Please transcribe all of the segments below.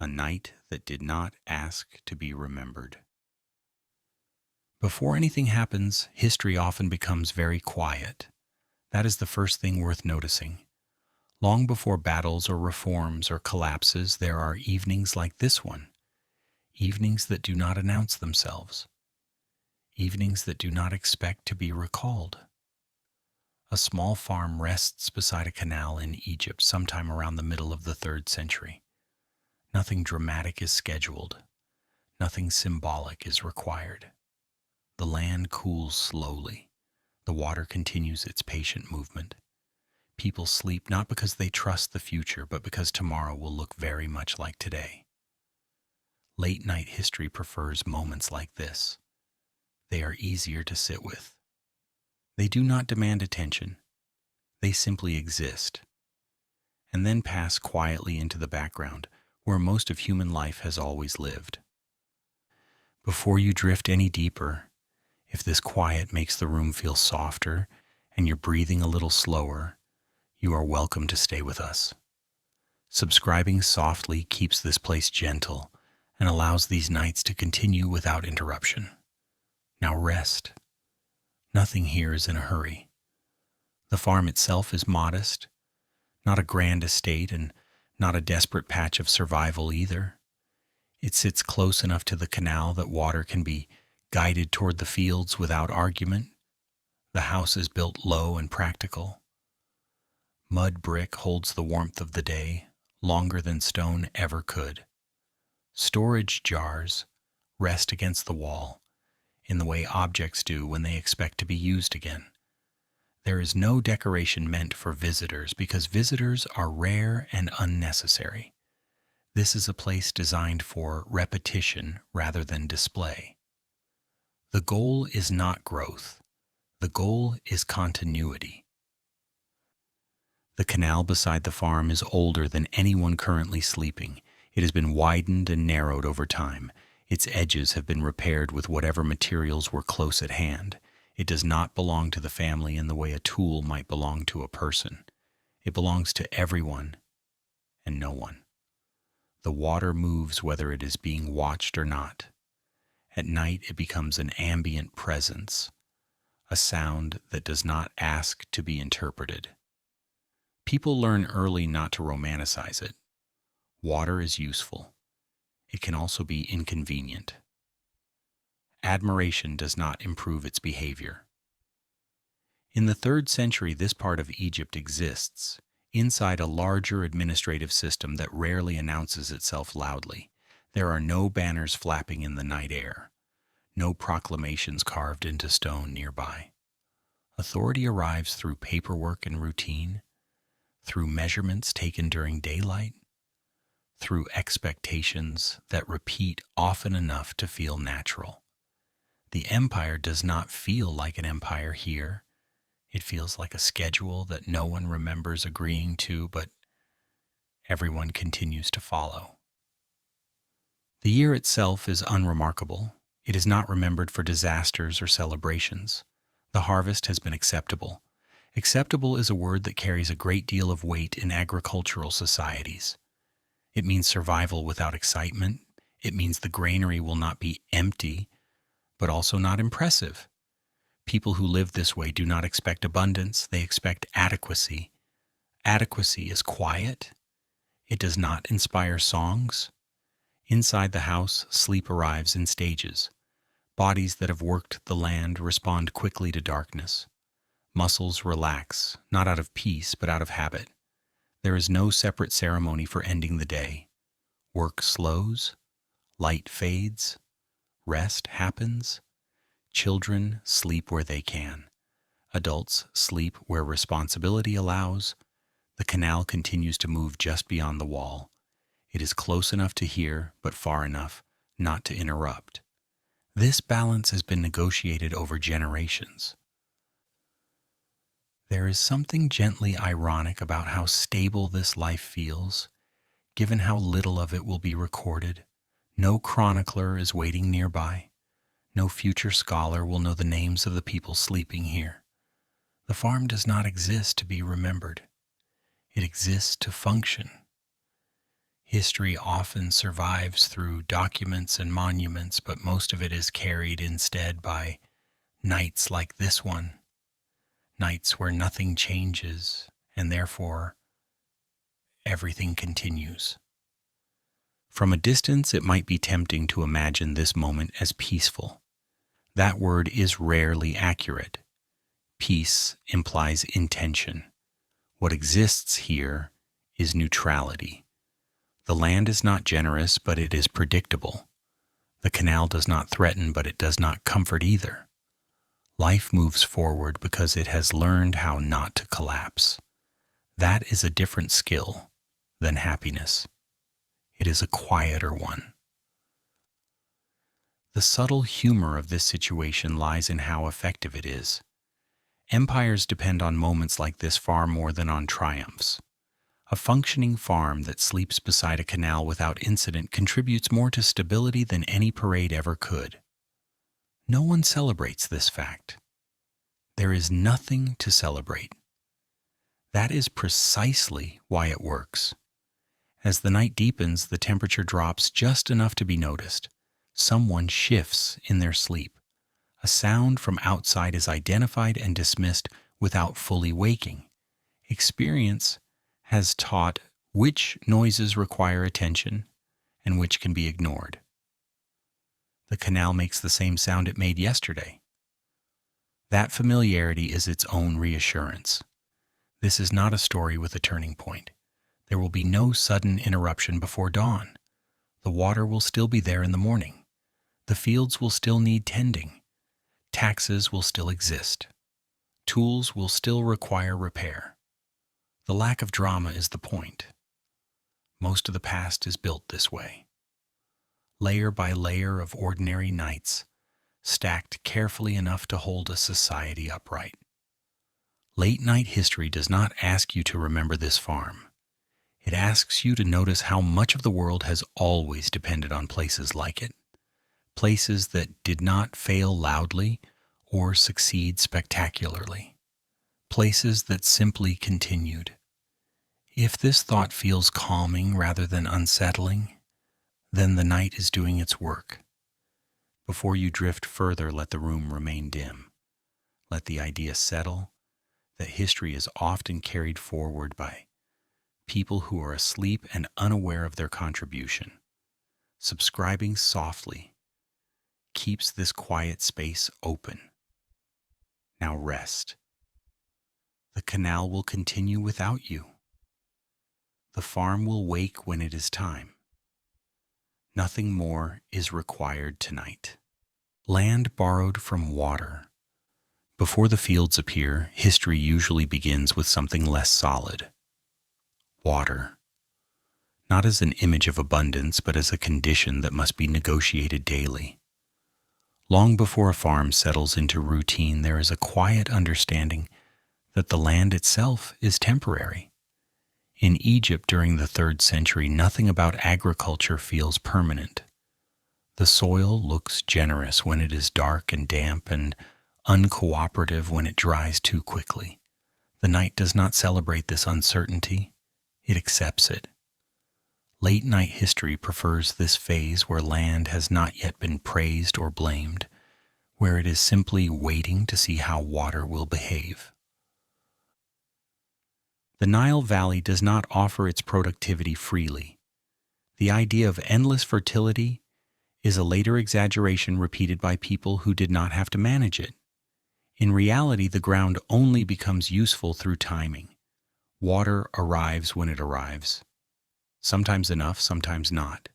a night that did not ask to be remembered. Before anything happens, history often becomes very quiet. That is the first thing worth noticing. Long before battles or reforms or collapses, there are evenings like this one, evenings that do not announce themselves, evenings that do not expect to be recalled. A small farm rests beside a canal in Egypt sometime around the middle of the 3rd century. Nothing dramatic is scheduled. Nothing symbolic is required. The land cools slowly. The water continues its patient movement. People sleep not because they trust the future, but because tomorrow will look very much like today. Late night history prefers moments like this. They are easier to sit with. They do not demand attention. They simply exist, and then pass quietly into the background, where most of human life has always lived. Before you drift any deeper, if this quiet makes the room feel softer and you're breathing a little slower, you are welcome to stay with us. Subscribing softly keeps this place gentle and allows these nights to continue without interruption. Now rest. Nothing here is in a hurry. The farm itself is modest, not a grand estate and not a desperate patch of survival either. It sits close enough to the canal that water can be guided toward the fields without argument. The house is built low and practical. Mud brick holds the warmth of the day, longer than stone ever could. Storage jars rest against the wall, in the way objects do when they expect to be used again. There is no decoration meant for visitors because visitors are rare and unnecessary. This is a place designed for repetition rather than display. The goal is not growth. The goal is continuity. The canal beside the farm is older than anyone currently sleeping. It has been widened and narrowed over time. Its edges have been repaired with whatever materials were close at hand. It does not belong to the family in the way a tool might belong to a person. It belongs to everyone and no one. The water moves whether it is being watched or not. At night it becomes an ambient presence, a sound that does not ask to be interpreted. People learn early not to romanticize it. Water is useful. It can also be inconvenient. Admiration does not improve its behavior. In the 3rd century, this part of Egypt exists, inside a larger administrative system that rarely announces itself loudly. There are no banners flapping in the night air, no proclamations carved into stone nearby. Authority arrives through paperwork and routine, through measurements taken during daylight, through expectations that repeat often enough to feel natural. The empire does not feel like an empire here. It feels like a schedule that no one remembers agreeing to, but everyone continues to follow. The year itself is unremarkable. It is not remembered for disasters or celebrations. The harvest has been acceptable. Acceptable is a word that carries a great deal of weight in agricultural societies. It means survival without excitement. It means the granary will not be empty, but also not impressive. People who live this way do not expect abundance, they expect adequacy. Adequacy is quiet. It does not inspire songs. Inside the house, sleep arrives in stages. Bodies that have worked the land respond quickly to darkness. Muscles relax, not out of peace, but out of habit. There is no separate ceremony for ending the day. Work slows, light fades, rest happens. Children sleep where they can. Adults sleep where responsibility allows. The canal continues to move just beyond the wall. It is close enough to hear, but far enough not to interrupt. This balance has been negotiated over generations. There is something gently ironic about how stable this life feels, given how little of it will be recorded. No chronicler is waiting nearby. No future scholar will know the names of the people sleeping here. The farm does not exist to be remembered. It exists to function. History often survives through documents and monuments, but most of it is carried instead by nights like this one, nights where nothing changes and therefore everything continues. From a distance, it might be tempting to imagine this moment as peaceful. That word is rarely accurate. Peace implies intention. What exists here is neutrality. The land is not generous, but it is predictable. The canal does not threaten, but it does not comfort either. Life moves forward because it has learned how not to collapse. That is a different skill than happiness. It is a quieter one. The subtle humor of this situation lies in how effective it is. Empires depend on moments like this far more than on triumphs. A functioning farm that sleeps beside a canal without incident contributes more to stability than any parade ever could. No one celebrates this fact. There is nothing to celebrate. That is precisely why it works. As the night deepens, the temperature drops just enough to be noticed. Someone shifts in their sleep. A sound from outside is identified and dismissed without fully waking. Experience has taught which noises require attention and which can be ignored. The canal makes the same sound it made yesterday. That familiarity is its own reassurance. This is not a story with a turning point. There will be no sudden interruption before dawn. The water will still be there in the morning. The fields will still need tending. Taxes will still exist. Tools will still require repair. The lack of drama is the point. Most of the past is built this way. Layer by layer of ordinary nights, stacked carefully enough to hold a society upright. Late-night history does not ask you to remember this farm. It asks you to notice how much of the world has always depended on places like it. Places that did not fail loudly or succeed spectacularly. Places that simply continued. If this thought feels calming rather than unsettling, then the night is doing its work. Before you drift further, let the room remain dim. Let the idea settle that history is often carried forward by people who are asleep and unaware of their contribution. Subscribing softly keeps this quiet space open. Now rest. The canal will continue without you. The farm will wake when it is time. Nothing more is required tonight. Land borrowed from water. Before the fields appear, history usually begins with something less solid. Water. Not as an image of abundance, but as a condition that must be negotiated daily. Long before a farm settles into routine, there is a quiet understanding that the land itself is temporary. In Egypt during the 3rd century, nothing about agriculture feels permanent. The soil looks generous when it is dark and damp and uncooperative when it dries too quickly. The night does not celebrate this uncertainty, it accepts it. Late-night history prefers this phase where land has not yet been praised or blamed, where it is simply waiting to see how water will behave. The Nile Valley does not offer its productivity freely. The idea of endless fertility is a later exaggeration repeated by people who did not have to manage it. In reality, the ground only becomes useful through timing. Water arrives when it arrives. Sometimes enough, sometimes not.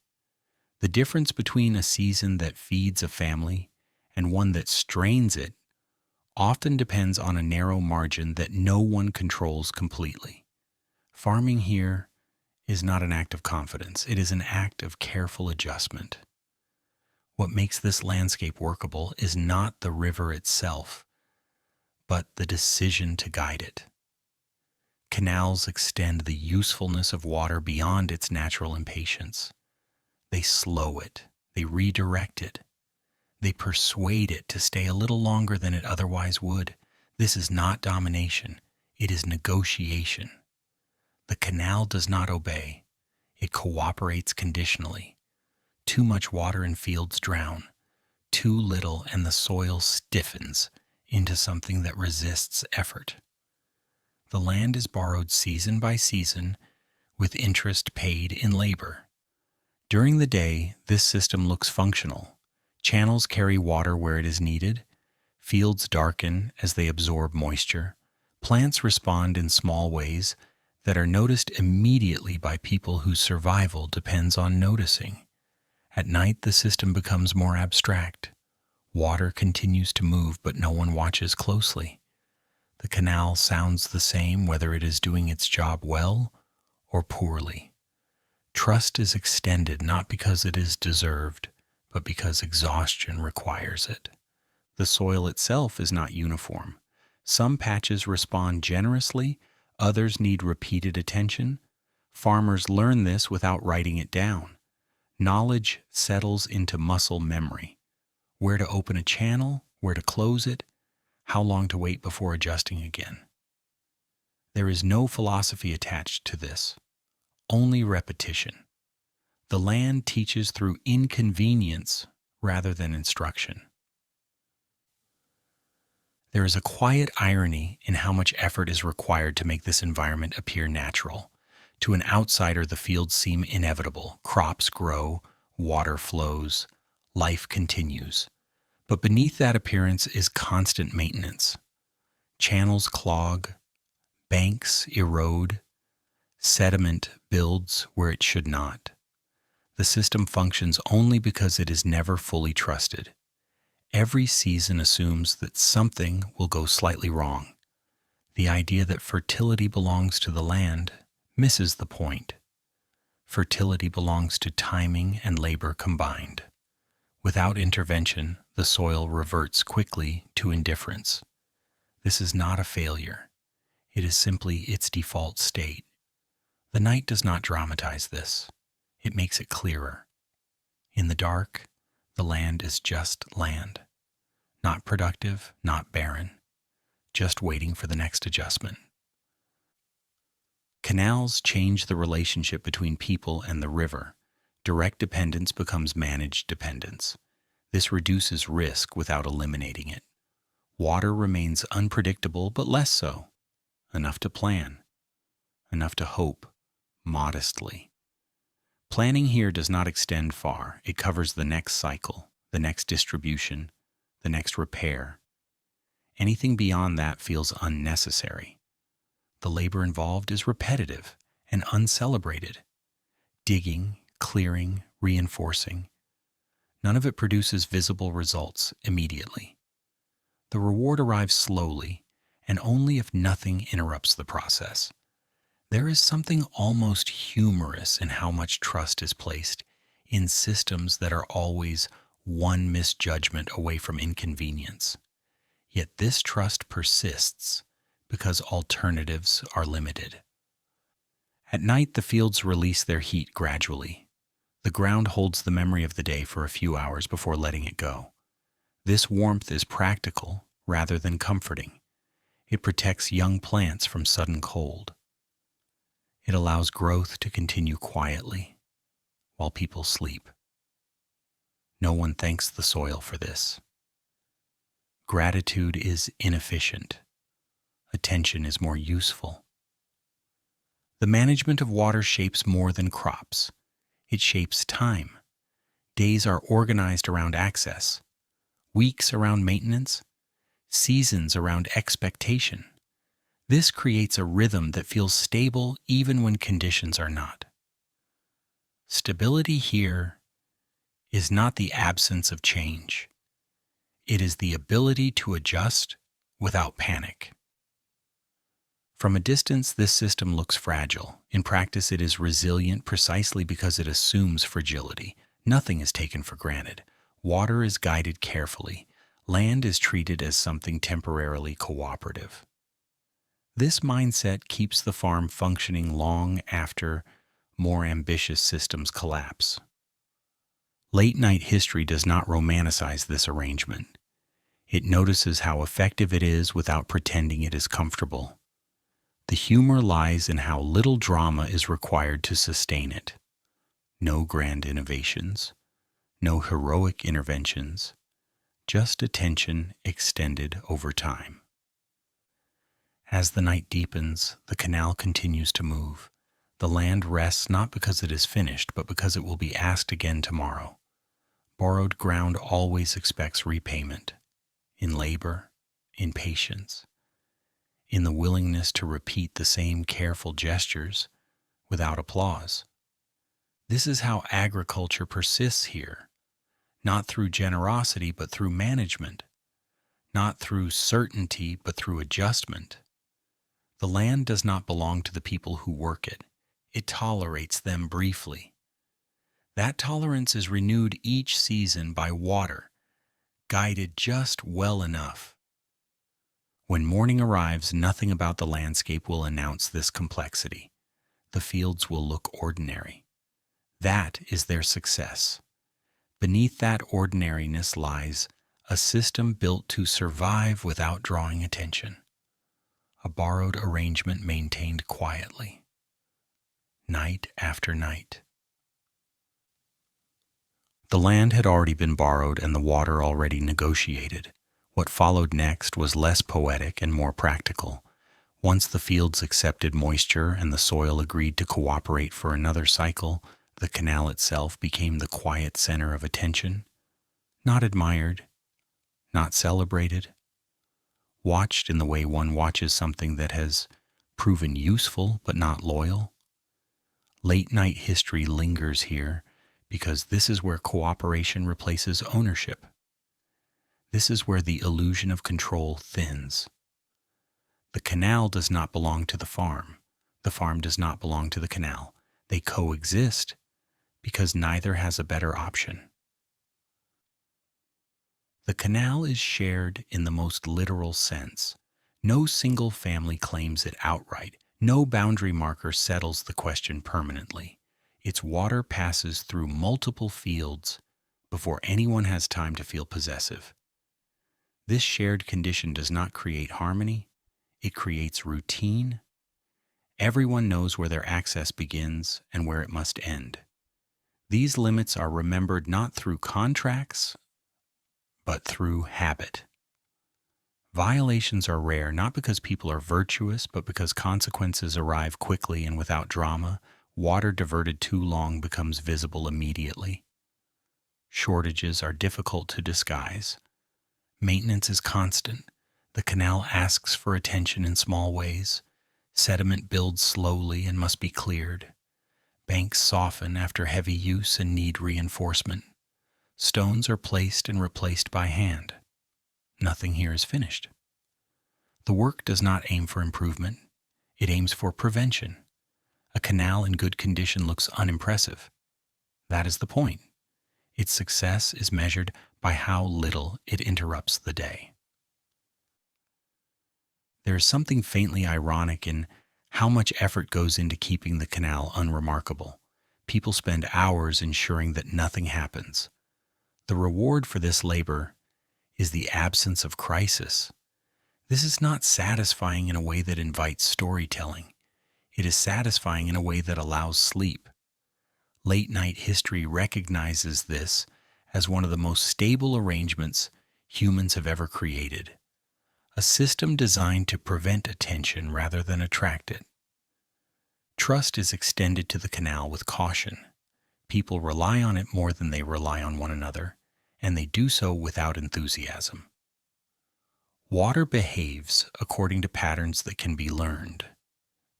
The difference between a season that feeds a family and one that strains it often depends on a narrow margin that no one controls completely. Farming here is not an act of confidence. It is an act of careful adjustment. What makes this landscape workable is not the river itself, but the decision to guide it. Canals extend the usefulness of water beyond its natural impatience. They slow it, they redirect it, they persuade it to stay a little longer than it otherwise would. This is not domination, it is negotiation. The canal does not obey, It cooperates conditionally. Too much water and fields drown. Too little and the soil stiffens into something that resists effort. The land is borrowed season by season with interest paid in labor. During the day, this system looks functional. Channels carry water where it is needed. Fields darken as they absorb moisture. Plants respond in small ways that are noticed immediately by people whose survival depends on noticing. At night, the system becomes more abstract. Water continues to move, but no one watches closely. The canal sounds the same whether it is doing its job well or poorly. Trust is extended not because it is deserved, but because exhaustion requires it. The soil itself is not uniform. Some patches respond generously, others need repeated attention. Farmers learn this without writing it down. Knowledge settles into muscle memory. Where to open a channel, where to close it, how long to wait before adjusting again. There is no philosophy attached to this, only repetition. The land teaches through inconvenience rather than instruction. There is a quiet irony in how much effort is required to make this environment appear natural. To an outsider, the fields seem inevitable. Crops grow, water flows, life continues. But beneath that appearance is constant maintenance. Channels clog, banks erode, sediment builds where it should not. The system functions only because it is never fully trusted. Every season assumes that something will go slightly wrong. The idea that fertility belongs to the land misses the point. Fertility belongs to timing and labor combined. Without intervention, the soil reverts quickly to indifference. This is not a failure. It is simply its default state. The night does not dramatize this. It makes it clearer. In the dark, the land is just land. Not productive, not barren. Just waiting for the next adjustment. Canals change the relationship between people and the river. Direct dependence becomes managed dependence. This reduces risk without eliminating it. Water remains unpredictable, but less so. Enough to plan. Enough to hope, modestly. Planning here does not extend far. It covers the next cycle, the next distribution, the next repair. Anything beyond that feels unnecessary. The labor involved is repetitive and uncelebrated. Digging, clearing, reinforcing. None of it produces visible results immediately. The reward arrives slowly, and only if nothing interrupts the process. There is something almost humorous in how much trust is placed in systems that are always one misjudgment away from inconvenience. Yet this trust persists because alternatives are limited. At night, the fields release their heat gradually. The ground holds the memory of the day for a few hours before letting it go. This warmth is practical rather than comforting. It protects young plants from sudden cold. It allows growth to continue quietly while people sleep. No one thanks the soil for this. Gratitude is inefficient. Attention is more useful. The management of water shapes more than crops. It shapes time. Days are organized around access, weeks around maintenance, seasons around expectation. This creates a rhythm that feels stable even when conditions are not. Stability here is not the absence of change. It is the ability to adjust without panic. From a distance, this system looks fragile. In practice, it is resilient precisely because it assumes fragility. Nothing is taken for granted. Water is guided carefully. Land is treated as something temporarily cooperative. This mindset keeps the farm functioning long after more ambitious systems collapse. Late-night history does not romanticize this arrangement. It notices how effective it is without pretending it is comfortable. The humor lies in how little drama is required to sustain it. No grand innovations, no heroic interventions, just attention extended over time. As the night deepens, the canal continues to move. The land rests not because it is finished, but because it will be asked again tomorrow. Borrowed ground always expects repayment, in labor, in patience, in the willingness to repeat the same careful gestures without applause. This is how agriculture persists here, not through generosity, but through management, not through certainty, but through adjustment. The land does not belong to the people who work it. It tolerates them briefly. That tolerance is renewed each season by water, guided just well enough. When morning arrives, nothing about the landscape will announce this complexity. The fields will look ordinary. That is their success. Beneath that ordinariness lies a system built to survive without drawing attention. A borrowed arrangement maintained quietly, night after night. The land had already been borrowed and the water already negotiated. What followed next was less poetic and more practical. Once the fields accepted moisture and the soil agreed to cooperate for another cycle, the canal itself became the quiet center of attention, not admired, not celebrated, watched in the way one watches something that has proven useful but not loyal. Late-night history lingers here because this is where cooperation replaces ownership. This is where the illusion of control thins. The canal does not belong to the farm. The farm does not belong to the canal. They coexist because neither has a better option. The canal is shared in the most literal sense. No single family claims it outright. No boundary marker settles the question permanently. Its water passes through multiple fields before anyone has time to feel possessive. This shared condition does not create harmony. It creates routine. Everyone knows where their access begins and where it must end. These limits are remembered not through contracts, but through habit. Violations are rare not because people are virtuous, but because consequences arrive quickly and without drama. Water diverted too long becomes visible immediately. Shortages are difficult to disguise. Maintenance is constant. The canal asks for attention in small ways. Sediment builds slowly and must be cleared. Banks soften after heavy use and need reinforcement. Stones are placed and replaced by hand. Nothing here is finished. The work does not aim for improvement. It aims for prevention. A canal in good condition looks unimpressive. That is the point. Its success is measured by how little it interrupts the day. There is something faintly ironic in how much effort goes into keeping the canal unremarkable. People spend hours ensuring that nothing happens. The reward for this labor is the absence of crisis. This is not satisfying in a way that invites storytelling. It is satisfying in a way that allows sleep. Late-night history recognizes this as one of the most stable arrangements humans have ever created. A system designed to prevent attention rather than attract it. Trust is extended to the canal with caution. People rely on it more than they rely on one another, and they do so without enthusiasm. Water behaves according to patterns that can be learned.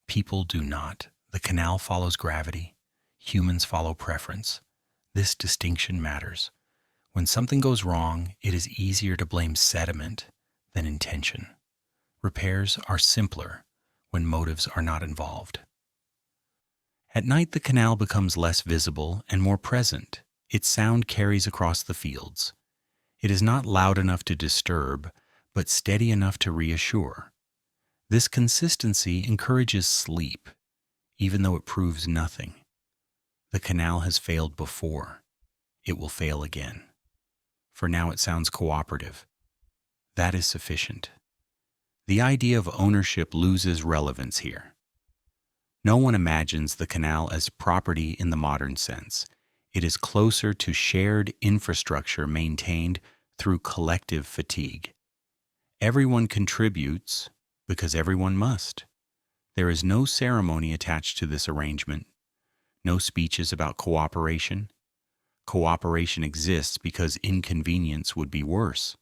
People do not. The canal follows gravity. Humans follow preference. This distinction matters. When something goes wrong, it is easier to blame sediment than intention. Repairs are simpler when motives are not involved. At night, the canal becomes less visible and more present. Its sound carries across the fields. It is not loud enough to disturb, but steady enough to reassure. This consistency encourages sleep, even though it proves nothing. The canal has failed before. It will fail again. For now, it sounds cooperative. That is sufficient. The idea of ownership loses relevance here. No one imagines the canal as property in the modern sense. It is closer to shared infrastructure maintained through collective fatigue. Everyone contributes because everyone must. There is no ceremony attached to this arrangement, no speeches about cooperation. Cooperation exists because inconvenience would be worse.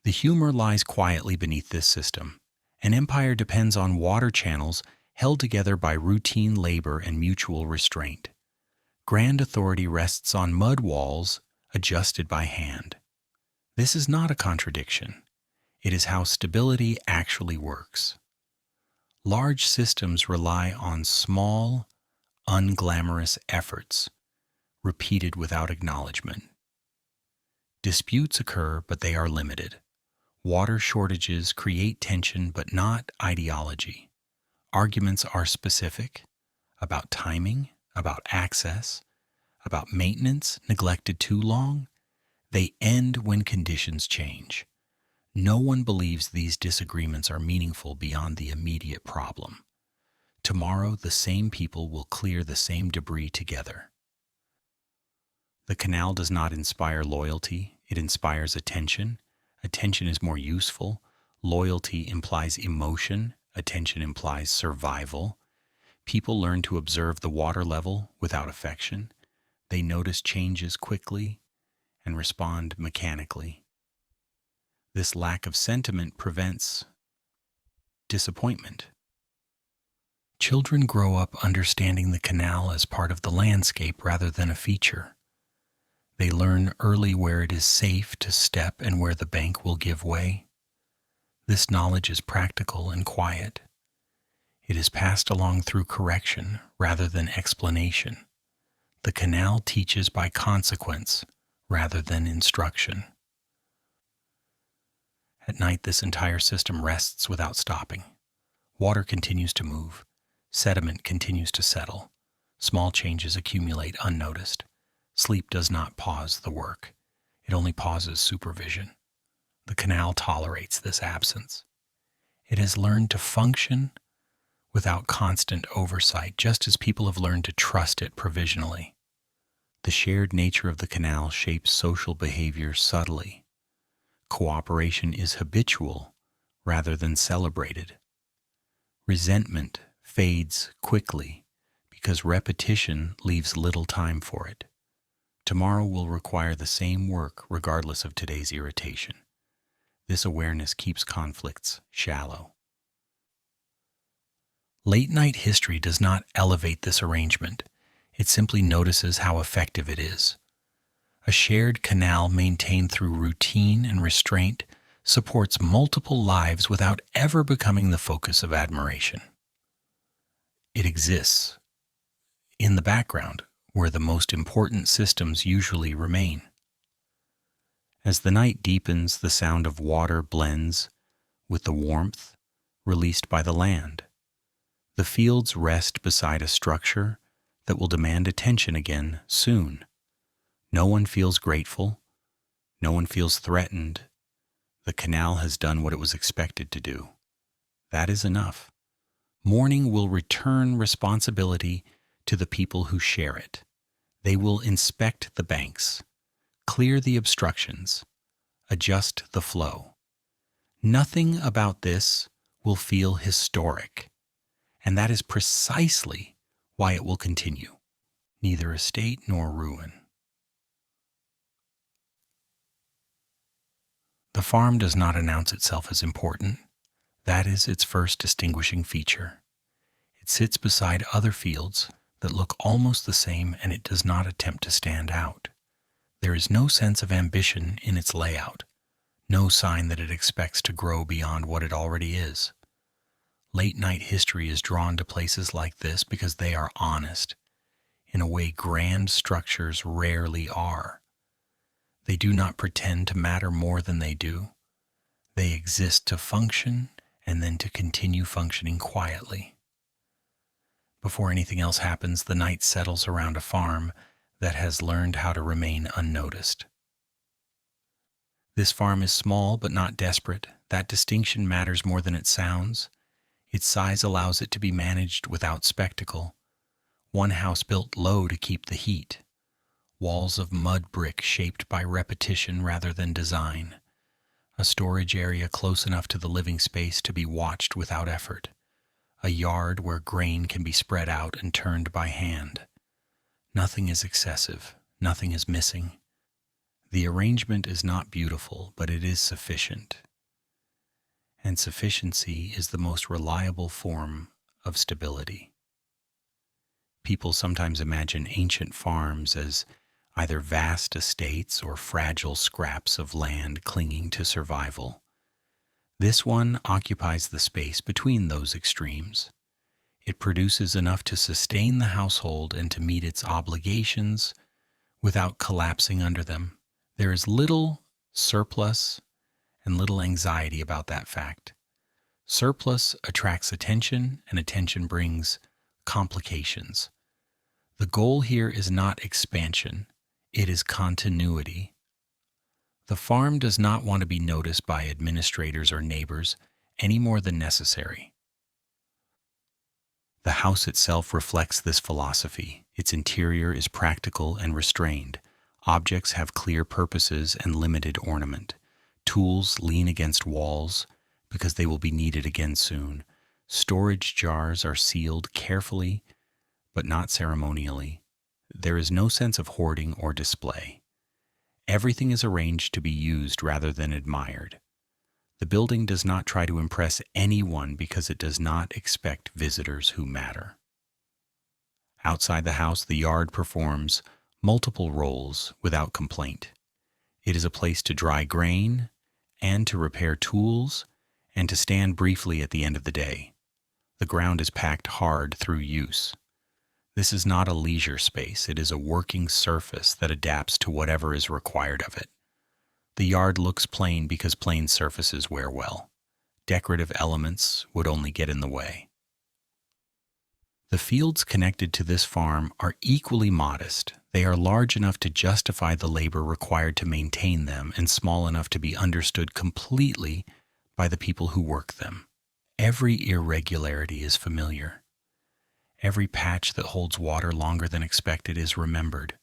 The humor lies quietly beneath this system. An empire depends on water channels held together by routine labor and mutual restraint. Grand authority rests on mud walls adjusted by hand. This is not a contradiction. It is how stability actually works. Large systems rely on small, unglamorous efforts, repeated without acknowledgement. Disputes occur, but they are limited. Water shortages create tension, but not ideology. Arguments are specific, about timing, about access, about maintenance neglected too long. They end when conditions change. No one believes these disagreements are meaningful beyond the immediate problem. Tomorrow, the same people will clear the same debris together. The canal does not inspire loyalty, it inspires attention. Attention is more useful. Loyalty implies emotion, attention implies survival. People learn to observe the water level without affection. They notice changes quickly and respond mechanically. This lack of sentiment prevents disappointment. Children grow up understanding the canal as part of the landscape rather than a feature. They learn early where it is safe to step and where the bank will give way. This knowledge is practical and quiet. It is passed along through correction rather than explanation. The canal teaches by consequence rather than instruction. At night, this entire system rests without stopping. Water continues to move. Sediment continues to settle. Small changes accumulate unnoticed. Sleep does not pause the work. It only pauses supervision. The canal tolerates this absence. It has learned to function without constant oversight, just as people have learned to trust it provisionally. The shared nature of the canal shapes social behavior subtly. Cooperation is habitual rather than celebrated. Resentment fades quickly because repetition leaves little time for it. Tomorrow will require the same work regardless of today's irritation. This awareness keeps conflicts shallow. Late-night history does not elevate this arrangement. It simply notices how effective it is. A shared canal maintained through routine and restraint supports multiple lives without ever becoming the focus of admiration. It exists in the background, where the most important systems usually remain. As the night deepens, the sound of water blends with the warmth released by the land. The fields rest beside a structure that will demand attention again soon. No one feels grateful. No one feels threatened. The canal has done what it was expected to do. That is enough. Morning will return responsibility to the people who share it. They will inspect the banks, clear the obstructions, adjust the flow. Nothing about this will feel historic, and that is precisely why it will continue, neither estate nor ruin. The farm does not announce itself as important. That is its first distinguishing feature. It sits beside other fields that look almost the same, and it does not attempt to stand out. There is no sense of ambition in its layout, no sign that it expects to grow beyond what it already is. Late-night history is drawn to places like this because they are honest, in a way grand structures rarely are. They do not pretend to matter more than they do. They exist to function and then to continue functioning quietly. Before anything else happens, the night settles around a farm that has learned how to remain unnoticed. This farm is small but not desperate. That distinction matters more than it sounds. Its size allows it to be managed without spectacle. One house built low to keep the heat. walls of mud brick shaped by repetition rather than design, a storage area close enough to the living space to be watched without effort, a yard where grain can be spread out and turned by hand. Nothing is excessive, nothing is missing. The arrangement is not beautiful, but it is sufficient. And sufficiency is the most reliable form of stability. People sometimes imagine ancient farms as either vast estates or fragile scraps of land clinging to survival. This one occupies the space between those extremes. It produces enough to sustain the household and to meet its obligations without collapsing under them. There is little surplus and little anxiety about that fact. Surplus attracts attention, and attention brings complications. The goal here is not expansion, it is continuity. The farm does not want to be noticed by administrators or neighbors any more than necessary. The house itself reflects this philosophy. Its interior is practical and restrained. Objects have clear purposes and limited ornament. Tools lean against walls because they will be needed again soon. Storage jars are sealed carefully but not ceremonially. There is no sense of hoarding or display. Everything is arranged to be used rather than admired. The building does not try to impress anyone because it does not expect visitors who matter. Outside the house, the yard performs multiple roles without complaint. It is a place to dry grain and to repair tools and to stand briefly at the end of the day. The ground is packed hard through use. This is not a leisure space. It is a working surface that adapts to whatever is required of it. The yard looks plain because plain surfaces wear well. Decorative elements would only get in the way. The fields connected to this farm are equally modest. They are large enough to justify the labor required to maintain them and small enough to be understood completely by the people who work them. Every irregularity is familiar. Every patch that holds water longer than expected is remembered.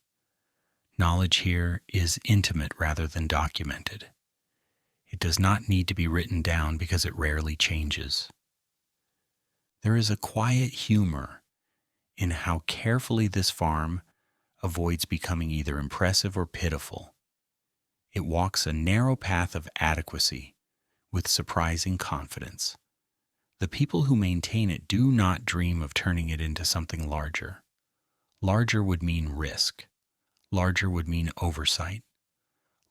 Knowledge here is intimate rather than documented. It does not need to be written down because it rarely changes. There is a quiet humor in how carefully this farm avoids becoming either impressive or pitiful. It walks a narrow path of adequacy with surprising confidence. The people who maintain it do not dream of turning it into something larger. Larger would mean risk. Larger would mean oversight.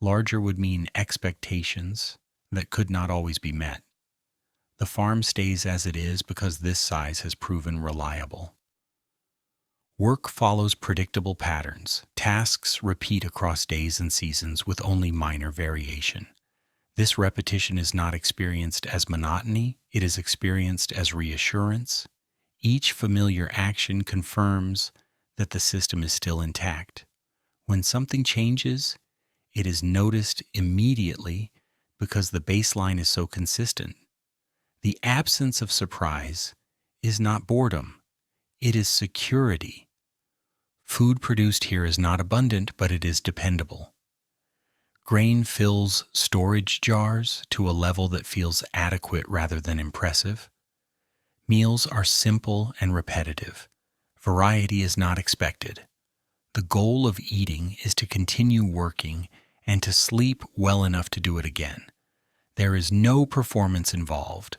Larger would mean expectations that could not always be met. The farm stays as it is because this size has proven reliable. Work follows predictable patterns. Tasks repeat across days and seasons with only minor variation. This repetition is not experienced as monotony, it is experienced as reassurance. Each familiar action confirms that the system is still intact. When something changes, it is noticed immediately because the baseline is so consistent. The absence of surprise is not boredom, it is security. Food produced here is not abundant, but it is dependable. Grain fills storage jars to a level that feels adequate rather than impressive. Meals are simple and repetitive. Variety is not expected. The goal of eating is to continue working and to sleep well enough to do it again. There is no performance involved.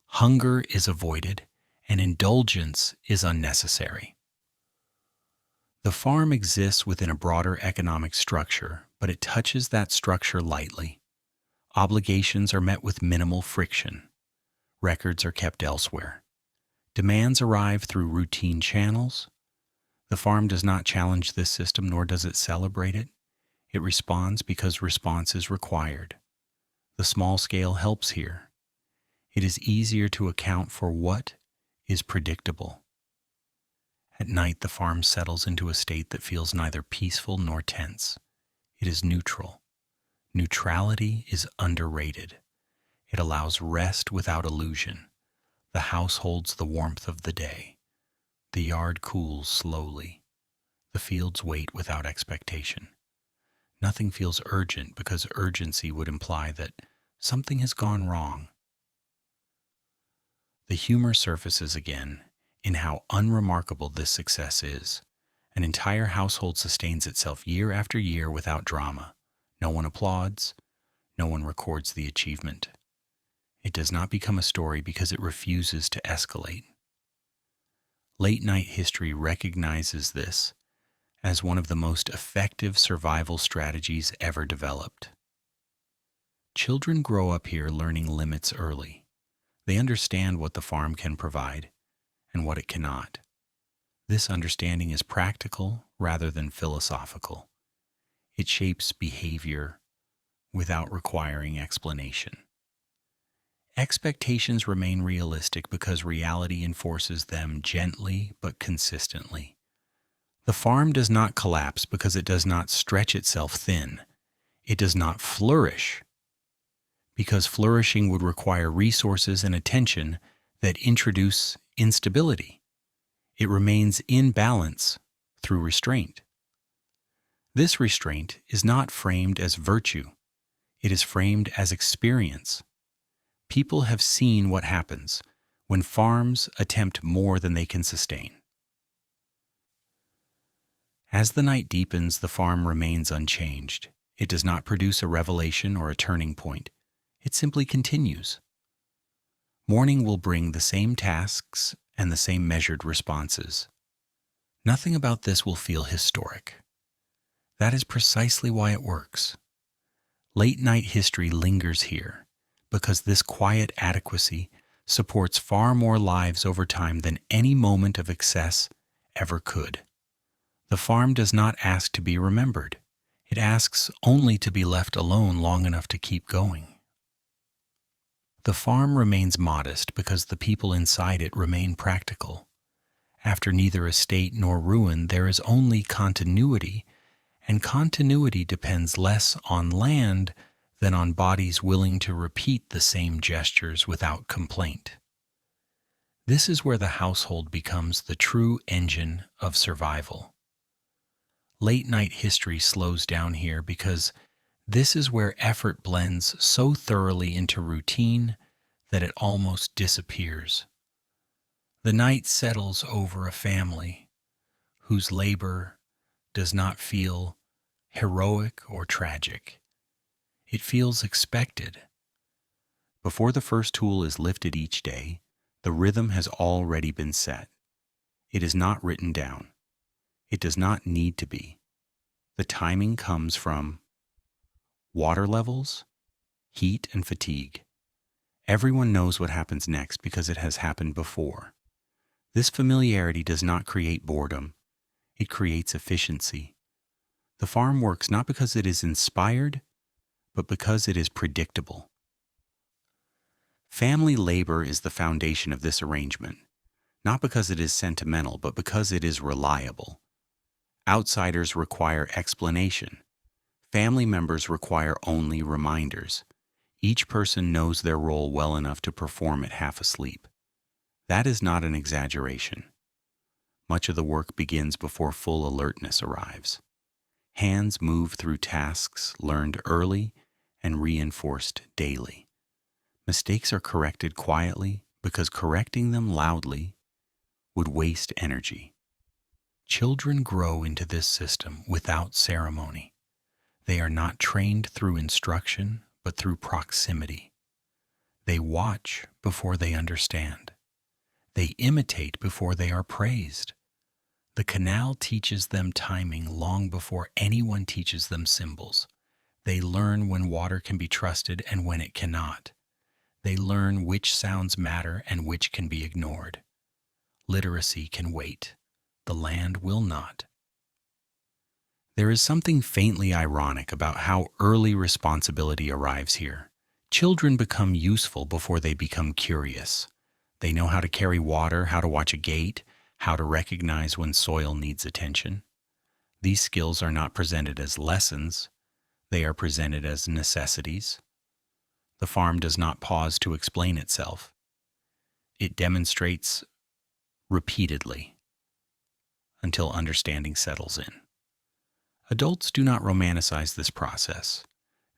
Hunger is avoided, and indulgence is unnecessary. The farm exists within a broader economic structure, but it touches that structure lightly. Obligations are met with minimal friction. Records are kept elsewhere. Demands arrive through routine channels. The farm does not challenge this system, nor does it celebrate it. It responds because response is required. The small scale helps here. It is easier to account for what is predictable. At night, the farm settles into a state that feels neither peaceful nor tense. It is neutral. Neutrality is underrated. It allows rest without illusion. The house holds the warmth of the day. The yard cools slowly. The fields wait without expectation. Nothing feels urgent because urgency would imply that something has gone wrong. The humor surfaces again in how unremarkable this success is. An entire household sustains itself year after year without drama. No one applauds. No one records the achievement. It does not become a story because it refuses to escalate. Late-night history recognizes this as one of the most effective survival strategies ever developed. Children grow up here learning limits early. They understand what the farm can provide and what it cannot. This understanding is practical rather than philosophical. It shapes behavior without requiring explanation. Expectations remain realistic because reality enforces them gently but consistently. The farm does not collapse because it does not stretch itself thin. It does not flourish because flourishing would require resources and attention that introduce instability. It remains in balance through restraint. This restraint is not framed as virtue. It is framed as experience. People have seen what happens when farms attempt more than they can sustain. As the night deepens, the farm remains unchanged. It does not produce a revelation or a turning point. It simply continues. Morning will bring the same tasks and the same measured responses. Nothing about this will feel historic. That is precisely why it works. Late-night history lingers here because this quiet adequacy supports far more lives over time than any moment of excess ever could. The farm does not ask to be remembered. It asks only to be left alone long enough to keep going. The farm remains modest because the people inside it remain practical. After neither estate nor ruin, there is only continuity, and continuity depends less on land than on bodies willing to repeat the same gestures without complaint. This is where the household becomes the true engine of survival. Late-night history slows down here because this is where effort blends so thoroughly into routine that it almost disappears. The night settles over a family whose labor does not feel heroic or tragic. It feels expected. Before the first tool is lifted each day, the rhythm has already been set. It is not written down. It does not need to be. The timing comes from water levels, heat, and fatigue. Everyone knows what happens next because it has happened before. This familiarity does not create boredom. It creates efficiency. The farm works not because it is inspired, but because it is predictable. Family labor is the foundation of this arrangement, not because it is sentimental, but because it is reliable. Outsiders require explanation. Family members require only reminders. Each person knows their role well enough to perform it half asleep. That is not an exaggeration. Much of the work begins before full alertness arrives. Hands move through tasks learned early and reinforced daily. Mistakes are corrected quietly because correcting them loudly would waste energy. Children grow into this system without ceremony. They are not trained through instruction, but through proximity. They watch before they understand. They imitate before they are praised. The canal teaches them timing long before anyone teaches them symbols. They learn when water can be trusted and when it cannot. They learn which sounds matter and which can be ignored. Literacy can wait. The land will not. There is something faintly ironic about how early responsibility arrives here. Children become useful before they become curious. They know how to carry water, how to watch a gate, how to recognize when soil needs attention. These skills are not presented as lessons. They are presented as necessities. The farm does not pause to explain itself. It demonstrates repeatedly. until understanding settles in. Adults do not romanticize this process.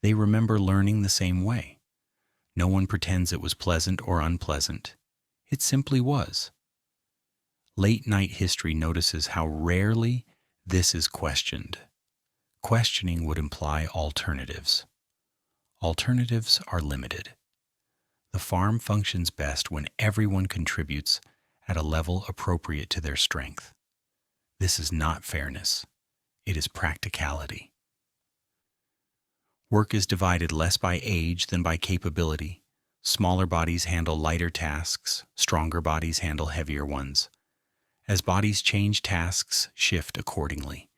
They remember learning the same way. No one pretends it was pleasant or unpleasant. It simply was. Late-night history notices how rarely this is questioned. Questioning would imply alternatives. Alternatives are limited. The farm functions best when everyone contributes at a level appropriate to their strength. This is not fairness. It is practicality. Work is divided less by age than by capability. Smaller bodies handle lighter tasks, stronger bodies handle heavier ones. As bodies change, tasks shift accordingly.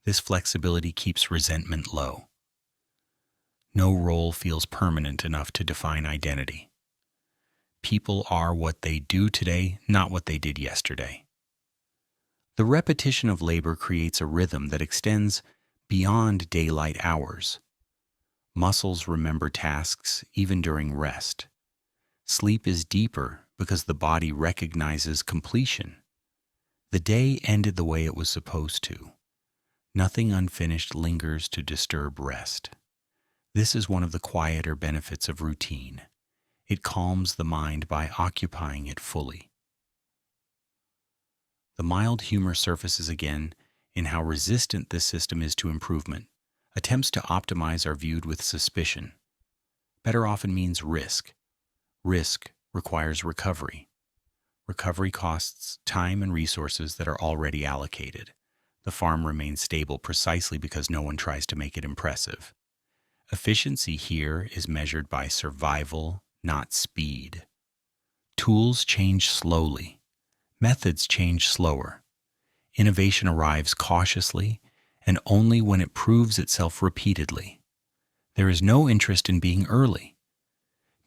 This flexibility keeps resentment low. No role feels permanent enough to define identity. People are what they do today, not what they did yesterday. The repetition of labor creates a rhythm that extends beyond daylight hours. Muscles remember tasks even during rest. Sleep is deeper because the body recognizes completion. The day ended the way it was supposed to. Nothing unfinished lingers to disturb rest. This is one of the quieter benefits of routine. It calms the mind by occupying it fully. The mild humor surfaces again in how resistant this system is to improvement. Attempts to optimize are viewed with suspicion. Better often means risk. Risk requires recovery. Recovery costs time and resources that are already allocated. The farm remains stable precisely because no one tries to make it impressive. Efficiency here is measured by survival, not speed. Tools change slowly. Methods change slower. Innovation arrives cautiously and only when it proves itself repeatedly. There is no interest in being early.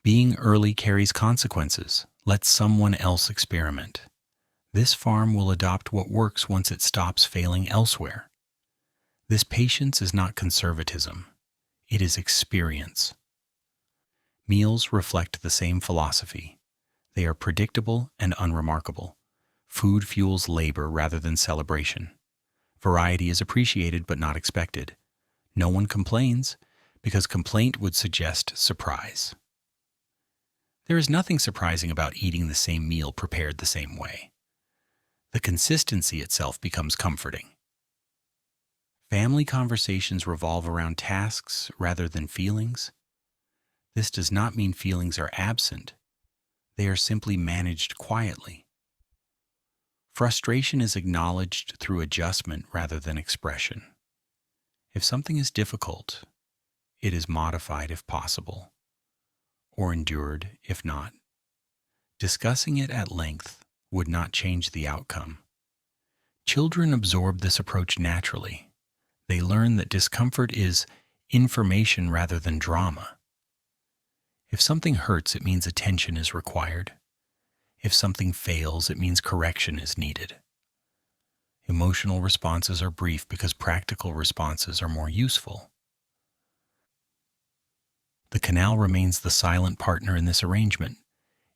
Being early carries consequences. Let someone else experiment. This farm will adopt what works once it stops failing elsewhere. This patience is not conservatism. It is experience. Meals reflect the same philosophy. They are predictable and unremarkable. Food fuels labor rather than celebration. Variety is appreciated but not expected. No one complains because complaint would suggest surprise. There is nothing surprising about eating the same meal prepared the same way. The consistency itself becomes comforting. Family conversations revolve around tasks rather than feelings. This does not mean feelings are absent. They are simply managed quietly. Frustration is acknowledged through adjustment rather than expression. If something is difficult, it is modified if possible, or endured if not. Discussing it at length would not change the outcome. Children absorb this approach naturally. They learn that discomfort is information rather than drama. If something hurts, it means attention is required. If something fails, it means correction is needed. Emotional responses are brief because practical responses are more useful. The canal remains the silent partner in this arrangement.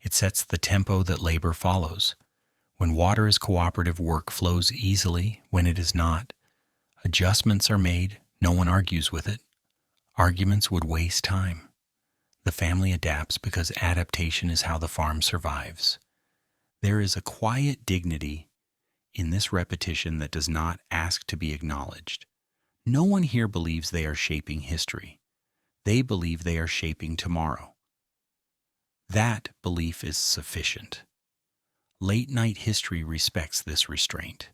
It sets the tempo that labor follows. When water is cooperative, work flows easily. When it is not, adjustments are made. No one argues with it. Arguments would waste time. The family adapts because adaptation is how the farm survives. There is a quiet dignity in this repetition that does not ask to be acknowledged. No one here believes they are shaping history. They believe they are shaping tomorrow. That belief is sufficient. Late-night history respects this restraint.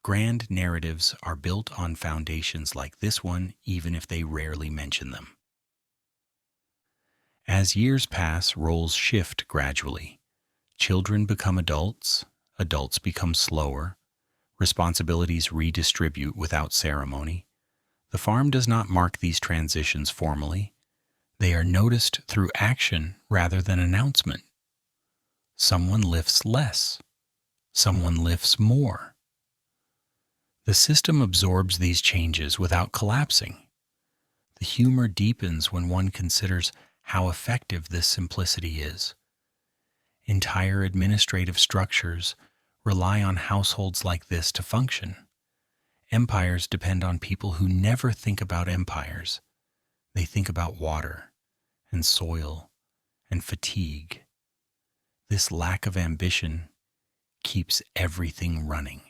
Grand narratives are built on foundations like this one, even if they rarely mention them. As years pass, roles shift gradually. Children become adults, adults become slower, responsibilities redistribute without ceremony. The farm does not mark these transitions formally. They are noticed through action rather than announcement. Someone lifts less. Someone lifts more. The system absorbs these changes without collapsing. The humor deepens when one considers how effective this simplicity is. Entire administrative structures rely on households like this to function. Empires depend on people who never think about empires. They think about water and soil and fatigue. This lack of ambition keeps everything running.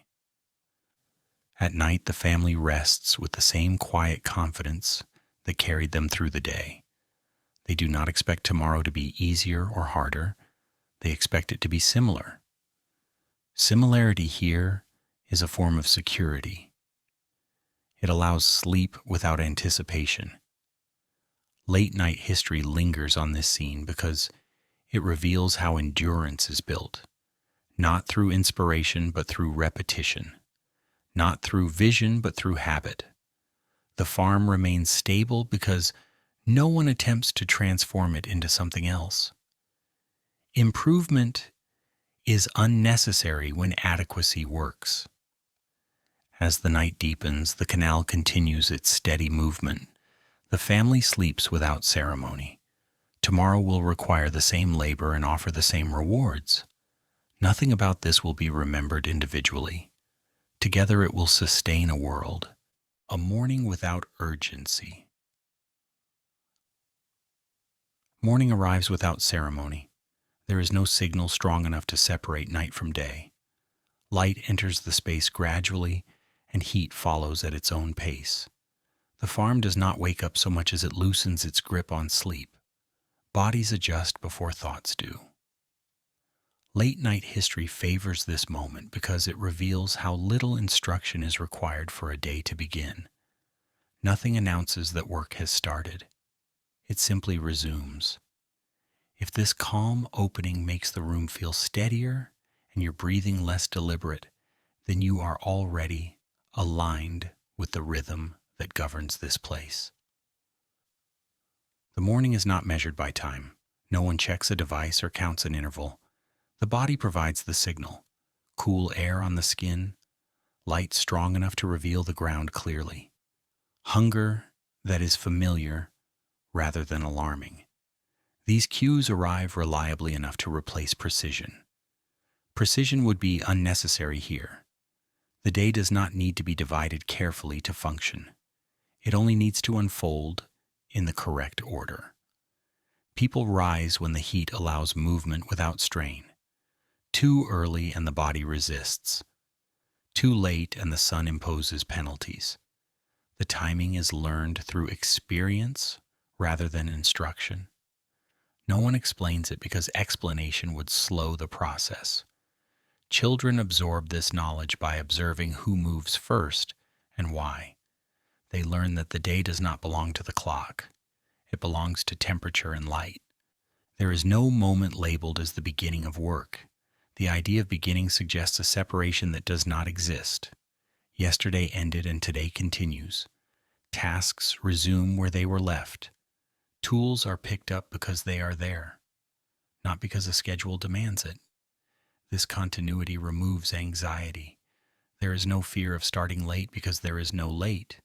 At night, the family rests with the same quiet confidence that carried them through the day. They do not expect tomorrow to be easier or harder. They expect it to be similar. Similarity here is a form of security. It allows sleep without anticipation. Late night history lingers on this scene because it reveals how endurance is built, not through inspiration but through repetition, not through vision but through habit. The farm remains stable because no one attempts to transform it into something else. Improvement is unnecessary when adequacy works. As the night deepens, the canal continues its steady movement. The family sleeps without ceremony. Tomorrow will require the same labor and offer the same rewards. Nothing about this will be remembered individually. Together it will sustain a world. A morning without urgency. Morning arrives without ceremony. There is no signal strong enough to separate night from day. Light enters the space gradually, and heat follows at its own pace. The farm does not wake up so much as it loosens its grip on sleep. Bodies adjust before thoughts do. Late night history favors this moment because it reveals how little instruction is required for a day to begin. Nothing announces that work has started. It simply resumes. If this calm opening makes the room feel steadier and your breathing less deliberate, then you are already aligned with the rhythm that governs this place. The morning is not measured by time. No one checks a device or counts an interval. The body provides the signal. Cool air on the skin, light strong enough to reveal the ground clearly. Hunger that is familiar rather than alarming. These cues arrive reliably enough to replace precision. Precision would be unnecessary here. The day does not need to be divided carefully to function. It only needs to unfold in the correct order. People rise when the heat allows movement without strain. Too early and the body resists. Too late and the sun imposes penalties. The timing is learned through experience rather than instruction. No one explains it because explanation would slow the process. Children absorb this knowledge by observing who moves first and why. They learn that the day does not belong to the clock. It belongs to temperature and light. There is no moment labeled as the beginning of work. The idea of beginning suggests a separation that does not exist. Yesterday ended and today continues. Tasks resume where they were left. Tools are picked up because they are there, not because a schedule demands it. This continuity removes anxiety. There is no fear of starting late because there is no late.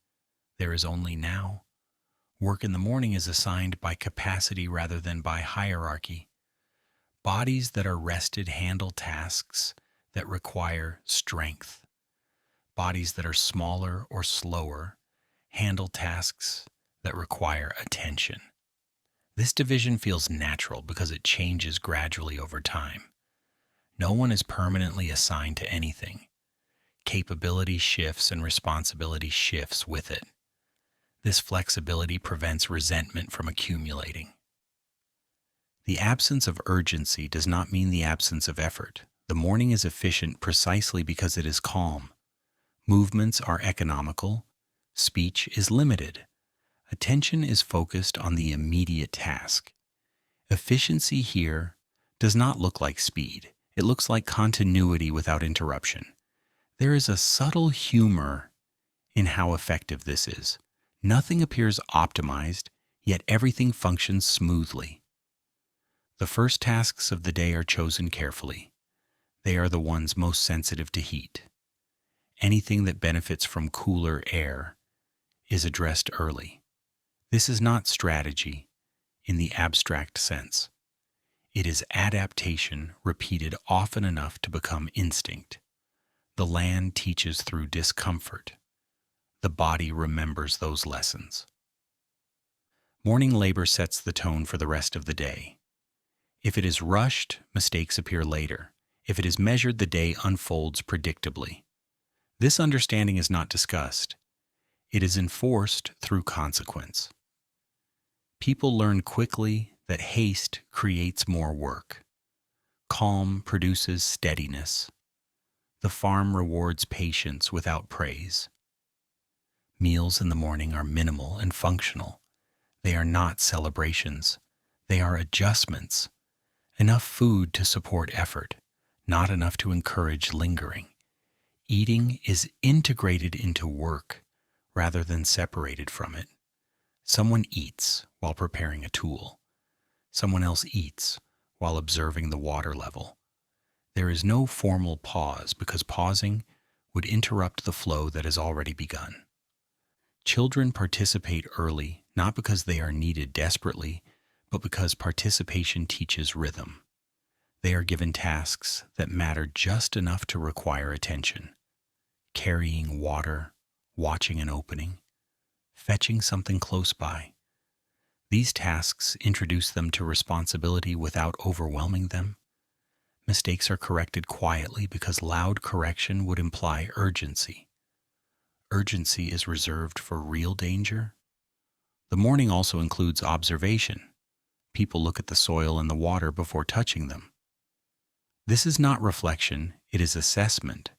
There is only now. Work in the morning is assigned by capacity rather than by hierarchy. Bodies that are rested handle tasks that require strength. Bodies that are smaller or slower handle tasks that require attention. This division feels natural because it changes gradually over time. No one is permanently assigned to anything. Capability shifts and responsibility shifts with it. This flexibility prevents resentment from accumulating. The absence of urgency does not mean the absence of effort. The morning is efficient precisely because it is calm. Movements are economical. Speech is limited. Attention is focused on the immediate task. Efficiency here does not look like speed. It looks like continuity without interruption. There is a subtle humor in how effective this is. Nothing appears optimized, yet everything functions smoothly. The first tasks of the day are chosen carefully. They are the ones most sensitive to heat. Anything that benefits from cooler air is addressed early. This is not strategy in the abstract sense. It is adaptation repeated often enough to become instinct. The land teaches through discomfort. The body remembers those lessons. Morning labor sets the tone for the rest of the day. If it is rushed, mistakes appear later. If it is measured, the day unfolds predictably. This understanding is not discussed. It is enforced through consequence. People learn quickly that haste creates more work. Calm produces steadiness. The farm rewards patience without praise. Meals in the morning are minimal and functional. They are not celebrations. They are adjustments. Enough food to support effort, not enough to encourage lingering. Eating is integrated into work rather than separated from it. Someone eats while preparing a tool. Someone else eats while observing the water level. There is no formal pause because pausing would interrupt the flow that has already begun. Children participate early not because they are needed desperately, but because participation teaches rhythm. They are given tasks that matter just enough to require attention. Carrying water, watching an opening, fetching something close by. These tasks introduce them to responsibility without overwhelming them. Mistakes are corrected quietly because loud correction would imply urgency. Urgency is reserved for real danger. The morning also includes observation. People look at the soil and the water before touching them. This is not reflection, it is assessment.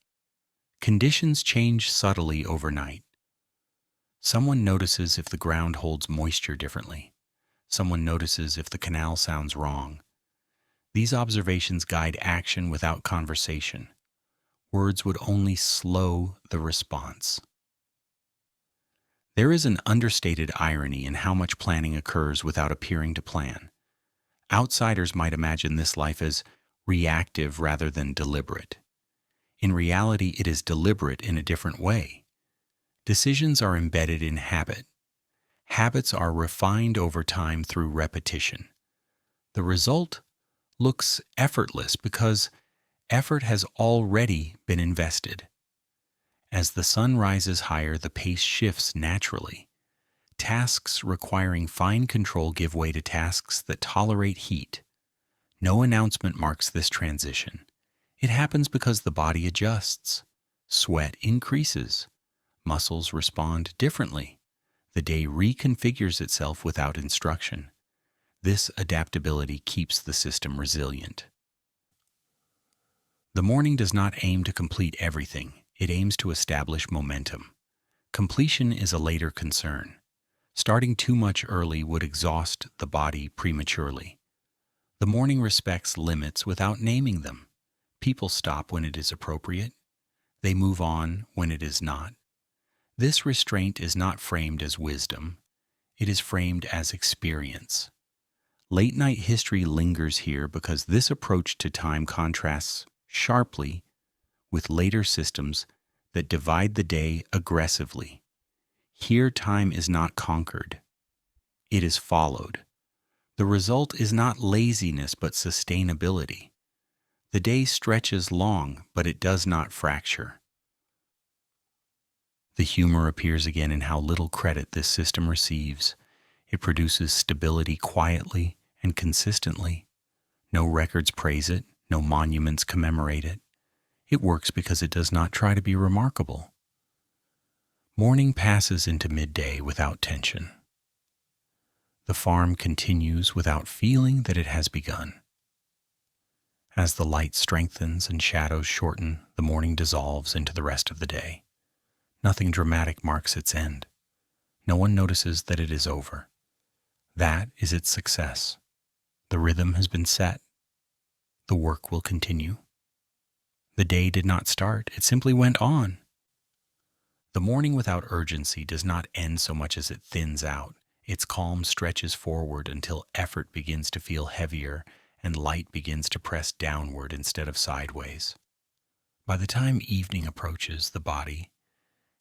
Conditions change subtly overnight. Someone notices if the ground holds moisture differently. Someone notices if the canal sounds wrong. These observations guide action without conversation. Words would only slow the response. There is an understated irony in how much planning occurs without appearing to plan. Outsiders might imagine this life as reactive rather than deliberate. In reality, it is deliberate in a different way. Decisions are embedded in habit. Habits are refined over time through repetition. The result looks effortless because effort has already been invested. As the sun rises higher, the pace shifts naturally. Tasks requiring fine control give way to tasks that tolerate heat. No announcement marks this transition. It happens because the body adjusts. Sweat increases. Muscles respond differently. The day reconfigures itself without instruction. This adaptability keeps the system resilient. The morning does not aim to complete everything. It aims to establish momentum. Completion is a later concern. Starting too much early would exhaust the body prematurely. The morning respects limits without naming them. People stop when it is appropriate. They move on when it is not. This restraint is not framed as wisdom. It is framed as experience. Late-night history lingers here because this approach to time contrasts sharply with later systems that divide the day aggressively. Here, time is not conquered. It is followed. The result is not laziness but sustainability. The day stretches long, but it does not fracture. The humor appears again in how little credit this system receives. It produces stability quietly and consistently. No records praise it, no monuments commemorate it. It works because it does not try to be remarkable. Morning passes into midday without tension. The farm continues without feeling that it has begun. As the light strengthens and shadows shorten, the morning dissolves into the rest of the day. Nothing dramatic marks its end. No one notices that it is over. That is its success. The rhythm has been set. The work will continue. The day did not start, it simply went on. The morning without urgency does not end so much as it thins out. Its calm stretches forward until effort begins to feel heavier and light begins to press downward instead of sideways. By the time evening approaches, the body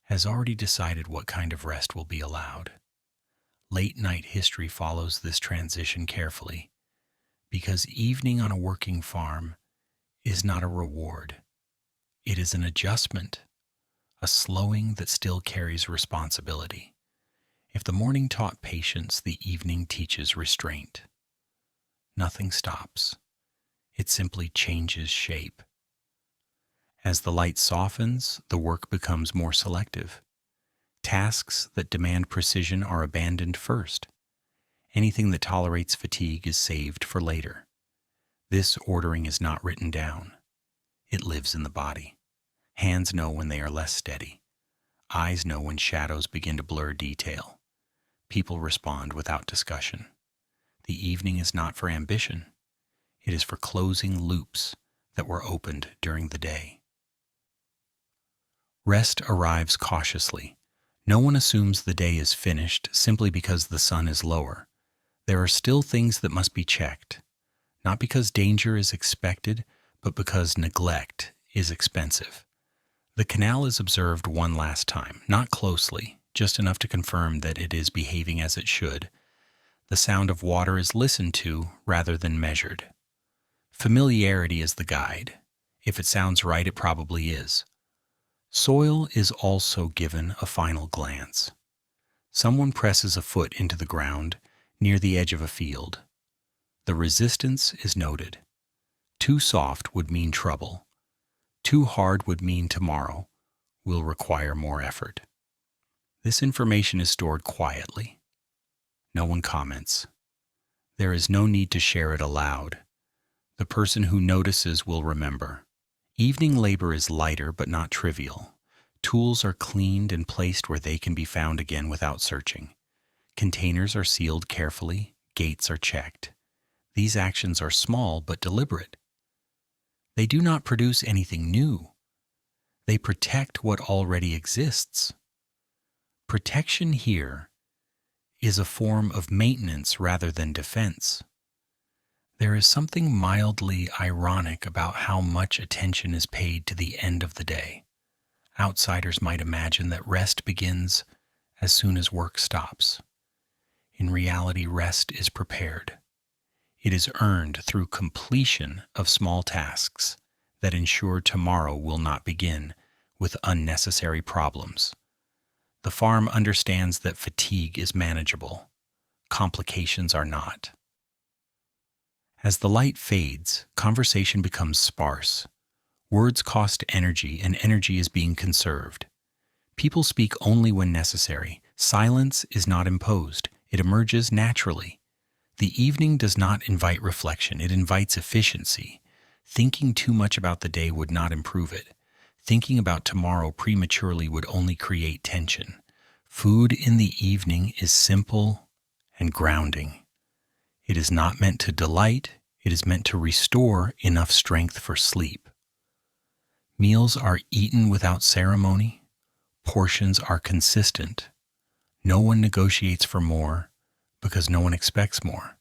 has already decided what kind of rest will be allowed. Late night history follows this transition carefully. Because evening on a working farm is not a reward. It is an adjustment, a slowing that still carries responsibility. If the morning taught patience, the evening teaches restraint. Nothing stops. It simply changes shape. As the light softens, the work becomes more selective. Tasks that demand precision are abandoned first. Anything that tolerates fatigue is saved for later. This ordering is not written down. It lives in the body. Hands know when they are less steady. Eyes know when shadows begin to blur detail. People respond without discussion. The evening is not for ambition. It is for closing loops that were opened during the day. Rest arrives cautiously. No one assumes the day is finished simply because the sun is lower. There are still things that must be checked, not because danger is expected, but because neglect is expensive. The canal is observed one last time, not closely, just enough to confirm that it is behaving as it should. The sound of water is listened to rather than measured. Familiarity is the guide. If it sounds right, it probably is. Soil is also given a final glance. Someone presses a foot into the ground near the edge of a field. The resistance is noted. Too soft would mean trouble. Too hard would mean tomorrow will require more effort. This information is stored quietly. No one comments. There is no need to share it aloud. The person who notices will remember. Evening labor is lighter but not trivial. Tools are cleaned and placed where they can be found again without searching. Containers are sealed carefully, gates are checked. These actions are small but deliberate. They do not produce anything new. They protect what already exists. Protection here is a form of maintenance rather than defense. There is something mildly ironic about how much attention is paid to the end of the day. Outsiders might imagine that rest begins as soon as work stops. In reality, rest is prepared. It is earned through completion of small tasks that ensure tomorrow will not begin with unnecessary problems. The farm understands that fatigue is manageable. Complications are not. As the light fades, conversation becomes sparse. Words cost energy, and energy is being conserved. People speak only when necessary. Silence is not imposed. It emerges naturally. The evening does not invite reflection. It invites efficiency. Thinking too much about the day would not improve it. Thinking about tomorrow prematurely would only create tension. Food in the evening is simple and grounding. It is not meant to delight. It is meant to restore enough strength for sleep. Meals are eaten without ceremony. Portions are consistent. No one negotiates for more because no one expects more.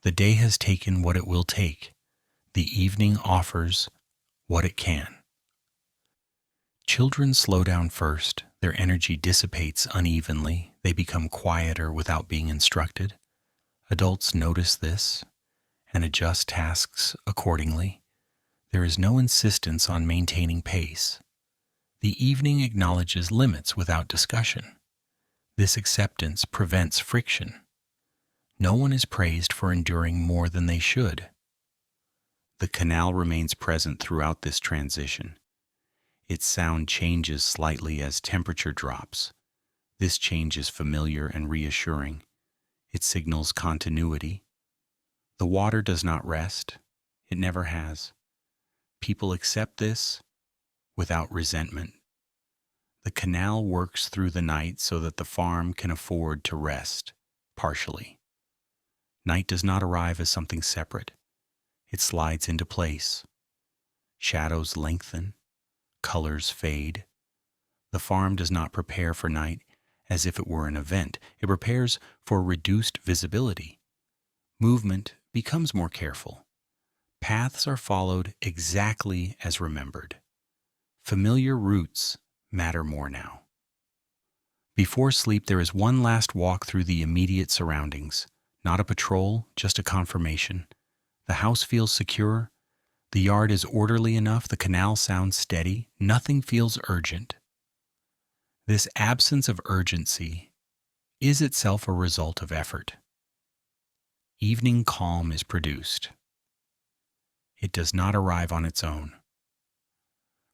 The day has taken what it will take. The evening offers what it can. Children slow down first. Their energy dissipates unevenly. They become quieter without being instructed. Adults notice this and adjust tasks accordingly. There is no insistence on maintaining pace. The evening acknowledges limits without discussion. This acceptance prevents friction. No one is praised for enduring more than they should. The canal remains present throughout this transition. Its sound changes slightly as temperature drops. This change is familiar and reassuring. It signals continuity. The water does not rest. It never has. People accept this without resentment. The canal works through the night so that the farm can afford to rest, partially. Night does not arrive as something separate. It slides into place. Shadows lengthen. Colors fade. The farm does not prepare for night as if it were an event. It prepares for reduced visibility. Movement becomes more careful. Paths are followed exactly as remembered. Familiar routes matter more now. Before sleep, there is one last walk through the immediate surroundings. Not a patrol, just a confirmation. The house feels secure. The yard is orderly enough. The canal sounds steady. Nothing feels urgent. This absence of urgency is itself a result of effort. Evening calm is produced. It does not arrive on its own.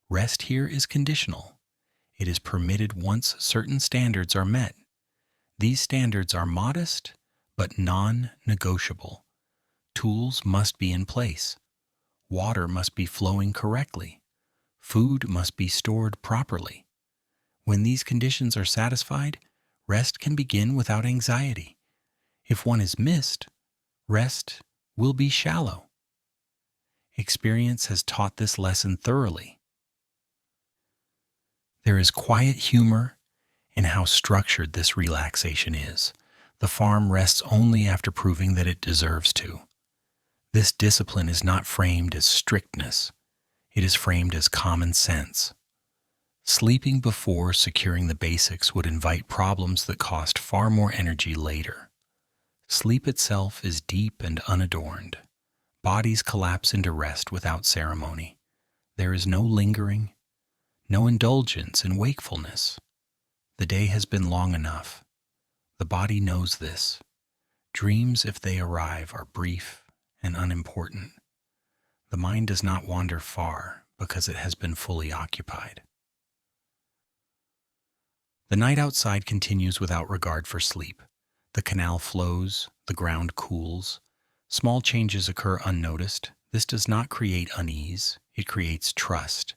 Rest here is conditional. It is permitted once certain standards are met. These standards are modest but non-negotiable. Tools must be in place. Water must be flowing correctly. Food must be stored properly. When these conditions are satisfied, rest can begin without anxiety. If one is missed, rest will be shallow. Experience has taught this lesson thoroughly. There is quiet humor in how structured this relaxation is. The farm rests only after proving that it deserves to. This discipline is not framed as strictness. It is framed as common sense. Sleeping before securing the basics would invite problems that cost far more energy later. Sleep itself is deep and unadorned. Bodies collapse into rest without ceremony. There is no lingering, no indulgence in wakefulness. The day has been long enough. The body knows this. Dreams, if they arrive, are brief and unimportant. The mind does not wander far because it has been fully occupied. The night outside continues without regard for sleep. The canal flows, the ground cools. Small changes occur unnoticed. This does not create unease. It creates trust.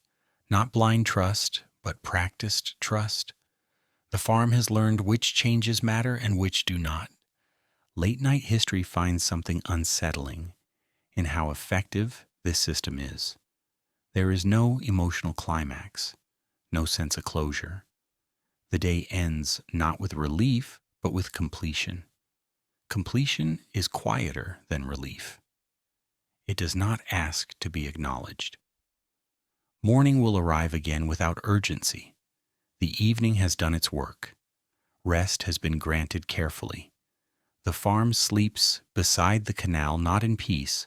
Not blind trust, but practiced trust. The farm has learned which changes matter and which do not. Late-night history finds something unsettling in how effective this system is. There is no emotional climax, no sense of closure. The day ends not with relief, but with completion. Completion is quieter than relief. It does not ask to be acknowledged. Morning will arrive again without urgency. The evening has done its work. Rest has been granted carefully. The farm sleeps beside the canal not in peace,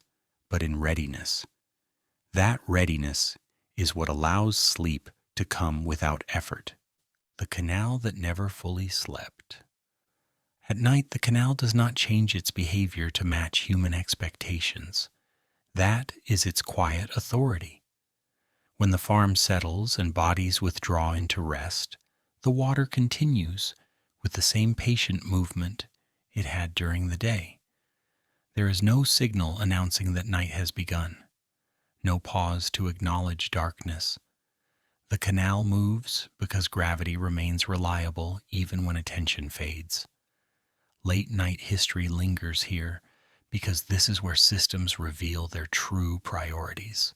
but in readiness. That readiness is what allows sleep to come without effort. The canal that never fully slept. At night, the canal does not change its behavior to match human expectations. That is its quiet authority. When the farm settles and bodies withdraw into rest, the water continues with the same patient movement it had during the day. There is no signal announcing that night has begun, no pause to acknowledge darkness. The canal moves because gravity remains reliable even when attention fades. Late-night history lingers here because this is where systems reveal their true priorities.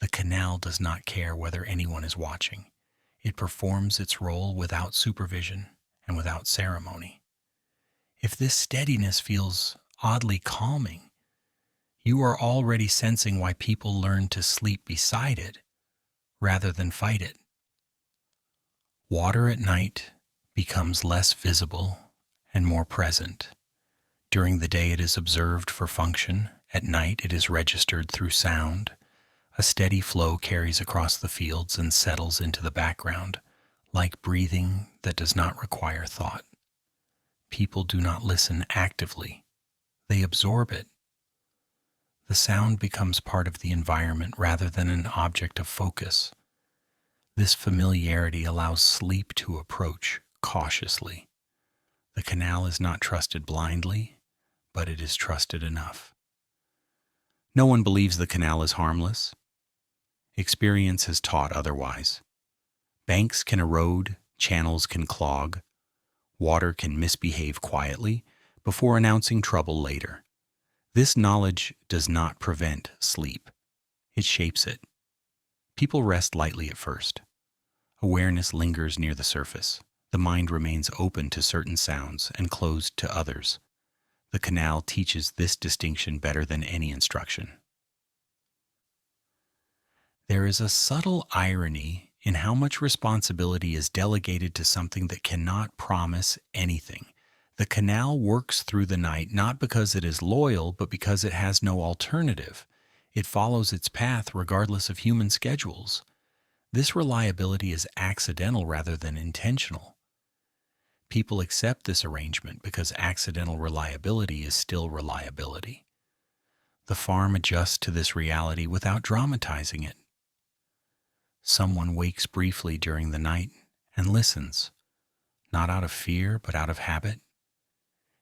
The canal does not care whether anyone is watching. It performs its role without supervision and without ceremony. If this steadiness feels oddly calming, you are already sensing why people learn to sleep beside it rather than fight it. Water at night becomes less visible and more present. During the day it is observed for function. At night it is registered through sound. A steady flow carries across the fields and settles into the background, like breathing that does not require thought. People do not listen actively. They absorb it. The sound becomes part of the environment rather than an object of focus. This familiarity allows sleep to approach cautiously. The canal is not trusted blindly, but it is trusted enough. No one believes the canal is harmless. Experience has taught otherwise. Banks can erode, channels can clog, water can misbehave quietly before announcing trouble later. This knowledge does not prevent sleep. It shapes it. People rest lightly at first. Awareness lingers near the surface. The mind remains open to certain sounds and closed to others. The canal teaches this distinction better than any instruction. There is a subtle irony in how much responsibility is delegated to something that cannot promise anything. The canal works through the night not because it is loyal, but because it has no alternative. It follows its path regardless of human schedules. This reliability is accidental rather than intentional. People accept this arrangement because accidental reliability is still reliability. The farm adjusts to this reality without dramatizing it. Someone wakes briefly during the night and listens, not out of fear but out of habit.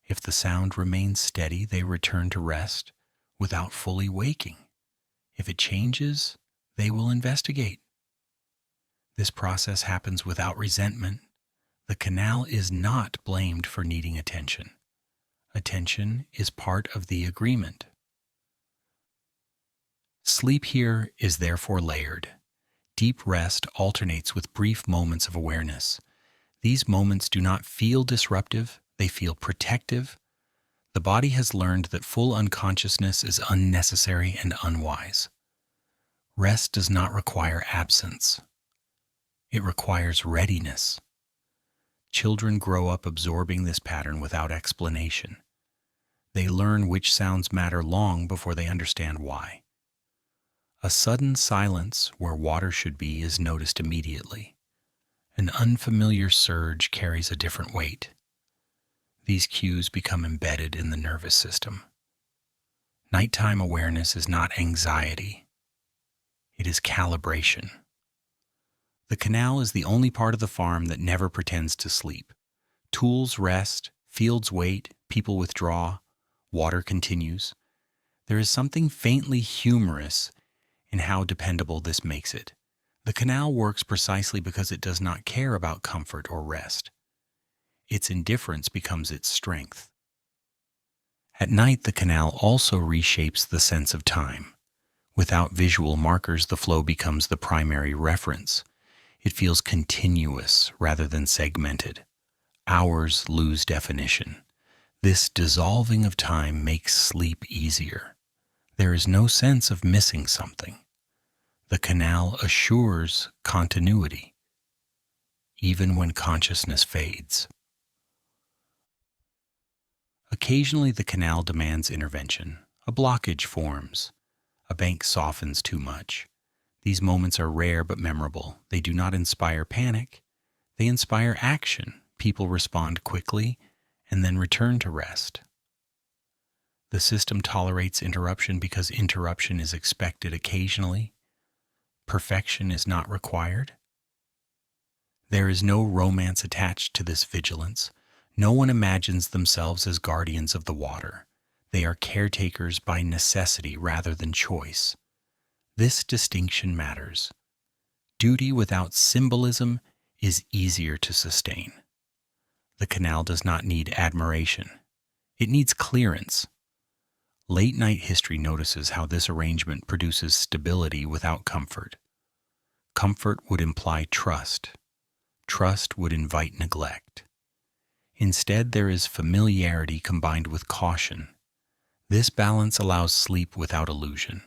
If the sound remains steady, they return to rest without fully waking. If it changes, they will investigate. This process happens without resentment. The canal is not blamed for needing attention. Attention is part of the agreement. Sleep here is therefore layered. Deep rest alternates with brief moments of awareness. These moments do not feel disruptive, they feel protective. The body has learned that full unconsciousness is unnecessary and unwise. Rest does not require absence. It requires readiness. Children grow up absorbing this pattern without explanation. They learn which sounds matter long before they understand why. A sudden silence where water should be is noticed immediately. An unfamiliar surge carries a different weight. These cues become embedded in the nervous system. Nighttime awareness is not anxiety. It is calibration. The canal is the only part of the farm that never pretends to sleep. Tools rest, fields wait, people withdraw, water continues. There is something faintly humorous in how dependable this makes it. The canal works precisely because it does not care about comfort or rest. Its indifference becomes its strength. At night, the canal also reshapes the sense of time. Without visual markers, the flow becomes the primary reference. It feels continuous rather than segmented. Hours lose definition. This dissolving of time makes sleep easier. There is no sense of missing something. The canal assures continuity, even when consciousness fades. Occasionally, the canal demands intervention. A blockage forms. A bank softens too much. These moments are rare but memorable. They do not inspire panic. They inspire action. People respond quickly and then return to rest. The system tolerates interruption because interruption is expected occasionally. Perfection is not required. There is no romance attached to this vigilance. No one imagines themselves as guardians of the water. They are caretakers by necessity rather than choice. This distinction matters. Duty without symbolism is easier to sustain. The canal does not need admiration. It needs clearance. Late-night history notices how this arrangement produces stability without comfort. Comfort would imply trust. Trust would invite neglect. Instead, there is familiarity combined with caution. This balance allows sleep without illusion.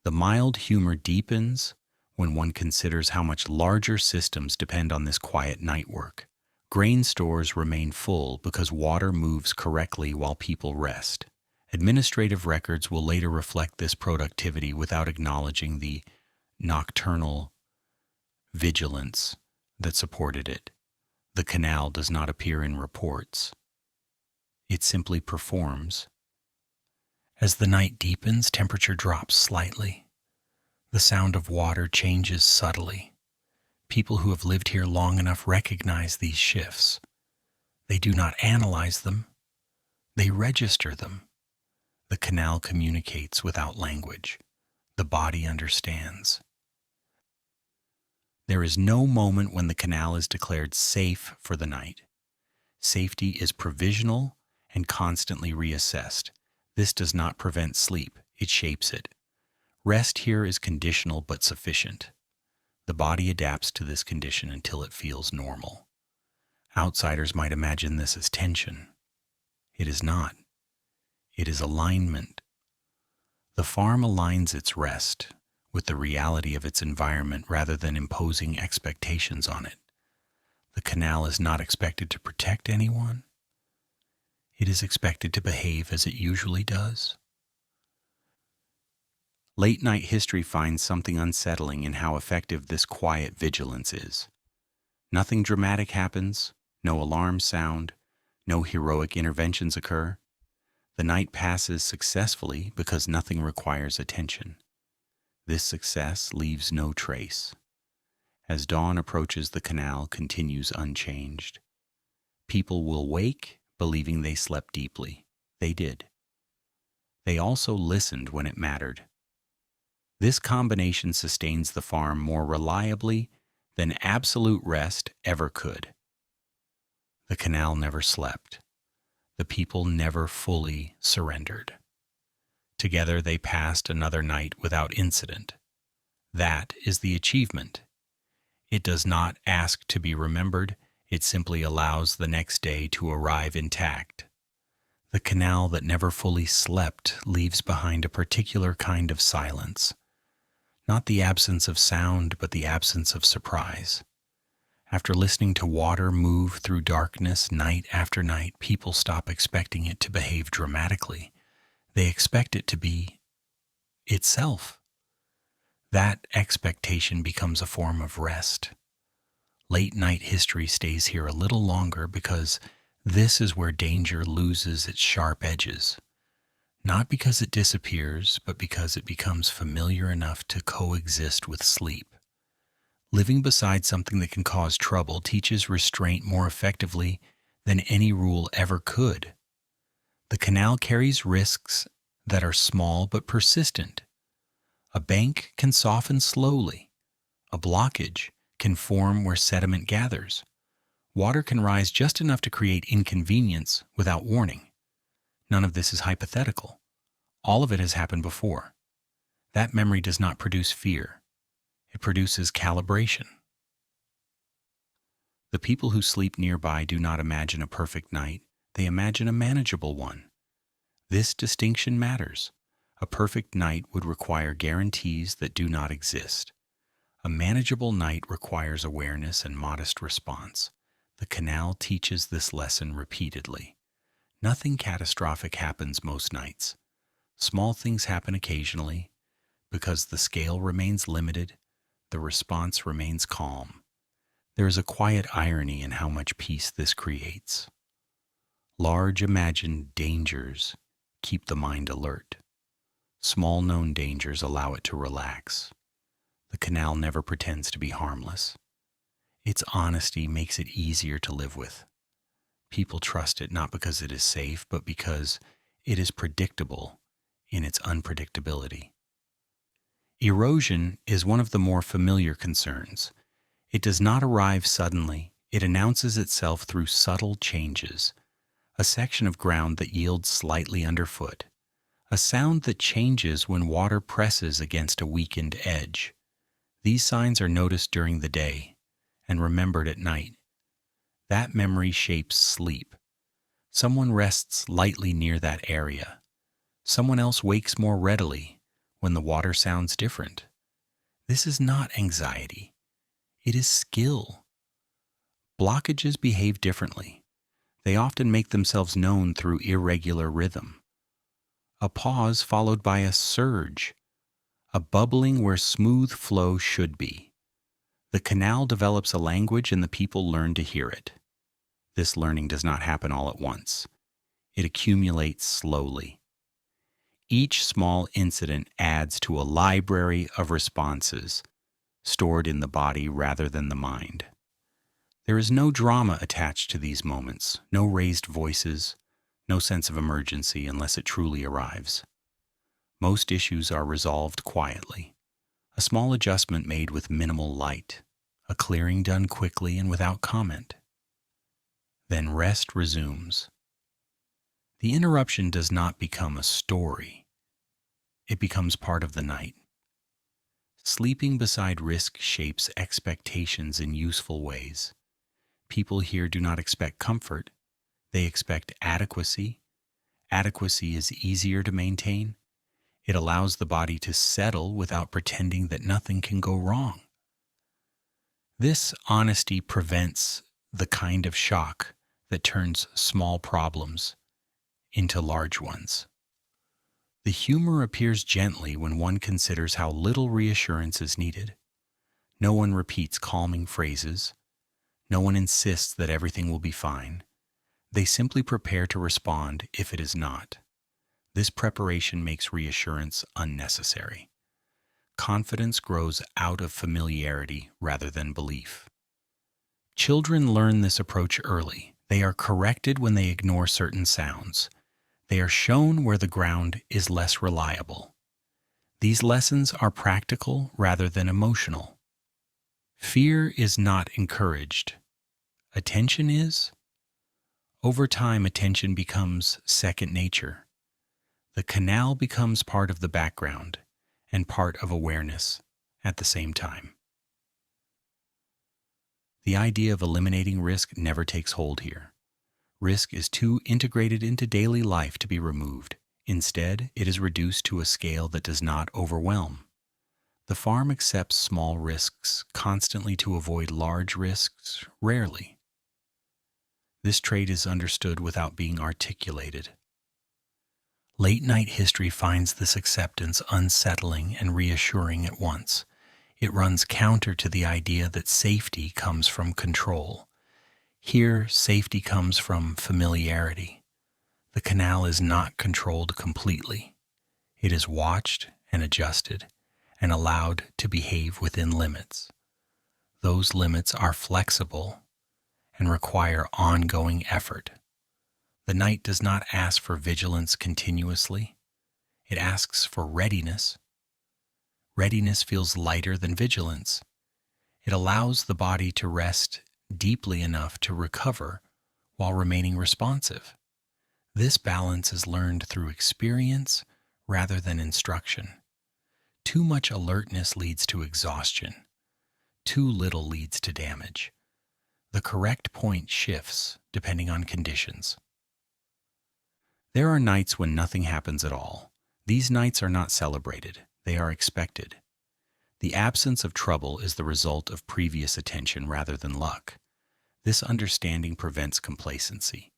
The mild humor deepens when one considers how much larger systems depend on this quiet night work. Grain stores remain full because water moves correctly while people rest. Administrative records will later reflect this productivity without acknowledging the nocturnal vigilance that supported it. The canal does not appear in reports. It simply performs. As the night deepens, temperature drops slightly. The sound of water changes subtly. People who have lived here long enough recognize these shifts. They do not analyze them. They register them. The canal communicates without language. The body understands. There is no moment when the canal is declared safe for the night. Safety is provisional and constantly reassessed. This does not prevent sleep, it shapes it. Rest here is conditional but sufficient. The body adapts to this condition until it feels normal. Outsiders might imagine this as tension. It is not. It is alignment. The farm aligns its rest with the reality of its environment rather than imposing expectations on it. The canal is not expected to protect anyone. It is expected to behave as it usually does. Late night history finds something unsettling in how effective this quiet vigilance is. Nothing dramatic happens, no alarms sound, no heroic interventions occur. The night passes successfully because nothing requires attention. This success leaves no trace. As dawn approaches, the canal continues unchanged. People will wake believing they slept deeply. They did. They also listened when it mattered. This combination sustains the farm more reliably than absolute rest ever could. The canal never slept. The people never fully surrendered. Together they passed another night without incident. That is the achievement. It does not ask to be remembered, it simply allows the next day to arrive intact. The canal that never fully slept leaves behind a particular kind of silence. Not the absence of sound, but the absence of surprise. After listening to water move through darkness night after night, people stop expecting it to behave dramatically. They expect it to be itself. That expectation becomes a form of rest. Late night history stays here a little longer because this is where danger loses its sharp edges. Not because it disappears, but because it becomes familiar enough to coexist with sleep. Living beside something that can cause trouble teaches restraint more effectively than any rule ever could. The canal carries risks that are small but persistent. A bank can soften slowly. A blockage can form where sediment gathers. Water can rise just enough to create inconvenience without warning. None of this is hypothetical. All of it has happened before. That memory does not produce fear. It produces calibration. The people who sleep nearby do not imagine a perfect night. They imagine a manageable one. This distinction matters. A perfect night would require guarantees that do not exist. A manageable night requires awareness and modest response. The canal teaches this lesson repeatedly. Nothing catastrophic happens most nights. Small things happen occasionally. Because the scale remains limited, the response remains calm. There is a quiet irony in how much peace this creates. Large imagined dangers keep the mind alert. Small known dangers allow it to relax. The canal never pretends to be harmless. Its honesty makes it easier to live with. People trust it not because it is safe, but because it is predictable in its unpredictability. Erosion is one of the more familiar concerns. It does not arrive suddenly. It announces itself through subtle changes. A section of ground that yields slightly underfoot. A sound that changes when water presses against a weakened edge. These signs are noticed during the day and remembered at night. That memory shapes sleep. Someone rests lightly near that area. Someone else wakes more readily when the water sounds different. This is not anxiety. It is skill. Blockages behave differently. They often make themselves known through irregular rhythm. A pause followed by a surge. A bubbling where smooth flow should be. The canal develops a language and the people learn to hear it. This learning does not happen all at once. It accumulates slowly. Each small incident adds to a library of responses, stored in the body rather than the mind. There is no drama attached to these moments, no raised voices, no sense of emergency unless it truly arrives. Most issues are resolved quietly. A small adjustment made with minimal light, a clearing done quickly and without comment. Then rest resumes. The interruption does not become a story. It becomes part of the night. Sleeping beside risk shapes expectations in useful ways. People here do not expect comfort. They expect adequacy. Adequacy is easier to maintain. It allows the body to settle without pretending that nothing can go wrong. This honesty prevents the kind of shock that turns small problems into large ones. The humor appears gently when one considers how little reassurance is needed. No one repeats calming phrases. No one insists that everything will be fine. They simply prepare to respond if it is not. This preparation makes reassurance unnecessary. Confidence grows out of familiarity rather than belief. Children learn this approach early. They are corrected when they ignore certain sounds. They are shown where the ground is less reliable. These lessons are practical rather than emotional. Fear is not encouraged. Attention is. Over time, attention becomes second nature. The canal becomes part of the background and part of awareness at the same time. The idea of eliminating risk never takes hold here. Risk is too integrated into daily life to be removed. Instead, it is reduced to a scale that does not overwhelm. The farm accepts small risks constantly to avoid large risks rarely. This trait is understood without being articulated. Late-night history finds this acceptance unsettling and reassuring at once. It runs counter to the idea that safety comes from control. Here, safety comes from familiarity. The canal is not controlled completely. It is watched and adjusted and allowed to behave within limits. Those limits are flexible and require ongoing effort. The night does not ask for vigilance continuously. It asks for readiness. Readiness feels lighter than vigilance. It allows the body to rest deeply enough to recover while remaining responsive. This balance is learned through experience rather than instruction. Too much alertness leads to exhaustion. Too little leads to damage. The correct point shifts depending on conditions. There are nights when nothing happens at all. These nights are not celebrated. They are expected. The absence of trouble is the result of previous attention rather than luck. This understanding prevents complacency.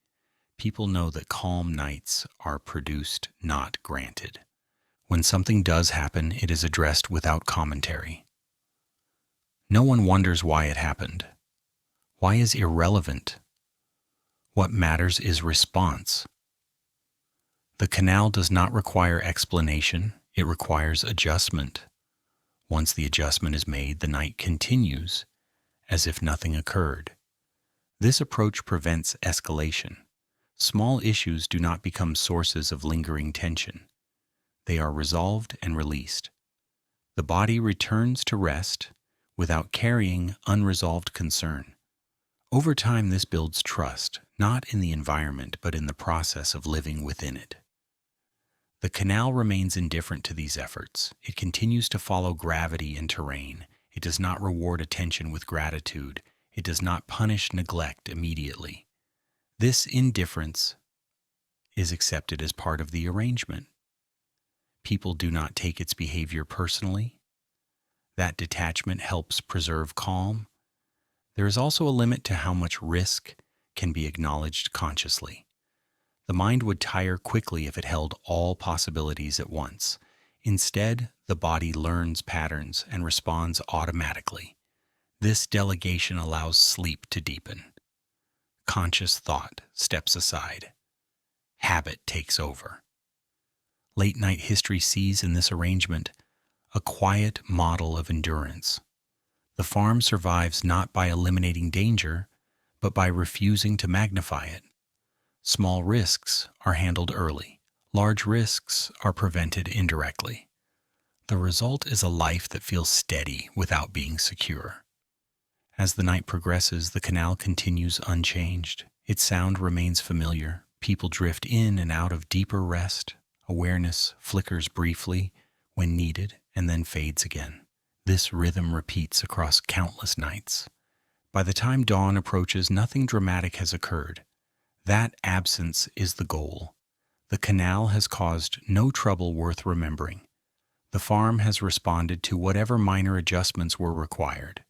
People know that calm nights are produced, not granted. When something does happen, it is addressed without commentary. No one wonders why it happened. Why is irrelevant. What matters is response. The canal does not require explanation, it requires adjustment. Once the adjustment is made, the night continues as if nothing occurred. This approach prevents escalation. Small issues do not become sources of lingering tension. They are resolved and released. The body returns to rest without carrying unresolved concern. Over time, this builds trust, not in the environment, but in the process of living within it. The canal remains indifferent to these efforts. It continues to follow gravity and terrain. It does not reward attention with gratitude. It does not punish neglect immediately. This indifference is accepted as part of the arrangement. People do not take its behavior personally. That detachment helps preserve calm. There is also a limit to how much risk can be acknowledged consciously. The mind would tire quickly if it held all possibilities at once. Instead, the body learns patterns and responds automatically. This delegation allows sleep to deepen. Conscious thought steps aside. Habit takes over. Late-night history sees in this arrangement a quiet model of endurance. The farm survives not by eliminating danger, but by refusing to magnify it. Small risks are handled early. Large risks are prevented indirectly. The result is a life that feels steady without being secure. As the night progresses, the canal continues unchanged. Its sound remains familiar. People drift in and out of deeper rest. Awareness flickers briefly when needed and then fades again. This rhythm repeats across countless nights. By the time dawn approaches, nothing dramatic has occurred. That absence is the goal. The canal has caused no trouble worth remembering. The farm has responded to whatever minor adjustments were required.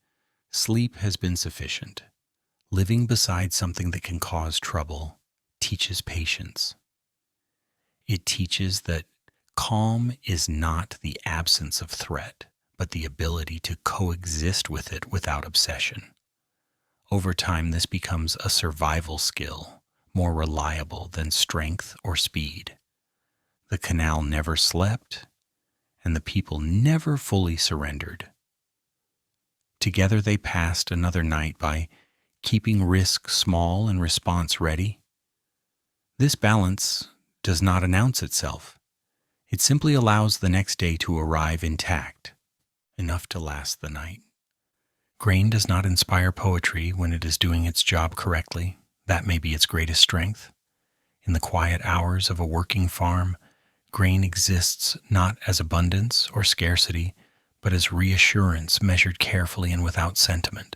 Sleep has been sufficient. Living beside something that can cause trouble teaches patience. It teaches that calm is not the absence of threat, but the ability to coexist with it without obsession. Over time, this becomes a survival skill, more reliable than strength or speed. The canal never slept, and the people never fully surrendered. Together they passed another night by keeping risk small and response ready. This balance does not announce itself. It simply allows the next day to arrive intact, enough to last the night. Grain does not inspire poetry when it is doing its job correctly. That may be its greatest strength. In the quiet hours of a working farm, grain exists not as abundance or scarcity, but as reassurance measured carefully and without sentiment.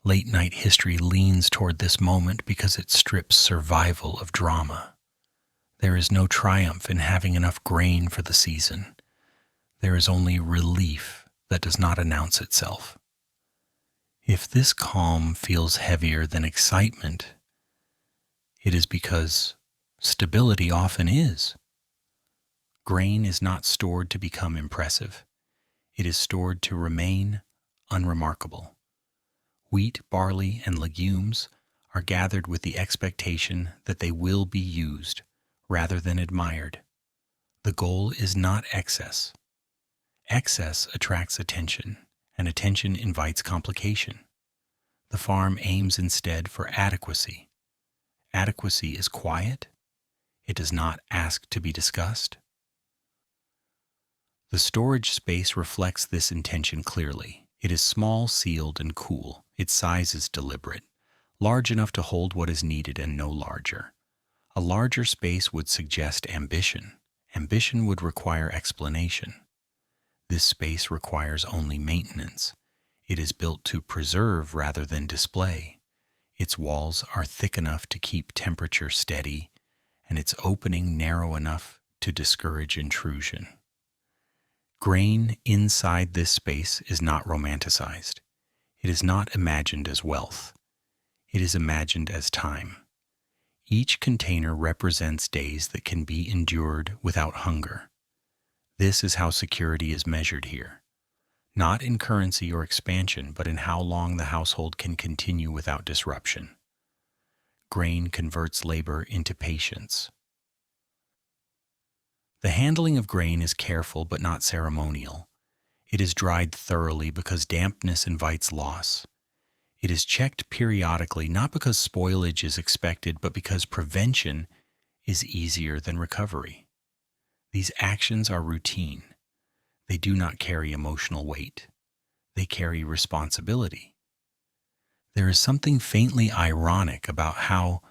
Late night history leans toward this moment because it strips survival of drama. There is no triumph in having enough grain for the season. There is only relief that does not announce itself. If this calm feels heavier than excitement, it is because stability often is. Grain is not stored to become impressive. It is stored to remain unremarkable. Wheat, barley, and legumes are gathered with the expectation that they will be used rather than admired. The goal is not excess. Excess attracts attention, and attention invites complication. The farm aims instead for adequacy. Adequacy is quiet. It does not ask to be discussed. The storage space reflects this intention clearly. It is small, sealed, and cool. Its size is deliberate, large enough to hold what is needed and no larger. A larger space would suggest ambition. Ambition would require explanation. This space requires only maintenance. It is built to preserve rather than display. Its walls are thick enough to keep temperature steady, and its opening narrow enough to discourage intrusion. Grain inside this space is not romanticized. It is not imagined as wealth. It is imagined as time. Each container represents days that can be endured without hunger. This is how security is measured here. Not in currency or expansion, but in how long the household can continue without disruption. Grain converts labor into patience. The handling of grain is careful but not ceremonial. It is dried thoroughly because dampness invites loss. It is checked periodically not because spoilage is expected, but because prevention is easier than recovery. These actions are routine. They do not carry emotional weight. They carry responsibility. There is something faintly ironic about how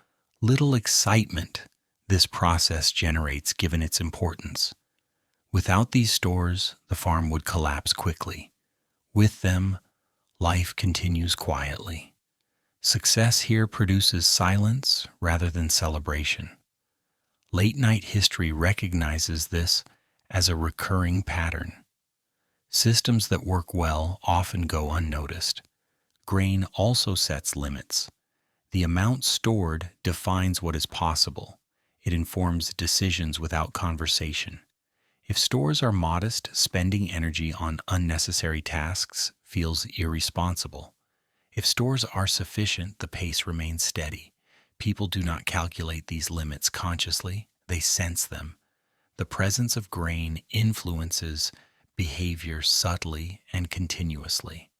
little excitement this process generates given its importance. Without these stores, the farm would collapse quickly. With them, life continues quietly. Success here produces silence rather than celebration. Late-night history recognizes this as a recurring pattern. Systems that work well often go unnoticed. Grain also sets limits. The amount stored defines what is possible. It informs decisions without conversation. If stores are modest, spending energy on unnecessary tasks feels irresponsible. If stores are sufficient, the pace remains steady. People do not calculate these limits consciously, they sense them. The presence of grain influences behavior subtly and continuously.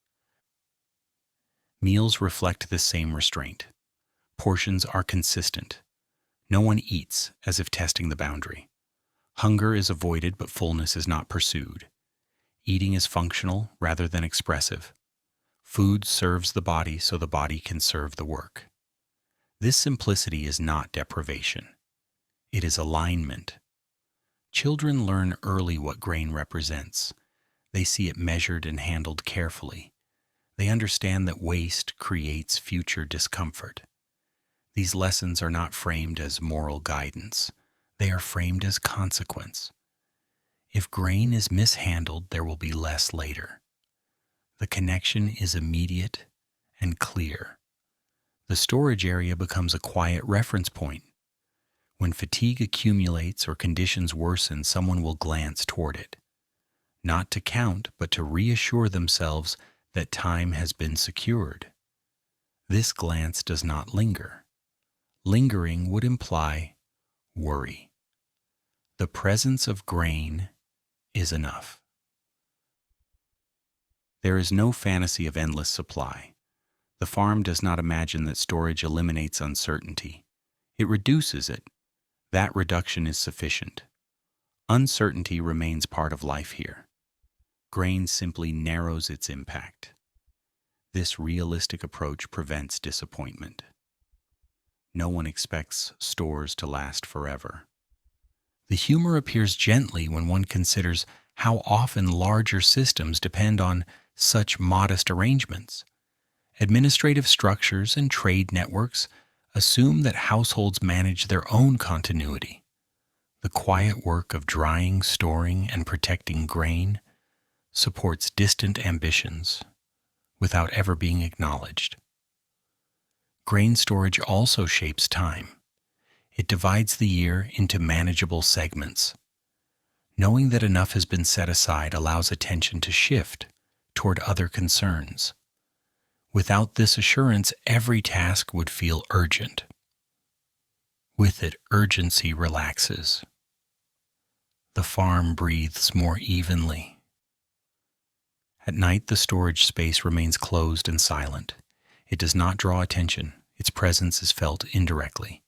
Meals reflect this same restraint. Portions are consistent. No one eats as if testing the boundary. Hunger is avoided, but fullness is not pursued. Eating is functional rather than expressive. Food serves the body so the body can serve the work. This simplicity is not deprivation. It is alignment. Children learn early what grain represents. They see it measured and handled carefully. They understand that waste creates future discomfort. These lessons are not framed as moral guidance. They are framed as consequence. If grain is mishandled, there will be less later. The connection is immediate and clear. The storage area becomes a quiet reference point. When fatigue accumulates or conditions worsen, someone will glance toward it, not to count, but to reassure themselves that time has been secured. This glance does not linger. Lingering would imply worry. The presence of grain is enough. There is no fantasy of endless supply. The farm does not imagine that storage eliminates uncertainty. It reduces it. That reduction is sufficient. Uncertainty remains part of life here. Grain simply narrows its impact. This realistic approach prevents disappointment. No one expects stores to last forever. The humor appears gently when one considers how often larger systems depend on such modest arrangements. Administrative structures and trade networks assume that households manage their own continuity. The quiet work of drying, storing, and protecting grain supports distant ambitions without ever being acknowledged. Grain storage also shapes time. It divides the year into manageable segments. Knowing that enough has been set aside allows attention to shift toward other concerns. Without this assurance, every task would feel urgent. With it, urgency relaxes. The farm breathes more evenly. At night, the storage space remains closed and silent. It does not draw attention. Its presence is felt indirectly.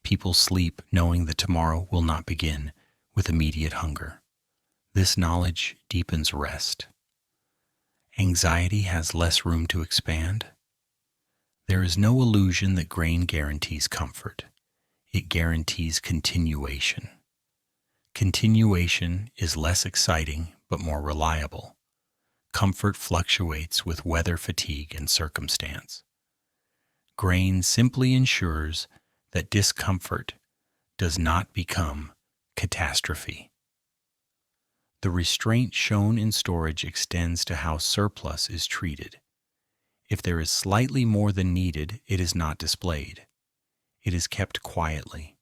People sleep knowing that tomorrow will not begin with immediate hunger. This knowledge deepens rest. Anxiety has less room to expand. There is no illusion that grain guarantees comfort. It guarantees continuation. Continuation is less exciting but more reliable. Comfort fluctuates with weather, fatigue, and circumstance. Grain simply ensures that discomfort does not become catastrophe. The restraint shown in storage extends to how surplus is treated. If there is slightly more than needed, it is not displayed. It is kept quietly.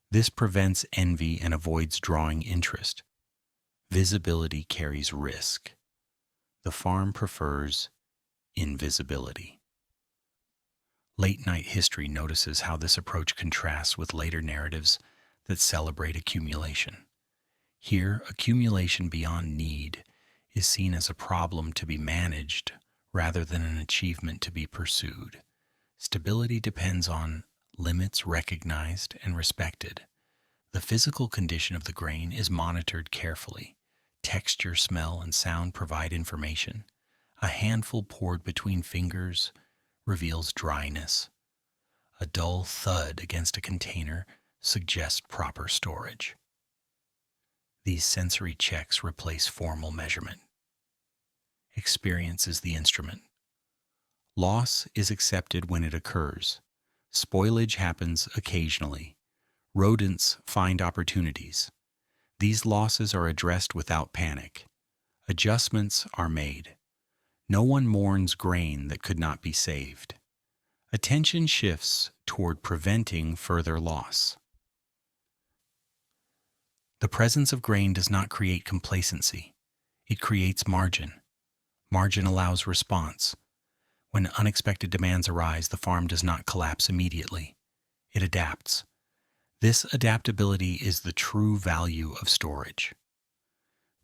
This prevents envy and avoids drawing interest. Visibility carries risk. The farm prefers invisibility. Late-night history notices how this approach contrasts with later narratives that celebrate accumulation. Here, accumulation beyond need is seen as a problem to be managed rather than an achievement to be pursued. Stability depends on limits recognized and respected. The physical condition of the grain is monitored carefully. Texture, smell, and sound provide information. A handful poured between fingers reveals dryness. A dull thud against a container suggests proper storage. These sensory checks replace formal measurement. Experience is the instrument. Loss is accepted when it occurs. Spoilage happens occasionally. Rodents find opportunities. These losses are addressed without panic. Adjustments are made. No one mourns grain that could not be saved. Attention shifts toward preventing further loss. The presence of grain does not create complacency. It creates margin. Margin allows response. When unexpected demands arise, the farm does not collapse immediately. It adapts. This adaptability is the true value of storage.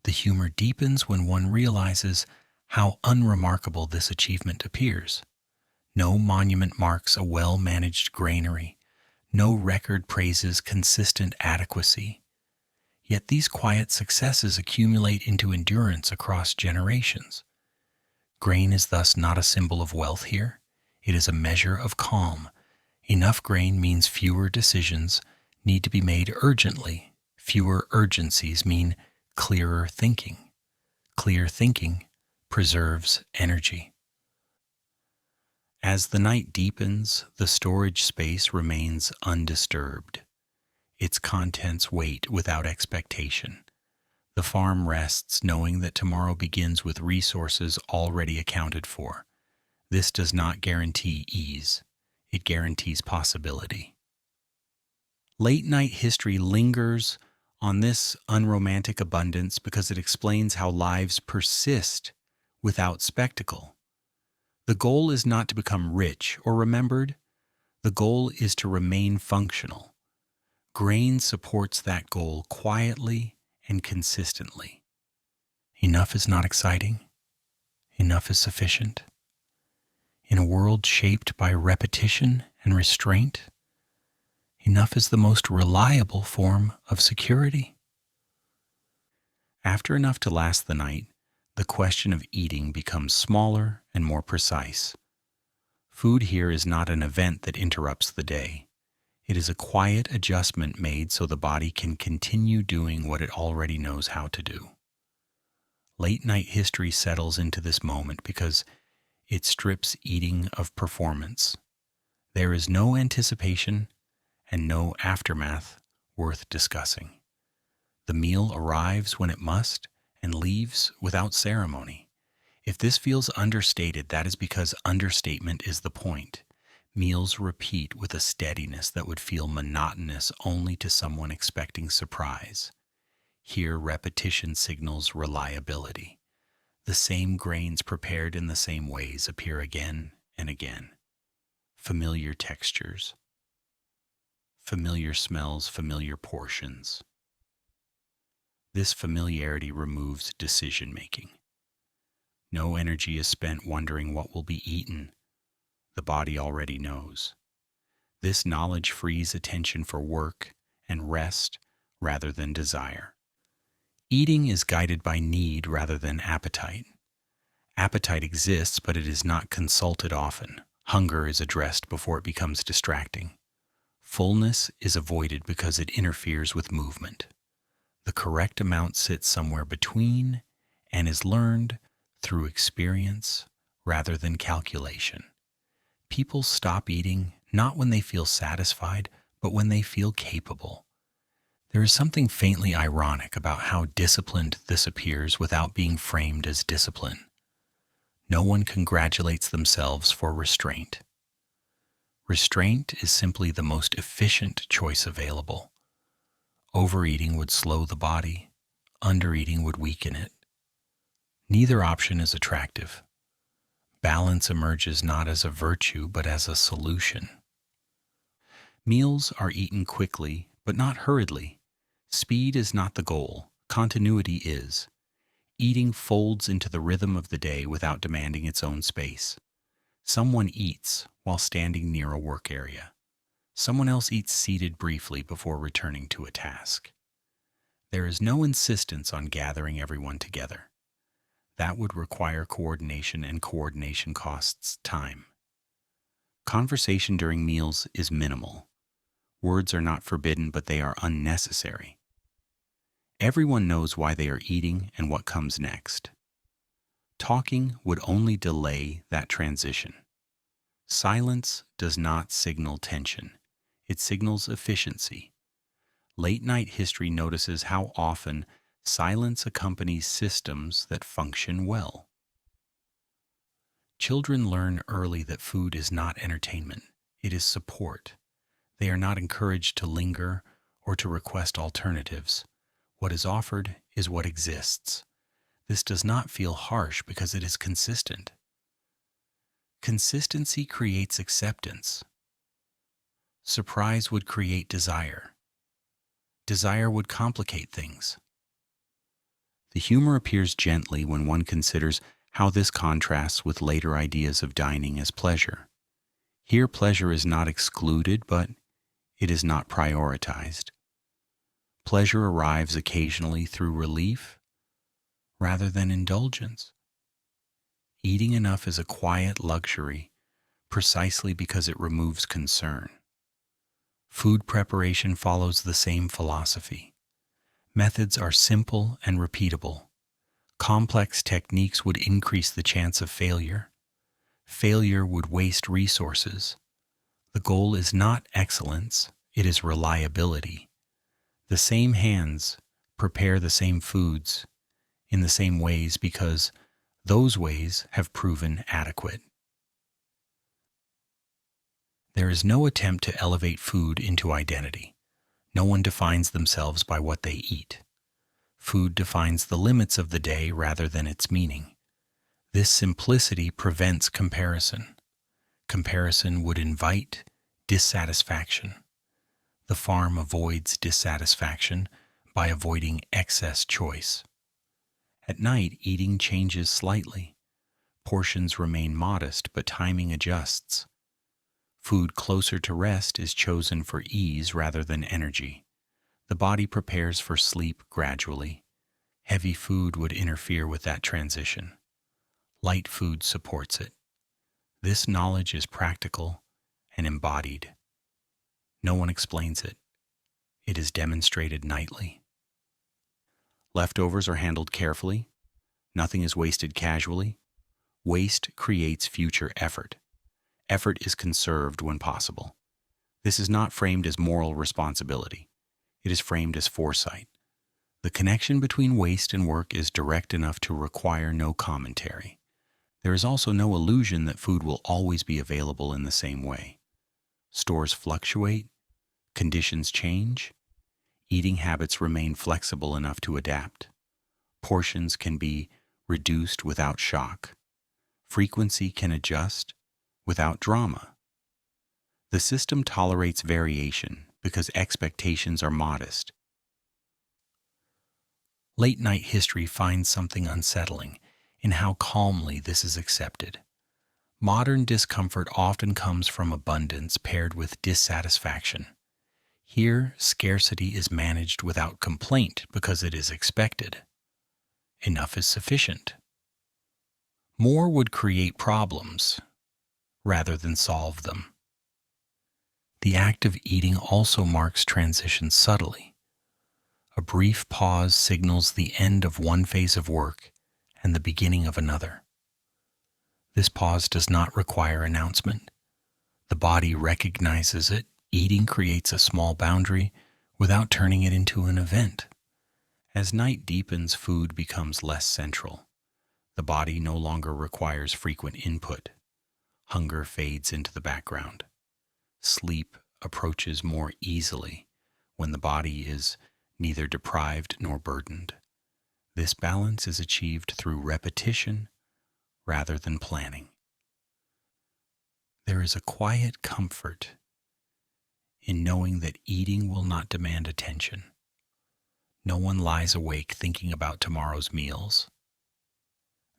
The humor deepens when one realizes how unremarkable this achievement appears. No monument marks a well-managed granary. No record praises consistent adequacy. Yet these quiet successes accumulate into endurance across generations. Grain is thus not a symbol of wealth here. It is a measure of calm. Enough grain means fewer decisions need to be made urgently. Fewer urgencies mean clearer thinking. Clear thinking preserves energy. As the night deepens, the storage space remains undisturbed. Its contents wait without expectation. The farm rests knowing that tomorrow begins with resources already accounted for. This does not guarantee ease. It guarantees possibility. Late night history lingers on this unromantic abundance because it explains how lives persist without spectacle. The goal is not to become rich or remembered. The goal is to remain functional. Grain supports that goal quietly and consistently. Enough is not exciting. Enough is sufficient. In a world shaped by repetition and restraint, enough is the most reliable form of security. After enough to last the night, the question of eating becomes smaller and more precise. Food here is not an event that interrupts the day. It is a quiet adjustment made so the body can continue doing what it already knows how to do. Late night history settles into this moment because it strips eating of performance. There is no anticipation and no aftermath worth discussing. The meal arrives when it must and leaves without ceremony. If this feels understated, that is because understatement is the point. Meals repeat with a steadiness that would feel monotonous only to someone expecting surprise. Here, repetition signals reliability. The same grains prepared in the same ways appear again and again. Familiar textures, familiar smells, familiar portions. This familiarity removes decision-making. No energy is spent wondering what will be eaten. The body already knows. This knowledge frees attention for work and rest rather than desire. Eating is guided by need rather than appetite. Appetite exists, but it is not consulted often. Hunger is addressed before it becomes distracting. Fullness is avoided because it interferes with movement. The correct amount sits somewhere between and is learned through experience rather than calculation. People stop eating not when they feel satisfied, but when they feel capable. There is something faintly ironic about how disciplined this appears without being framed as discipline. No one congratulates themselves for restraint. Restraint is simply the most efficient choice available. Overeating would slow the body, undereating would weaken it. Neither option is attractive. Balance emerges not as a virtue, but as a solution. Meals are eaten quickly, but not hurriedly. Speed is not the goal, continuity is. Eating folds into the rhythm of the day without demanding its own space. Someone eats while standing near a work area. Someone else eats seated briefly before returning to a task. There is no insistence on gathering everyone together. That would require coordination, and coordination costs time. Conversation during meals is minimal. Words are not forbidden, but they are unnecessary. Everyone knows why they are eating and what comes next. Talking would only delay that transition. Silence does not signal tension. It signals efficiency. Late night history notices how often silence accompanies systems that function well. Children learn early that food is not entertainment, it is support. They are not encouraged to linger or to request alternatives. What is offered is what exists. This does not feel harsh because it is consistent. Consistency creates acceptance. Surprise would create desire. Desire would complicate things. The humor appears gently when one considers how this contrasts with later ideas of dining as pleasure. Here, pleasure is not excluded, but it is not prioritized. Pleasure arrives occasionally through relief rather than indulgence. Eating enough is a quiet luxury precisely because it removes concern. Food preparation follows the same philosophy. Methods are simple and repeatable. Complex techniques would increase the chance of failure. Failure would waste resources. The goal is not excellence, it is reliability. The same hands prepare the same foods in the same ways because those ways have proven adequate. There is no attempt to elevate food into identity. No one defines themselves by what they eat. Food defines the limits of the day rather than its meaning. This simplicity prevents comparison. Comparison would invite dissatisfaction. The farm avoids dissatisfaction by avoiding excess choice. At night, eating changes slightly. Portions remain modest, but timing adjusts. Food closer to rest is chosen for ease rather than energy. The body prepares for sleep gradually. Heavy food would interfere with that transition. Light food supports it. This knowledge is practical and embodied. No one explains it. It is demonstrated nightly. Leftovers are handled carefully. Nothing is wasted casually. Waste creates future effort. Effort is conserved when possible. This is not framed as moral responsibility. It is framed as foresight. The connection between waste and work is direct enough to require no commentary. There is also no illusion that food will always be available in the same way. Stores fluctuate, conditions change, eating habits remain flexible enough to adapt. Portions can be reduced without shock. Frequency can adjust without drama. The system tolerates variation because expectations are modest. Late-night history finds something unsettling in how calmly this is accepted. Modern discomfort often comes from abundance paired with dissatisfaction. Here, scarcity is managed without complaint because it is expected. Enough is sufficient. More would create problems rather than solve them. The act of eating also marks transition subtly. A brief pause signals the end of one phase of work and the beginning of another. This pause does not require announcement. The body recognizes it. Eating creates a small boundary without turning it into an event. As night deepens, food becomes less central. The body no longer requires frequent input. Hunger fades into the background. Sleep approaches more easily when the body is neither deprived nor burdened. This balance is achieved through repetition rather than planning. There is a quiet comfort in knowing that eating will not demand attention. No one lies awake thinking about tomorrow's meals.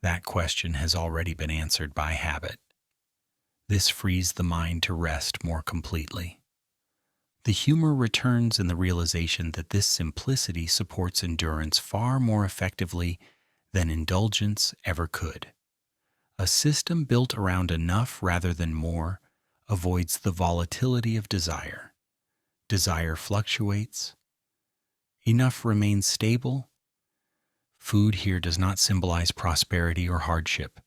That question has already been answered by habit. This frees the mind to rest more completely. The humor returns in the realization that this simplicity supports endurance far more effectively than indulgence ever could. A system built around enough rather than more avoids the volatility of desire. Desire fluctuates. Enough remains stable. Food here does not symbolize prosperity or hardship.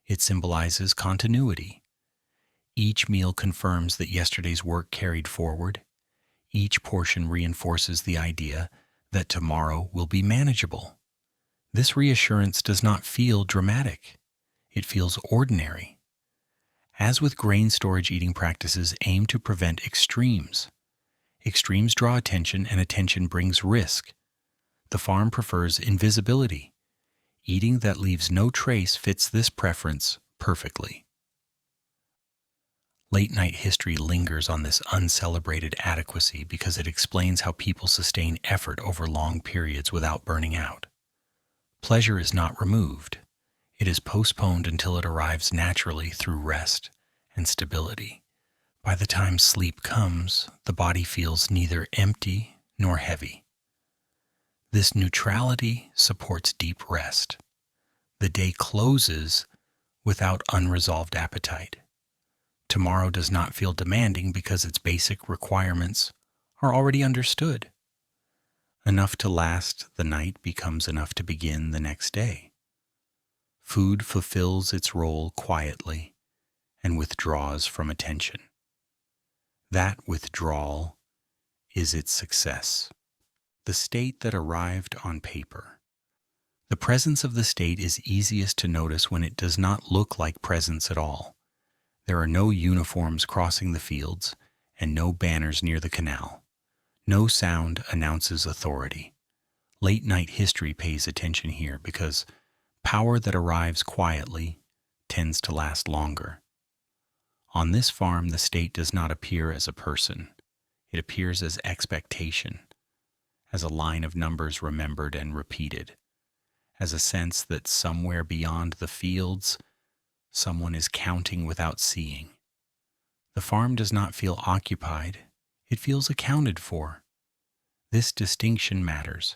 It symbolizes continuity. Each meal confirms that yesterday's work carried forward. Each portion reinforces the idea that tomorrow will be manageable. This reassurance does not feel dramatic. It feels ordinary. As with grain storage, eating practices aim to prevent extremes. Extremes draw attention, and attention brings risk. The farm prefers invisibility. Eating that leaves no trace fits this preference perfectly. Late-night history lingers on this uncelebrated adequacy because it explains how people sustain effort over long periods without burning out. Pleasure is not removed. It is postponed until it arrives naturally through rest and stability. By the time sleep comes, the body feels neither empty nor heavy. This neutrality supports deep rest. The day closes without unresolved appetite. Tomorrow does not feel demanding because its basic requirements are already understood. Enough to last the night becomes enough to begin the next day. Food fulfills its role quietly and withdraws from attention. That withdrawal is its success. The state that arrived on paper. The presence of the state is easiest to notice when it does not look like presence at all. There are no uniforms crossing the fields and no banners near the canal. No sound announces authority. Late night history pays attention here because power that arrives quietly tends to last longer. On this farm, the state does not appear as a person. It appears as expectation, as a line of numbers remembered and repeated, as a sense that somewhere beyond the fields, someone is counting without seeing. The farm does not feel occupied, it feels accounted for. This distinction matters.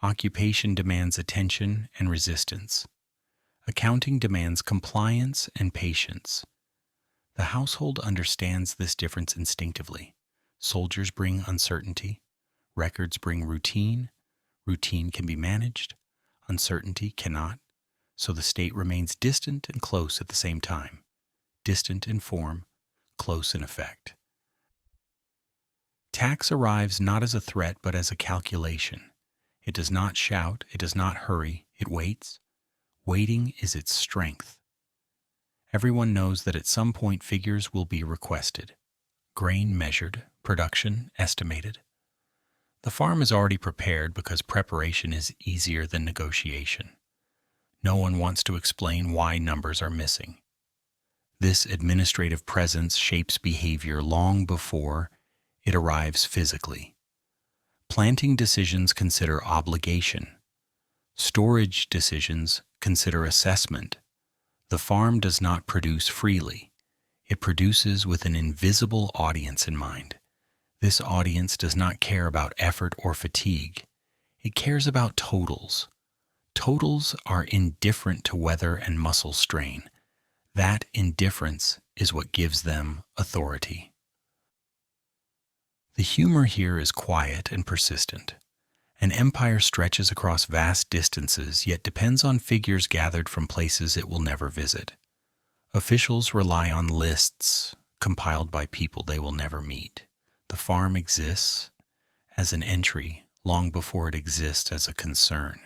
Occupation demands attention and resistance. Accounting demands compliance and patience. The household understands this difference instinctively. Soldiers bring uncertainty. Records bring routine. Routine can be managed. Uncertainty cannot. So the state remains distant and close at the same time. Distant in form, close in effect. Tax arrives not as a threat but as a calculation. It does not shout, it does not hurry, it waits. Waiting is its strength. Everyone knows that at some point figures will be requested. Grain measured, production estimated. The farm is already prepared because preparation is easier than negotiation. No one wants to explain why numbers are missing. This administrative presence shapes behavior long before it arrives physically. Planting decisions consider obligation. Storage decisions consider assessment. The farm does not produce freely. It produces with an invisible audience in mind. This audience does not care about effort or fatigue. It cares about totals. Totals are indifferent to weather and muscle strain. That indifference is what gives them authority. The humor here is quiet and persistent. An empire stretches across vast distances, yet depends on figures gathered from places it will never visit. Officials rely on lists compiled by people they will never meet. The farm exists as an entry long before it exists as a concern.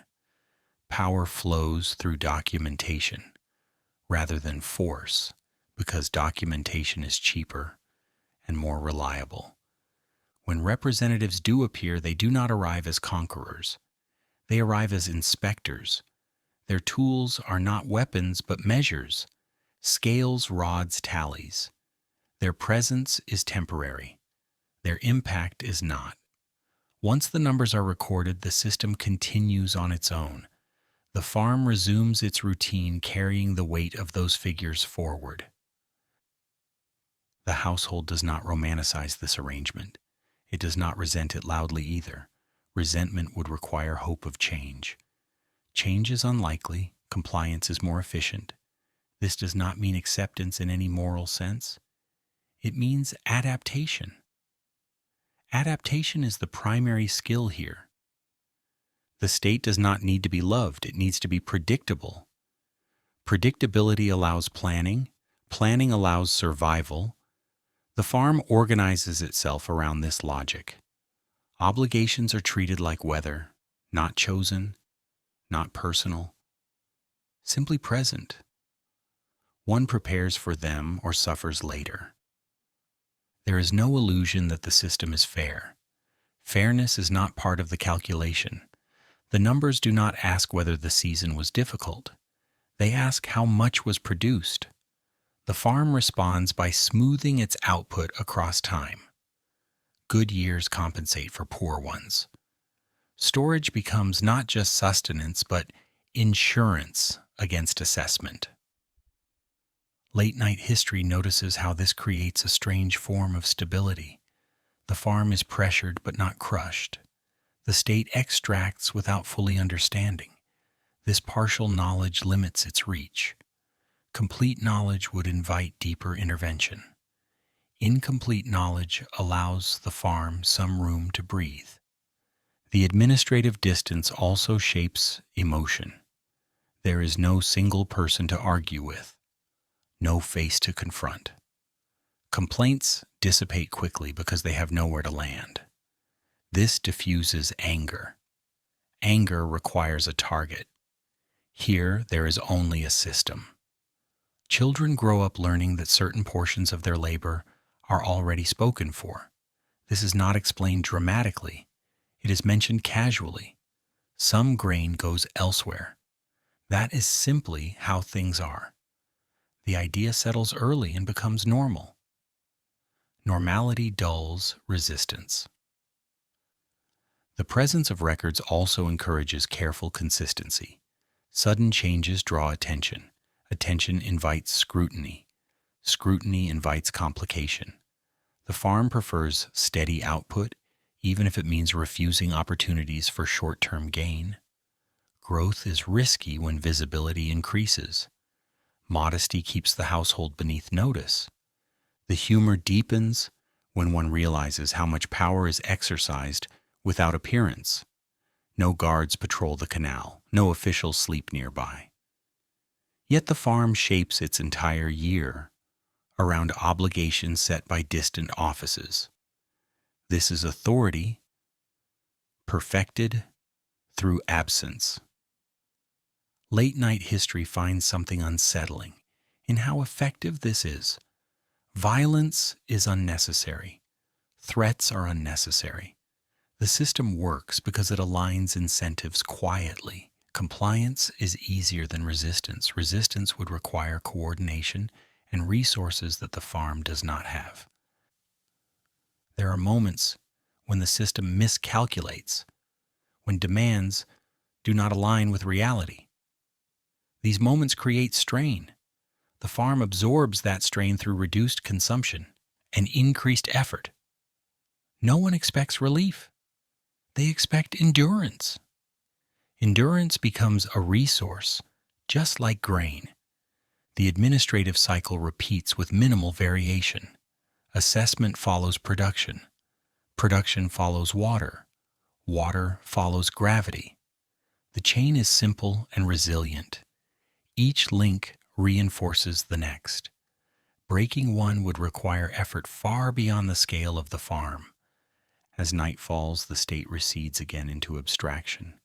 Power flows through documentation rather than force because documentation is cheaper and more reliable. When representatives do appear, they do not arrive as conquerors. They arrive as inspectors. Their tools are not weapons but measures, scales, rods, tallies. Their presence is temporary. Their impact is not. Once the numbers are recorded, the system continues on its own. The farm resumes its routine, carrying the weight of those figures forward. The household does not romanticize this arrangement. It does not resent it loudly either. Resentment would require hope of change. Change is unlikely, compliance is more efficient. This does not mean acceptance in any moral sense. It means adaptation. Adaptation is the primary skill here. The state does not need to be loved, it needs to be predictable. Predictability allows planning. Planning allows survival. The farm organizes itself around this logic. Obligations are treated like weather, not chosen, not personal, simply present. One prepares for them or suffers later. There is no illusion that the system is fair. Fairness is not part of the calculation. The numbers do not ask whether the season was difficult. They ask how much was produced. The farm responds by smoothing its output across time. Good years compensate for poor ones. Storage becomes not just sustenance, but insurance against assessment. Late-night history notices how this creates a strange form of stability. The farm is pressured but not crushed. The state extracts without fully understanding. This partial knowledge limits its reach. Complete knowledge would invite deeper intervention. Incomplete knowledge allows the farm some room to breathe. The administrative distance also shapes emotion. There is no single person to argue with, no face to confront. Complaints dissipate quickly because they have nowhere to land. This diffuses anger. Anger requires a target. Here, there is only a system. Children grow up learning that certain portions of their labor are already spoken for. This is not explained dramatically. It is mentioned casually. Some grain goes elsewhere. That is simply how things are. The idea settles early and becomes normal. Normality dulls resistance. The presence of records also encourages careful consistency. Sudden changes draw attention. Attention invites scrutiny. Scrutiny invites complication. The farm prefers steady output, even if it means refusing opportunities for short-term gain. Growth is risky when visibility increases. Modesty keeps the household beneath notice. The humor deepens when one realizes how much power is exercised without appearance. No guards patrol the canal, no officials sleep nearby. Yet the farm shapes its entire year around obligations set by distant offices. This is authority perfected through absence. Late-night history finds something unsettling in how effective this is. Violence is unnecessary. Threats are unnecessary. The system works because it aligns incentives quietly. Compliance is easier than resistance. Resistance would require coordination and resources that the farm does not have. There are moments when the system miscalculates, when demands do not align with reality. These moments create strain. The farm absorbs that strain through reduced consumption and increased effort. No one expects relief. They expect endurance. Endurance becomes a resource, just like grain. The administrative cycle repeats with minimal variation. Assessment follows production. Production follows water. Water follows gravity. The chain is simple and resilient. Each link reinforces the next. Breaking one would require effort far beyond the scale of the farm. As night falls, the state recedes again into abstraction.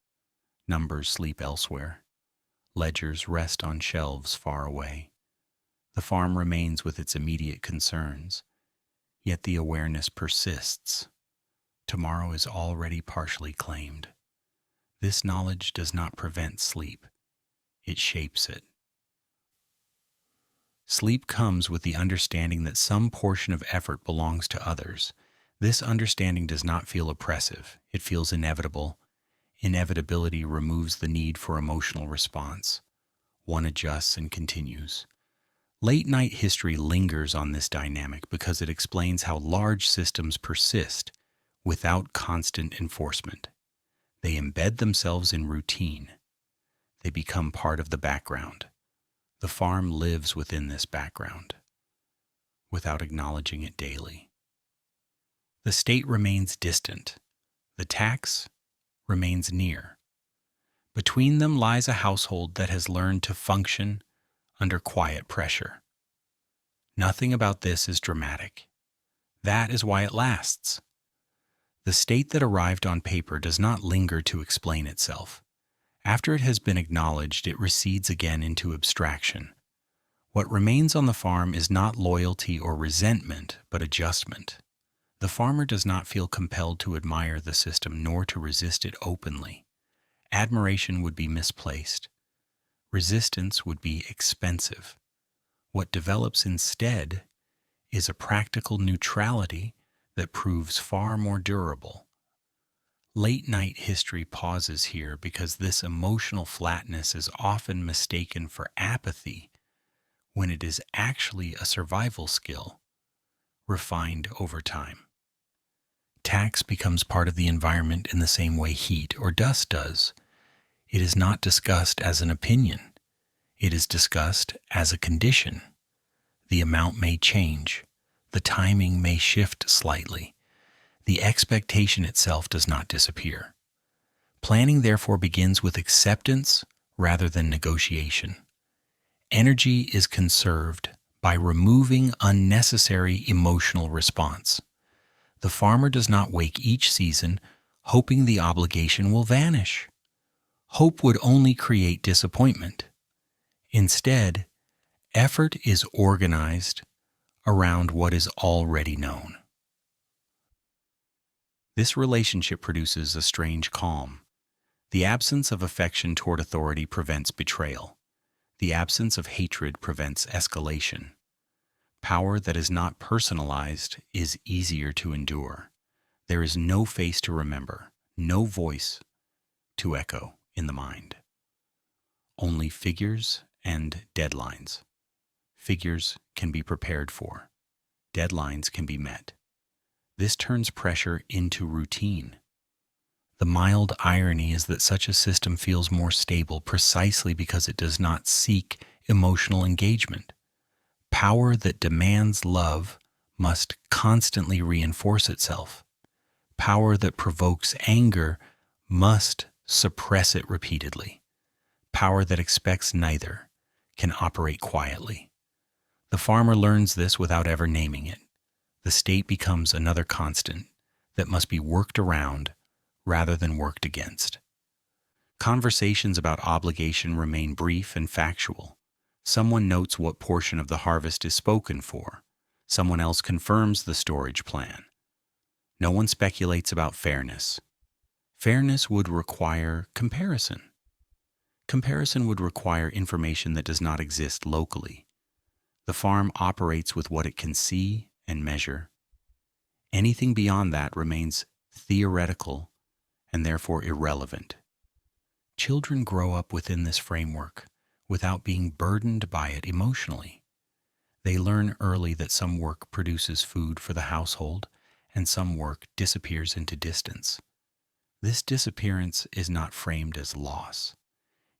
Numbers sleep elsewhere. Ledgers rest on shelves far away. The farm remains with its immediate concerns, yet the awareness persists. Tomorrow is already partially claimed. This knowledge does not prevent sleep. It shapes it. Sleep comes with the understanding that some portion of effort belongs to others. This understanding does not feel oppressive. It feels inevitable. Inevitability removes the need for emotional response. One adjusts and continues. Late-night history lingers on this dynamic because it explains how large systems persist without constant enforcement. They embed themselves in routine. They become part of the background. The farm lives within this background, without acknowledging it daily. The state remains distant. The tax remains near. Between them lies a household that has learned to function under quiet pressure. Nothing about this is dramatic. That is why it lasts. The state that arrived on paper does not linger to explain itself. After it has been acknowledged, it recedes again into abstraction. What remains on the farm is not loyalty or resentment, but adjustment. The farmer does not feel compelled to admire the system nor to resist it openly. Admiration would be misplaced. Resistance would be expensive. What develops instead is a practical neutrality that proves far more durable. Late-night history pauses here because this emotional flatness is often mistaken for apathy when it is actually a survival skill, refined over time. Tax becomes part of the environment in the same way heat or dust does. It is not discussed as an opinion. It is discussed as a condition. The amount may change. The timing may shift slightly. The expectation itself does not disappear. Planning therefore begins with acceptance rather than negotiation. Energy is conserved by removing unnecessary emotional response. The farmer does not wake each season hoping the obligation will vanish. Hope would only create disappointment. Instead, Effort is organized around what is already known. This relationship produces a strange calm. The absence of affection toward authority prevents betrayal. The absence of hatred prevents escalation. Power that is not personalized is easier to endure. There is no face to remember, no voice to echo in the mind. Only figures and deadlines. Figures can be prepared for. Deadlines can be met. This turns pressure into routine. The mild irony is that such a system feels more stable precisely because it does not seek emotional engagement. Power that demands love must constantly reinforce itself. Power that provokes anger must suppress it repeatedly. Power that expects neither can operate quietly. The farmer learns this without ever naming it. The state becomes another constant that must be worked around rather than worked against. Conversations about obligation remain brief and factual. Someone notes what portion of the harvest is spoken for. Someone else confirms the storage plan. No one speculates about fairness. Fairness would require comparison. Comparison would require information that does not exist locally. The farm operates with what it can see and measure. Anything beyond that remains theoretical and therefore irrelevant. Children grow up within this framework without being burdened by it emotionally. They learn early that some work produces food for the household and some work disappears into distance. This disappearance is not framed as loss.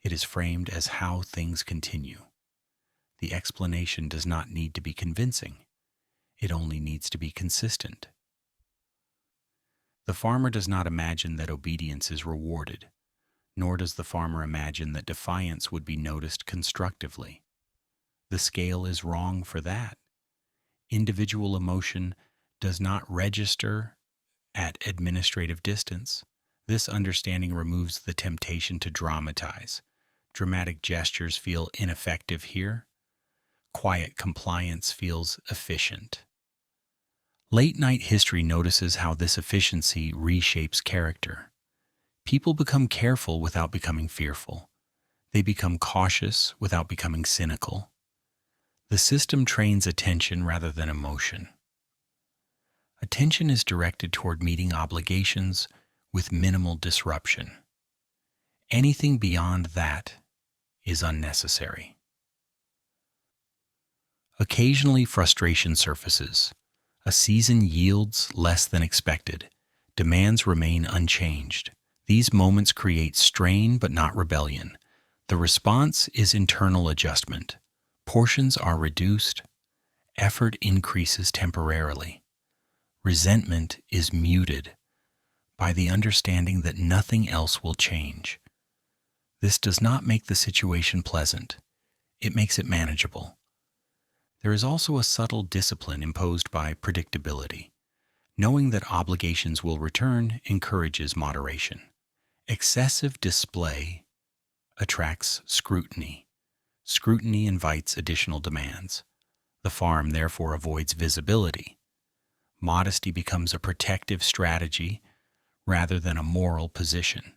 It is framed as how things continue. The explanation does not need to be convincing. It only needs to be consistent. The farmer does not imagine that obedience is rewarded, nor does the farmer imagine that defiance would be noticed constructively. The scale is wrong for that. Individual emotion does not register at administrative distance. This understanding removes the temptation to dramatize. Dramatic gestures feel ineffective here. Quiet compliance feels efficient. Late-night history notices how this efficiency reshapes character. People become careful without becoming fearful. They become cautious without becoming cynical. The system trains attention rather than emotion. Attention is directed toward meeting obligations with minimal disruption. Anything beyond that is unnecessary. Occasionally, frustration surfaces. A season yields less than expected. Demands remain unchanged. These moments create strain but not rebellion. The response is internal adjustment. Portions are reduced. Effort increases temporarily. Resentment is muted by the understanding that nothing else will change. This does not make the situation pleasant. It makes it manageable. There is also a subtle discipline imposed by predictability. Knowing that obligations will return encourages moderation. Excessive display attracts scrutiny. Scrutiny invites additional demands. The farm therefore avoids visibility. Modesty becomes a protective strategy rather than a moral position.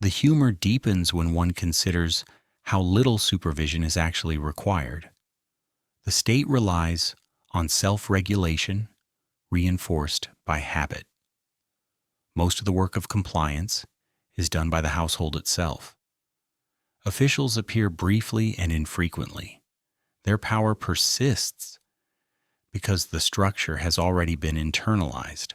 The humor deepens when one considers how little supervision is actually required. The state relies on self-regulation, reinforced by habit. Most of the work of compliance is done by the household itself. Officials appear briefly and infrequently. Their power persists because the structure has already been internalized.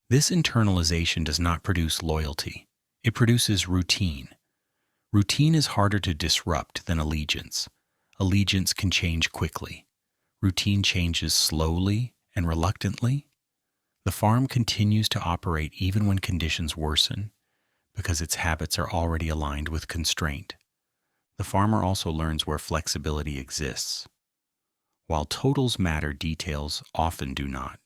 This internalization does not produce loyalty. It produces routine. Routine is harder to disrupt than allegiance. Allegiance can change quickly. Routine changes slowly and reluctantly. The farm continues to operate even when conditions worsen because its habits are already aligned with constraint. The farmer also learns where flexibility exists. While totals matter, details often do not.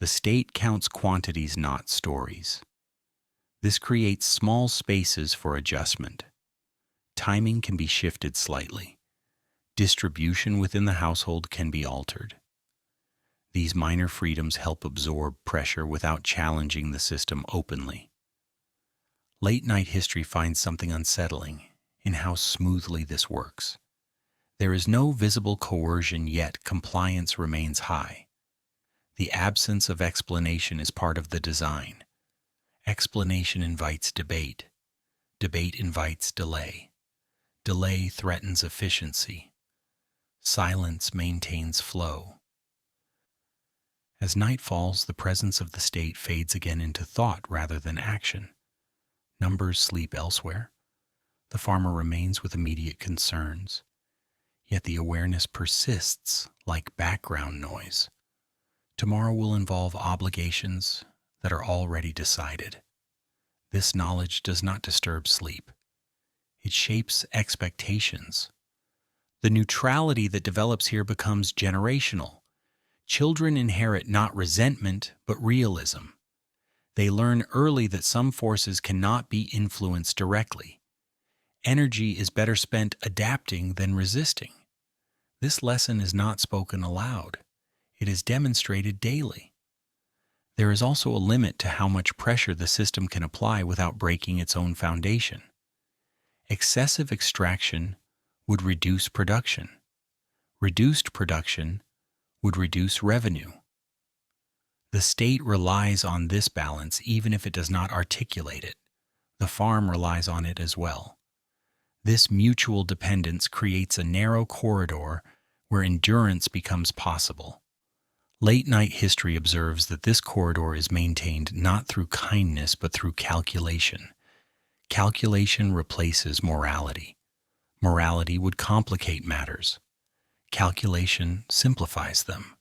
The state counts quantities, not stories. This creates small spaces for adjustment. Timing can be shifted slightly. Distribution within the household can be altered. These minor freedoms help absorb pressure without challenging the system openly. Late night history finds something unsettling in how smoothly this works. There is no visible coercion, yet compliance remains high. The absence of explanation is part of the design. Explanation invites debate. Debate invites delay. Delay threatens efficiency. Silence maintains flow. As night falls, the presence of the state fades again into thought rather than action. Numbers sleep elsewhere. The farmer remains with immediate concerns. Yet the awareness persists like background noise. Tomorrow will involve obligations that are already decided. This knowledge does not disturb sleep. It shapes expectations. The neutrality that develops here becomes generational. Children inherit not resentment, but realism. They learn early that some forces cannot be influenced directly. Energy is better spent adapting than resisting. This lesson is not spoken aloud. It is demonstrated daily. There is also a limit to how much pressure the system can apply without breaking its own foundation. Excessive extraction would reduce production. Reduced production would reduce revenue. The state relies on this balance even if it does not articulate it. The farm relies on it as well. This mutual dependence creates a narrow corridor where endurance becomes possible. Late-night history observes that this corridor is maintained not through kindness but through calculation. Calculation replaces morality. Morality would complicate matters. Calculation simplifies them.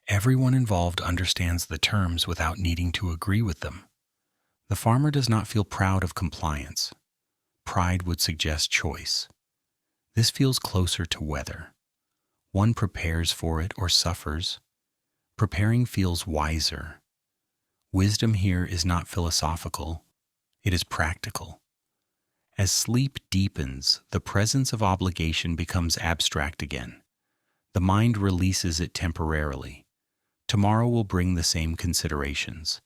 Everyone involved understands the terms without needing to agree with them. The farmer does not feel proud of compliance. Pride would suggest choice. This feels closer to weather. One prepares for it or suffers. Preparing feels wiser. Wisdom here is not philosophical, it is practical. As sleep deepens, the presence of obligation becomes abstract again. The mind releases it temporarily. Tomorrow will bring the same considerations.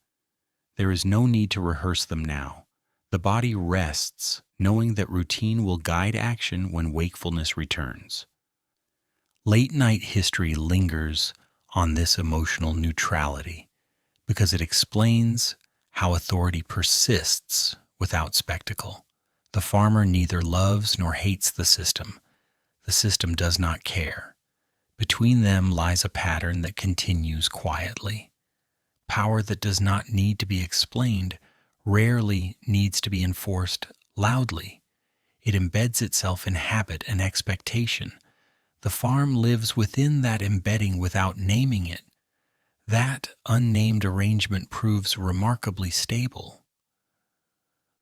There is no need to rehearse them now. The body rests, knowing that routine will guide action when wakefulness returns. Late-night history lingers on this emotional neutrality because it explains how authority persists without spectacle. The farmer neither loves nor hates the system. The system does not care. Between them lies a pattern that continues quietly. Power that does not need to be explained rarely needs to be enforced loudly. It embeds itself in habit and expectation. The farm lives within that embedding without naming it. That unnamed arrangement proves remarkably stable.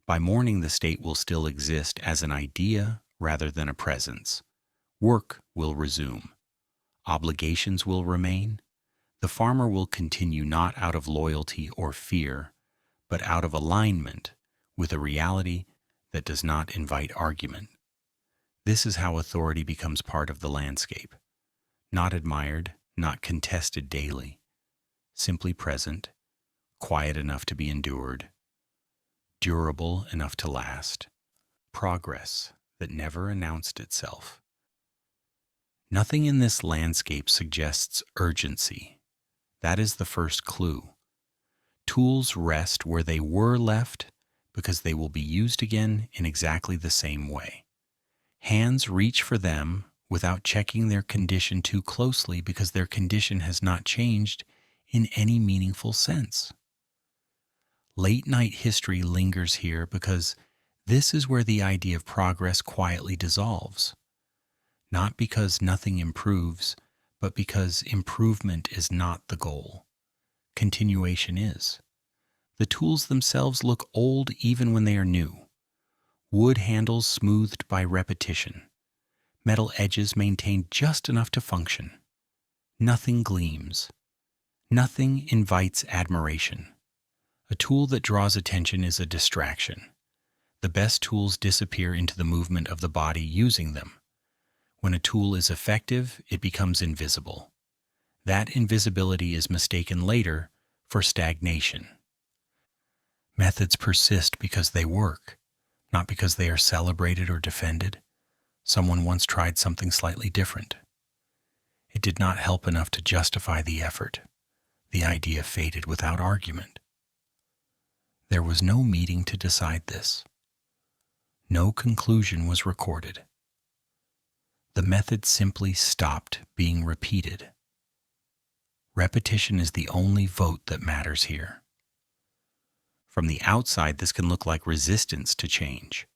By morning, the state will still exist as an idea rather than a presence. Work will resume. Obligations will remain. The farmer will continue not out of loyalty or fear, but out of alignment with a reality that does not invite argument. This is how authority becomes part of the landscape. Not admired, not contested daily. Simply present, quiet enough to be endured, durable enough to last. Progress that never announced itself. Nothing in this landscape suggests urgency. That is the first clue. Tools rest where they were left because they will be used again in exactly the same way. Hands reach for them without checking their condition too closely because their condition has not changed in any meaningful sense. Late-night history lingers here because this is where the idea of progress quietly dissolves. Not because nothing improves, but because improvement is not the goal. Continuation is. The tools themselves look old even when they are new. Wood handles smoothed by repetition. Metal edges maintained just enough to function. Nothing gleams. Nothing invites admiration. A tool that draws attention is a distraction. The best tools disappear into the movement of the body using them. When a tool is effective, it becomes invisible. That invisibility is mistaken later for stagnation. Methods persist because they work, not because they are celebrated or defended. Someone once tried something slightly different. It did not help enough to justify the effort. The idea faded without argument. There was no meeting to decide this. No conclusion was recorded. The method simply stopped being repeated. Repetition is the only vote that matters here. From the outside, this can look like resistance to change.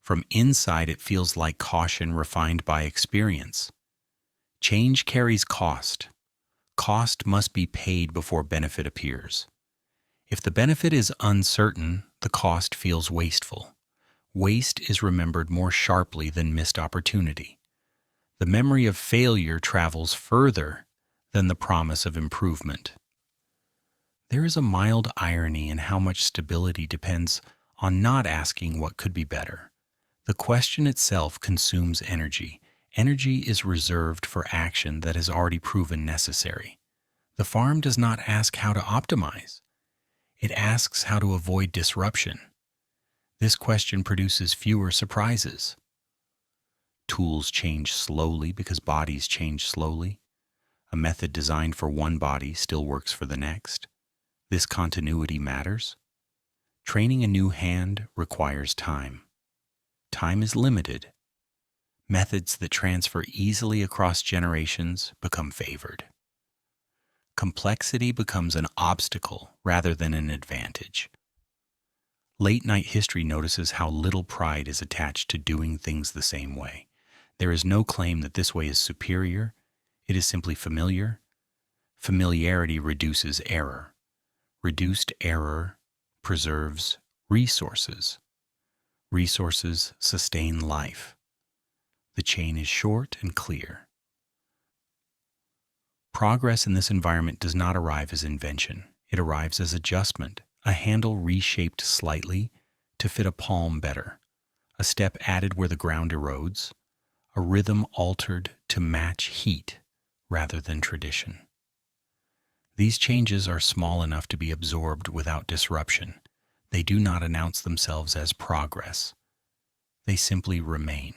From inside, it feels like caution refined by experience. Change carries cost. Cost must be paid before benefit appears. If the benefit is uncertain, the cost feels wasteful. Waste is remembered more sharply than missed opportunity. The memory of failure travels further than the promise of improvement. There is a mild irony in how much stability depends on not asking what could be better. The question itself consumes energy. Energy is reserved for action that has already proven necessary. The farm does not ask how to optimize. It asks how to avoid disruption. This question produces fewer surprises. Tools change slowly because bodies change slowly. A method designed for one body still works for the next. This continuity matters. Training a new hand requires time. Time is limited. Methods that transfer easily across generations become favored. Complexity becomes an obstacle rather than an advantage. Late-night history notices how little pride is attached to doing things the same way. There is no claim that this way is superior. It is simply familiar. Familiarity reduces error. Reduced error preserves resources. Resources sustain life. The chain is short and clear. Progress in this environment does not arrive as invention. It arrives as adjustment, a handle reshaped slightly to fit a palm better, a step added where the ground erodes, a rhythm altered to match heat rather than tradition. These changes are small enough to be absorbed without disruption. They do not announce themselves as progress. They simply remain.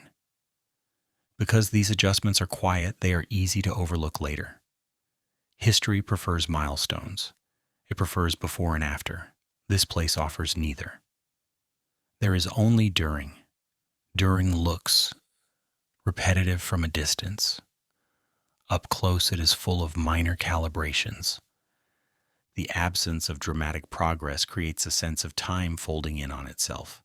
Because these adjustments are quiet, they are easy to overlook later. History prefers milestones. It prefers before and after. This place offers neither. There is only during. During looks repetitive from a distance. Up close, it is full of minor calibrations. The absence of dramatic progress creates a sense of time folding in on itself.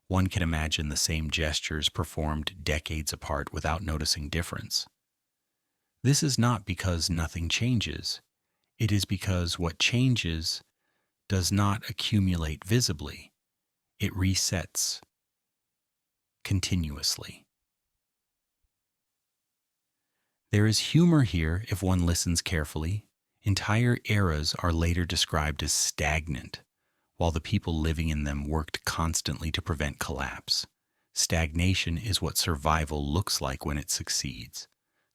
One can imagine the same gestures performed decades apart without noticing difference. This is not because nothing changes. It is because what changes does not accumulate visibly. It resets continuously. There is humor here if one listens carefully. Entire eras are later described as stagnant, while the people living in them worked constantly to prevent collapse. Stagnation is what survival looks like when it succeeds.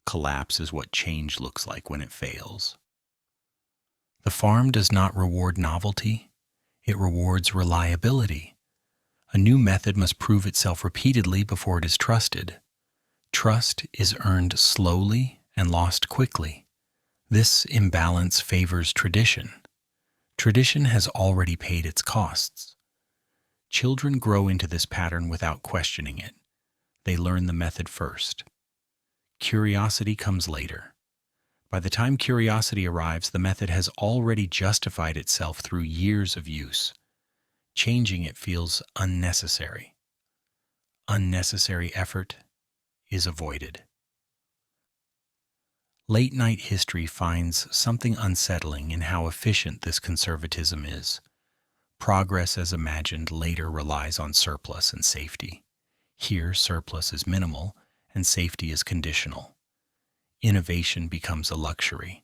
Collapse is what change looks like when it fails. The farm does not reward novelty, it rewards reliability. A new method must prove itself repeatedly before it is trusted. Trust is earned slowly and lost quickly. This imbalance favors tradition. Tradition has already paid its costs. Children grow into this pattern without questioning it. They learn the method first. Curiosity comes later. By the time curiosity arrives, the method has already justified itself through years of use. Changing it feels unnecessary. Unnecessary effort is avoided. Late-night history finds something unsettling in how efficient this conservatism is. Progress as imagined later relies on surplus and safety. Here, surplus is minimal and safety is conditional. Innovation becomes a luxury.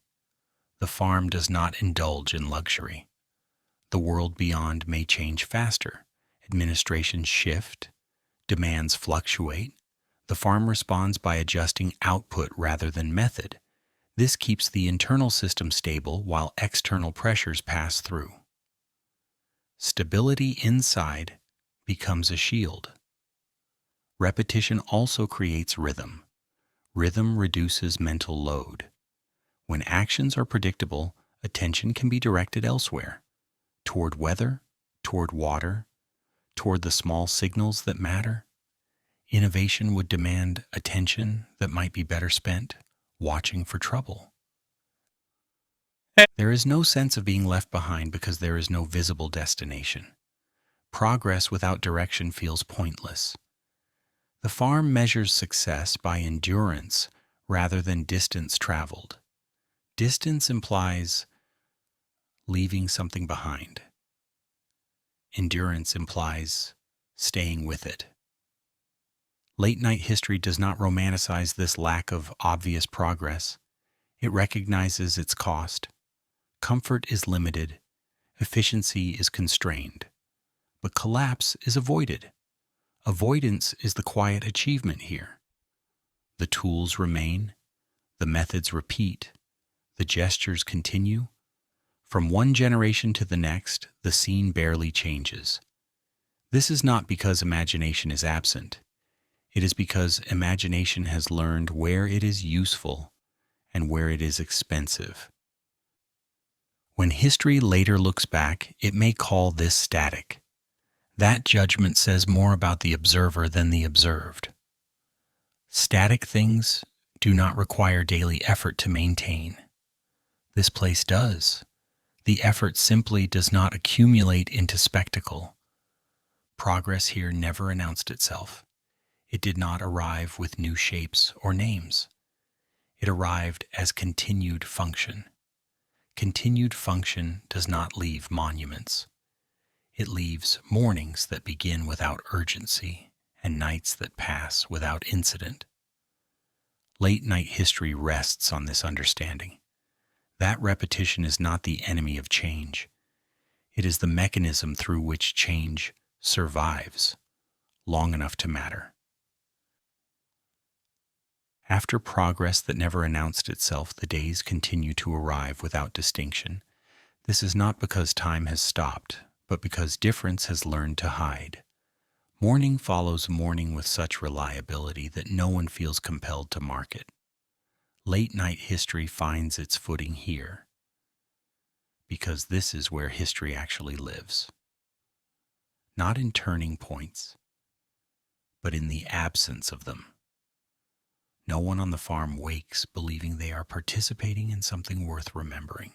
The farm does not indulge in luxury. The world beyond may change faster. Administrations shift, demands fluctuate. The farm responds by adjusting output rather than method. This keeps the internal system stable while external pressures pass through. Stability inside becomes a shield. Repetition also creates rhythm. Rhythm reduces mental load. When actions are predictable, attention can be directed elsewhere, toward weather, toward water, toward the small signals that matter. Innovation would demand attention that might be better spent watching for trouble. There is no sense of being left behind because there is no visible destination. Progress without direction feels pointless. The farm measures success by endurance rather than distance traveled. Distance implies leaving something behind. Endurance implies staying with it. Late-night history does not romanticize this lack of obvious progress. It recognizes its cost. Comfort is limited. Efficiency is constrained. But collapse is avoided. Avoidance is the quiet achievement here. The tools remain. The methods repeat. The gestures continue. From one generation to the next, the scene barely changes. This is not because imagination is absent. It is because imagination has learned where it is useful and where it is expensive. When history later looks back, it may call this static. That judgment says more about the observer than the observed. Static things do not require daily effort to maintain. This place does. The effort simply does not accumulate into spectacle. Progress here never announced itself. It did not arrive with new shapes or names. It arrived as continued function. Continued function does not leave monuments. It leaves mornings that begin without urgency and nights that pass without incident. Late-night history rests on this understanding. That repetition is not the enemy of change. It is the mechanism through which change survives long enough to matter. After progress that never announced itself, the days continue to arrive without distinction. This is not because time has stopped, but because difference has learned to hide. Morning follows morning with such reliability that no one feels compelled to mark it. Late-night history finds its footing here, because this is where history actually lives. Not in turning points, but in the absence of them. No one on the farm wakes believing they are participating in something worth remembering.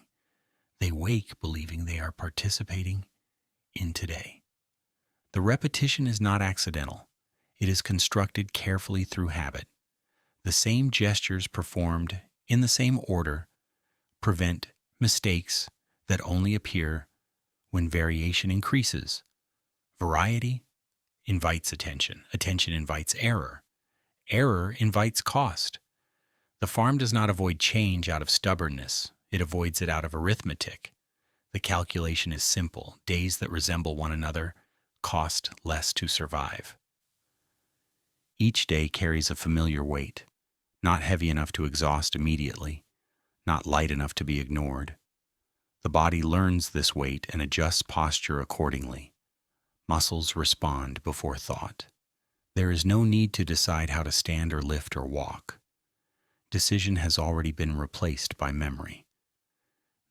They wake believing they are participating in today. The repetition is not accidental. It is constructed carefully through habit. The same gestures performed in the same order prevent mistakes that only appear when variation increases. Variety invites attention. Attention invites error. Error invites cost. The farm does not avoid change out of stubbornness. It avoids it out of arithmetic. The calculation is simple. Days that resemble one another cost less to survive. Each day carries a familiar weight, not heavy enough to exhaust immediately, not light enough to be ignored. The body learns this weight and adjusts posture accordingly. Muscles respond before thought. There is no need to decide how to stand or lift or walk. Decision has already been replaced by memory.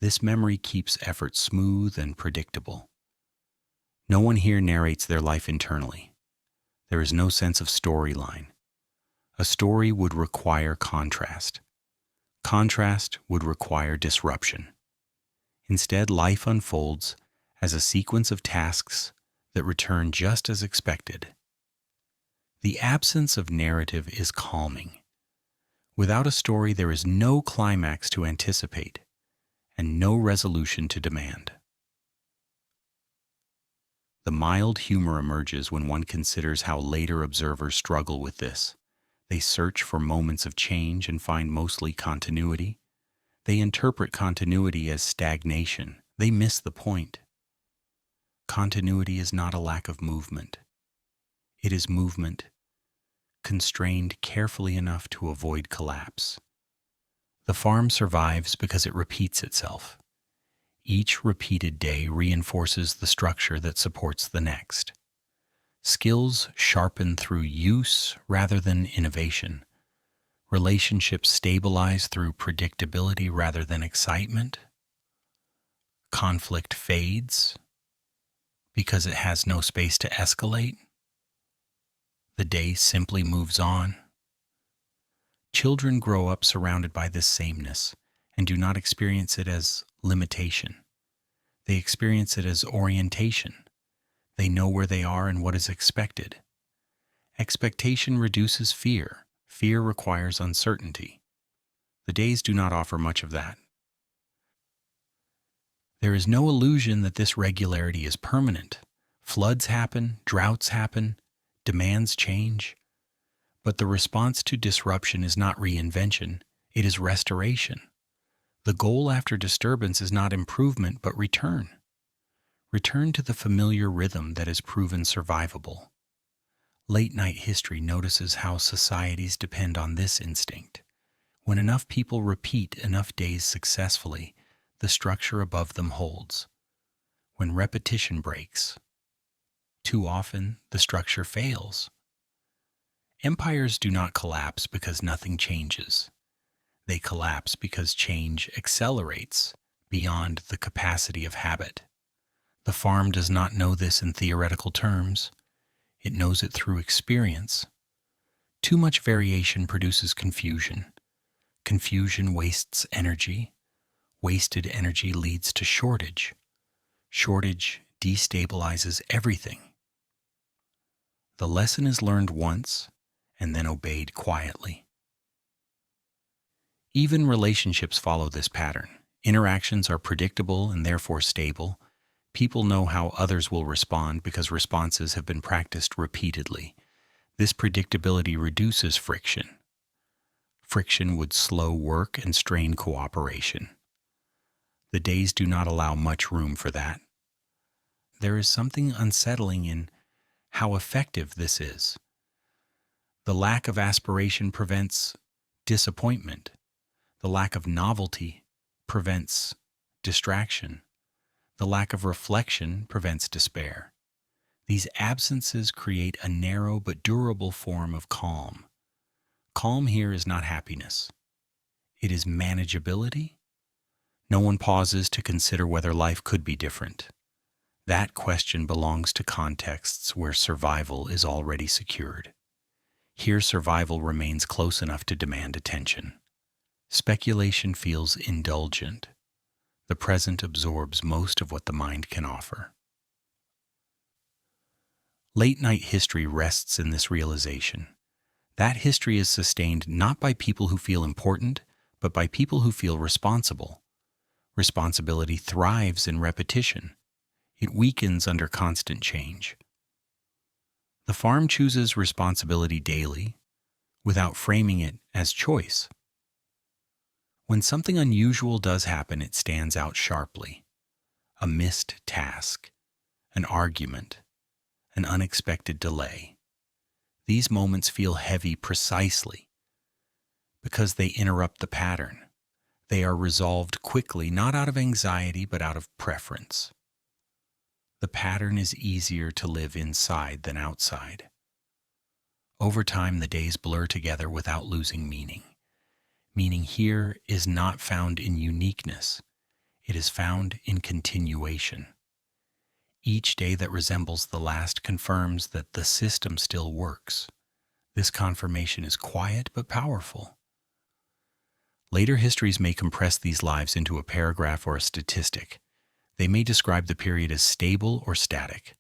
This memory keeps effort smooth and predictable. No one here narrates their life internally. There is no sense of storyline. A story would require contrast. Contrast would require disruption. Instead, life unfolds as a sequence of tasks that return just as expected. The absence of narrative is calming. Without a story, there is no climax to anticipate and no resolution to demand. The mild humor emerges when one considers how later observers struggle with this. They search for moments of change and find mostly continuity. They interpret continuity as stagnation. They miss the point. Continuity is not a lack of movement. It is movement constrained carefully enough to avoid collapse. The farm survives because it repeats itself. Each repeated day reinforces the structure that supports the next. Skills sharpen through use rather than innovation. Relationships stabilize through predictability rather than excitement. Conflict fades because it has no space to escalate. The day simply moves on. Children grow up surrounded by this sameness and do not experience it as limitation. They experience it as orientation. They know where they are and what is expected. Expectation reduces fear. Fear requires uncertainty. The days do not offer much of that. There is no illusion that this regularity is permanent. Floods happen, droughts happen, demands change. But the response to disruption is not reinvention, it is restoration. The goal after disturbance is not improvement, but return. Return to the familiar rhythm that is proven survivable. Late-night history notices how societies depend on this instinct. When enough people repeat enough days successfully, the structure above them holds. When repetition breaks, too often the structure fails. Empires do not collapse because nothing changes. They collapse because change accelerates beyond the capacity of habit. The farm does not know this in theoretical terms. It knows it through experience. Too much variation produces confusion. Confusion wastes energy. Wasted energy leads to shortage. Shortage destabilizes everything. The lesson is learned once and then obeyed quietly. Even relationships follow this pattern. Interactions are predictable and therefore stable. People know how others will respond because responses have been practiced repeatedly. This predictability reduces friction. Friction would slow work and strain cooperation. The days do not allow much room for that. There is something unsettling in how effective this is. The lack of aspiration prevents disappointment. The lack of novelty prevents distraction. The lack of reflection prevents despair. These absences create a narrow but durable form of calm. Calm here is not happiness. It is manageability. No one pauses to consider whether life could be different. That question belongs to contexts where survival is already secured. Here, survival remains close enough to demand attention. Speculation feels indulgent. The present absorbs most of what the mind can offer. Late-night history rests in this realization. That history is sustained not by people who feel important, but by people who feel responsible. Responsibility thrives in repetition. It weakens under constant change. The farm chooses responsibility daily, without framing it as choice. When something unusual does happen, it stands out sharply. A missed task, an argument, an unexpected delay. These moments feel heavy precisely because they interrupt the pattern. They are resolved quickly, not out of anxiety, but out of preference. The pattern is easier to live inside than outside. Over time, the days blur together without losing meaning. Meaning here is not found in uniqueness. It is found in continuation. Each day that resembles the last confirms that the system still works. This confirmation is quiet but powerful. Later histories may compress these lives into a paragraph or a statistic. They may describe the period as stable or static.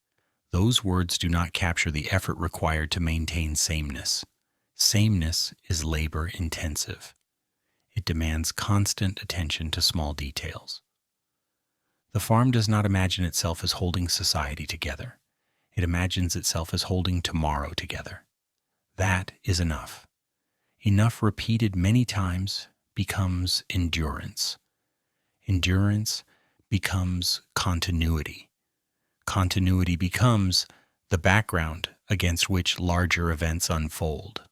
Those words do not capture the effort required to maintain sameness. Sameness is labor-intensive. It demands constant attention to small details. The farm does not imagine itself as holding society together. It imagines itself as holding tomorrow together. That is enough. Enough repeated many times becomes endurance. Endurance becomes continuity. Continuity becomes the background against which larger events unfold.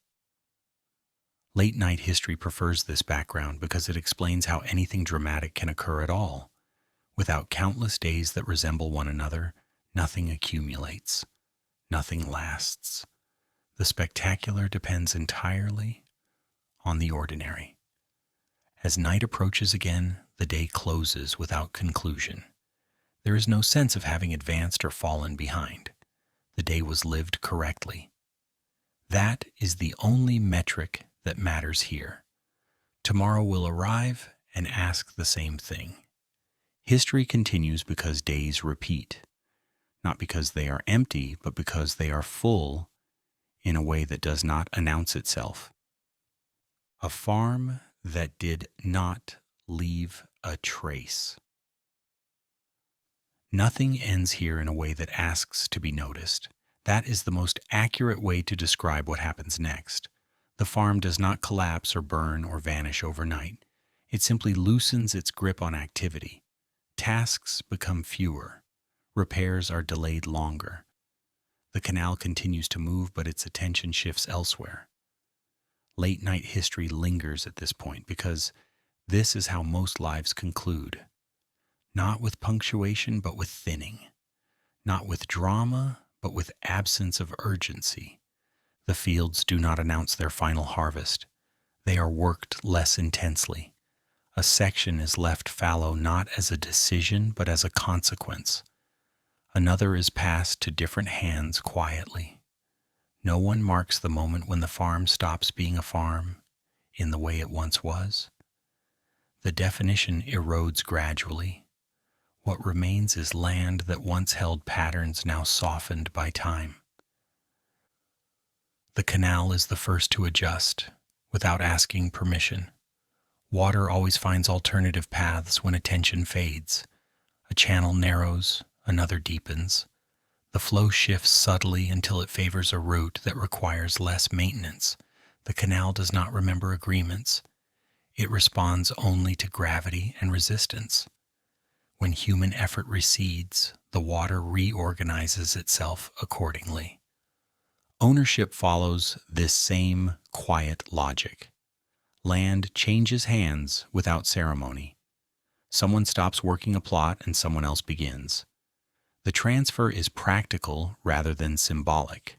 Late night history prefers this background because it explains how anything dramatic can occur at all. Without countless days that resemble one another, nothing accumulates, nothing lasts. The spectacular depends entirely on the ordinary. As night approaches again, the day closes without conclusion. There is no sense of having advanced or fallen behind. The day was lived correctly. That is the only metric that matters here. Tomorrow will arrive and ask the same thing. History continues because days repeat, not because they are empty, but because they are full in a way that does not announce itself. A farm that did not leave a trace. Nothing ends here in a way that asks to be noticed. That is the most accurate way to describe what happens next. The farm does not collapse or burn or vanish overnight. It simply loosens its grip on activity. Tasks become fewer. Repairs are delayed longer. The canal continues to move, but its attention shifts elsewhere. Late night history lingers at this point because this is how most lives conclude. Not with punctuation, but with thinning. Not with drama, but with absence of urgency. The fields do not announce their final harvest. They are worked less intensely. A section is left fallow not as a decision, but as a consequence. Another is passed to different hands quietly. No one marks the moment when the farm stops being a farm in the way it once was. The definition erodes gradually. What remains is land that once held patterns now softened by time. The canal is the first to adjust, without asking permission. Water always finds alternative paths when attention fades. A channel narrows, another deepens. The flow shifts subtly until it favors a route that requires less maintenance. The canal does not remember agreements. It responds only to gravity and resistance. When human effort recedes, the water reorganizes itself accordingly. Ownership follows this same quiet logic. Land changes hands without ceremony. Someone stops working a plot and someone else begins. The transfer is practical rather than symbolic.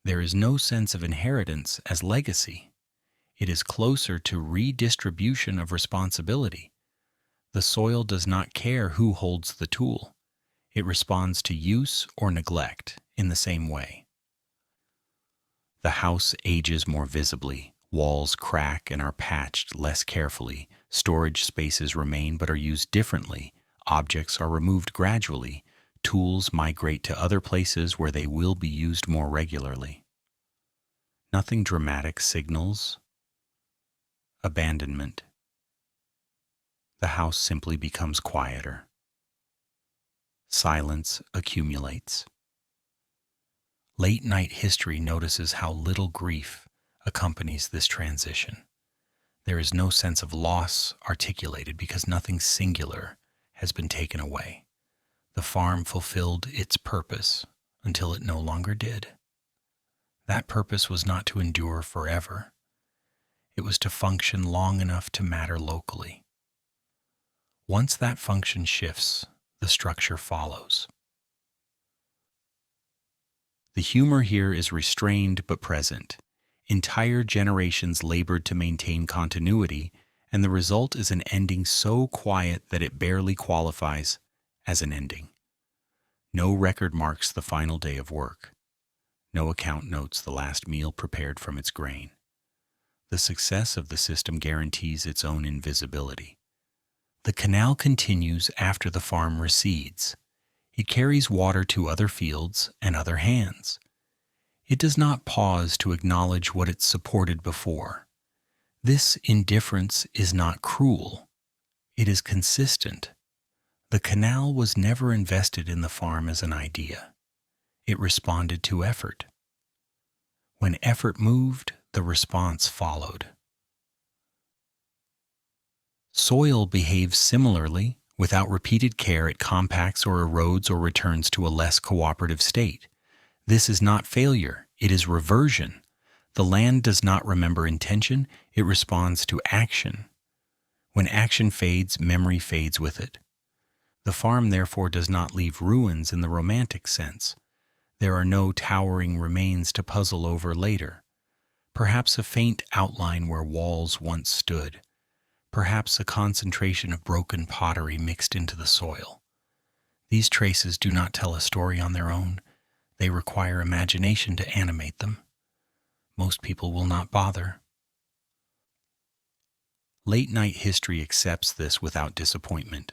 There is no sense of inheritance as legacy. It is closer to redistribution of responsibility. The soil does not care who holds the tool. It responds to use or neglect in the same way. The house ages more visibly. Walls crack and are patched less carefully. Storage spaces remain but are used differently. Objects are removed gradually. Tools migrate to other places where they will be used more regularly. Nothing dramatic signals abandonment. The house simply becomes quieter. Silence accumulates. Late night history notices how little grief accompanies this transition. There is no sense of loss articulated because nothing singular has been taken away. The farm fulfilled its purpose until it no longer did. That purpose was not to endure forever. It was to function long enough to matter locally. Once that function shifts, the structure follows. The humor here is restrained but present. Entire generations labored to maintain continuity, and the result is an ending so quiet that it barely qualifies as an ending. No record marks the final day of work. No account notes the last meal prepared from its grain. The success of the system guarantees its own invisibility. The canal continues after the farm recedes. It carries water to other fields and other hands. It does not pause to acknowledge what it supported before. This indifference is not cruel. It is consistent. The canal was never invested in the farm as an idea. It responded to effort. When effort moved, the response followed. Soil behaves similarly Without repeated care, it compacts or erodes or returns to a less cooperative state. This is not failure, it is reversion. The land does not remember intention, it responds to action. When action fades, memory fades with it. The farm therefore does not leave ruins in the romantic sense. There are no towering remains to puzzle over later. Perhaps a faint outline where walls once stood. Perhaps a concentration of broken pottery mixed into the soil. These traces do not tell a story on their own. They require imagination to animate them. Most people will not bother. Late-night history accepts this without disappointment.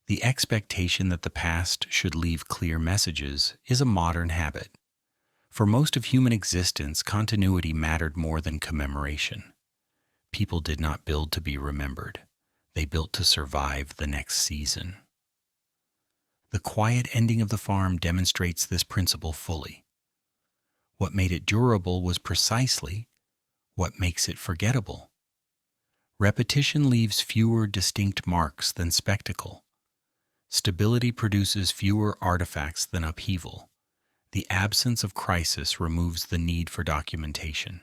The expectation that the past should leave clear messages is a modern habit. For most of human existence, continuity mattered more than commemoration. People did not build to be remembered. They built to survive the next season. The quiet ending of the farm demonstrates this principle fully. What made it durable was precisely what makes it forgettable. Repetition leaves fewer distinct marks than spectacle. Stability produces fewer artifacts than upheaval. The absence of crisis removes the need for documentation.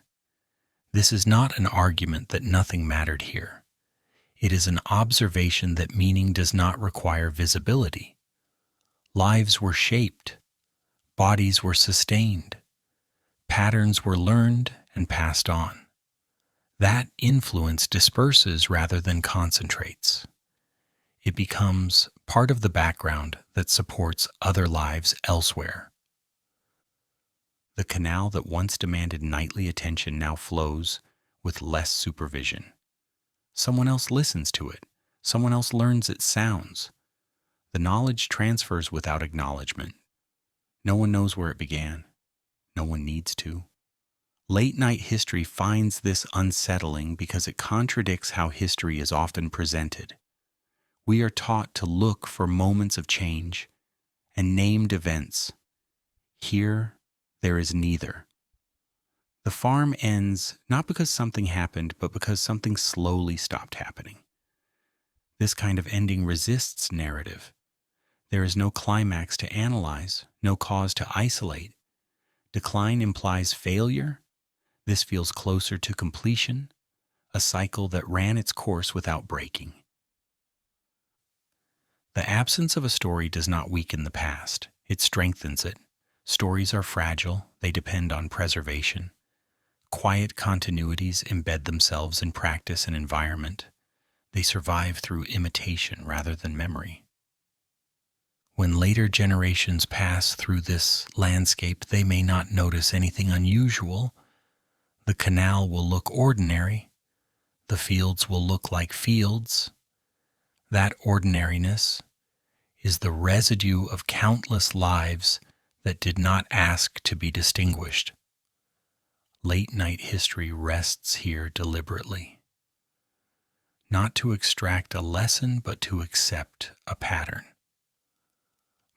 This is not an argument that nothing mattered here. It is an observation that meaning does not require visibility. Lives were shaped. Bodies were sustained. Patterns were learned and passed on. That influence disperses rather than concentrates. It becomes part of the background that supports other lives elsewhere. The canal that once demanded nightly attention now flows with less supervision. Someone else listens to it. Someone else learns its sounds. The knowledge transfers without acknowledgement. No one knows where it began. No one needs to. Late-night history finds this unsettling because it contradicts how history is often presented. We are taught to look for moments of change and named events. Here, there is neither. The farm ends not because something happened, but because something slowly stopped happening. This kind of ending resists narrative. There is no climax to analyze, no cause to isolate. Decline implies failure. This feels closer to completion, a cycle that ran its course without breaking. The absence of a story does not weaken the past, it strengthens it. Stories are fragile, they depend on preservation. Quiet continuities embed themselves in practice and environment. They survive through imitation rather than memory. When later generations pass through this landscape, they may not notice anything unusual. The canal will look ordinary. The fields will look like fields. That ordinariness is the residue of countless lives that did not ask to be distinguished. Late-night history rests here deliberately, not to extract a lesson, but to accept a pattern.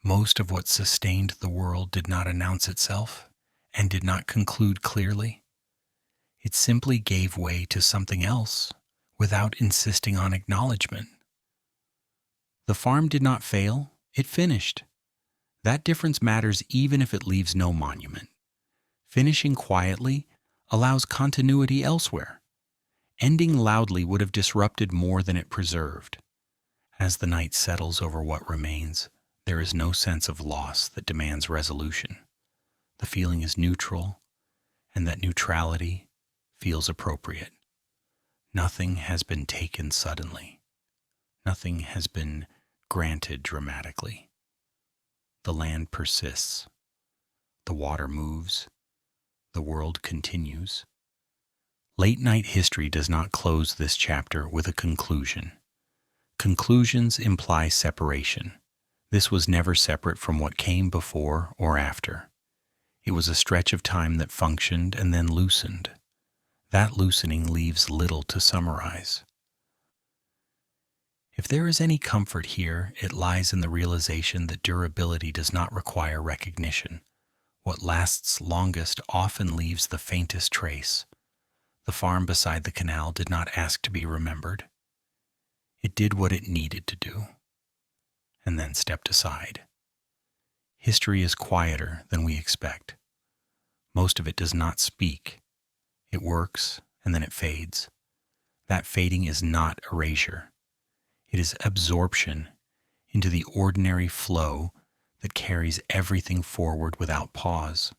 Most of what sustained the world did not announce itself and did not conclude clearly. It simply gave way to something else without insisting on acknowledgement. The farm did not fail, it finished. That difference matters even if it leaves no monument. Finishing quietly allows continuity elsewhere. Ending loudly would have disrupted more than it preserved. As the night settles over what remains, there is no sense of loss that demands resolution. The feeling is neutral, and that neutrality feels appropriate. Nothing has been taken suddenly. Nothing has been granted dramatically. The land persists. The water moves. The world continues. Late-night history does not close this chapter with a conclusion. Conclusions imply separation. This was never separate from what came before or after. It was a stretch of time that functioned and then loosened. That loosening leaves little to summarize. If there is any comfort here, it lies in the realization that durability does not require recognition. What lasts longest often leaves the faintest trace. The farm beside the canal did not ask to be remembered. It did what it needed to do. and then stepped aside. History is quieter than we expect. Most of it does not speak. It works, and then it fades. That fading is not erasure. It is absorption into the ordinary flow that carries everything forward without pause.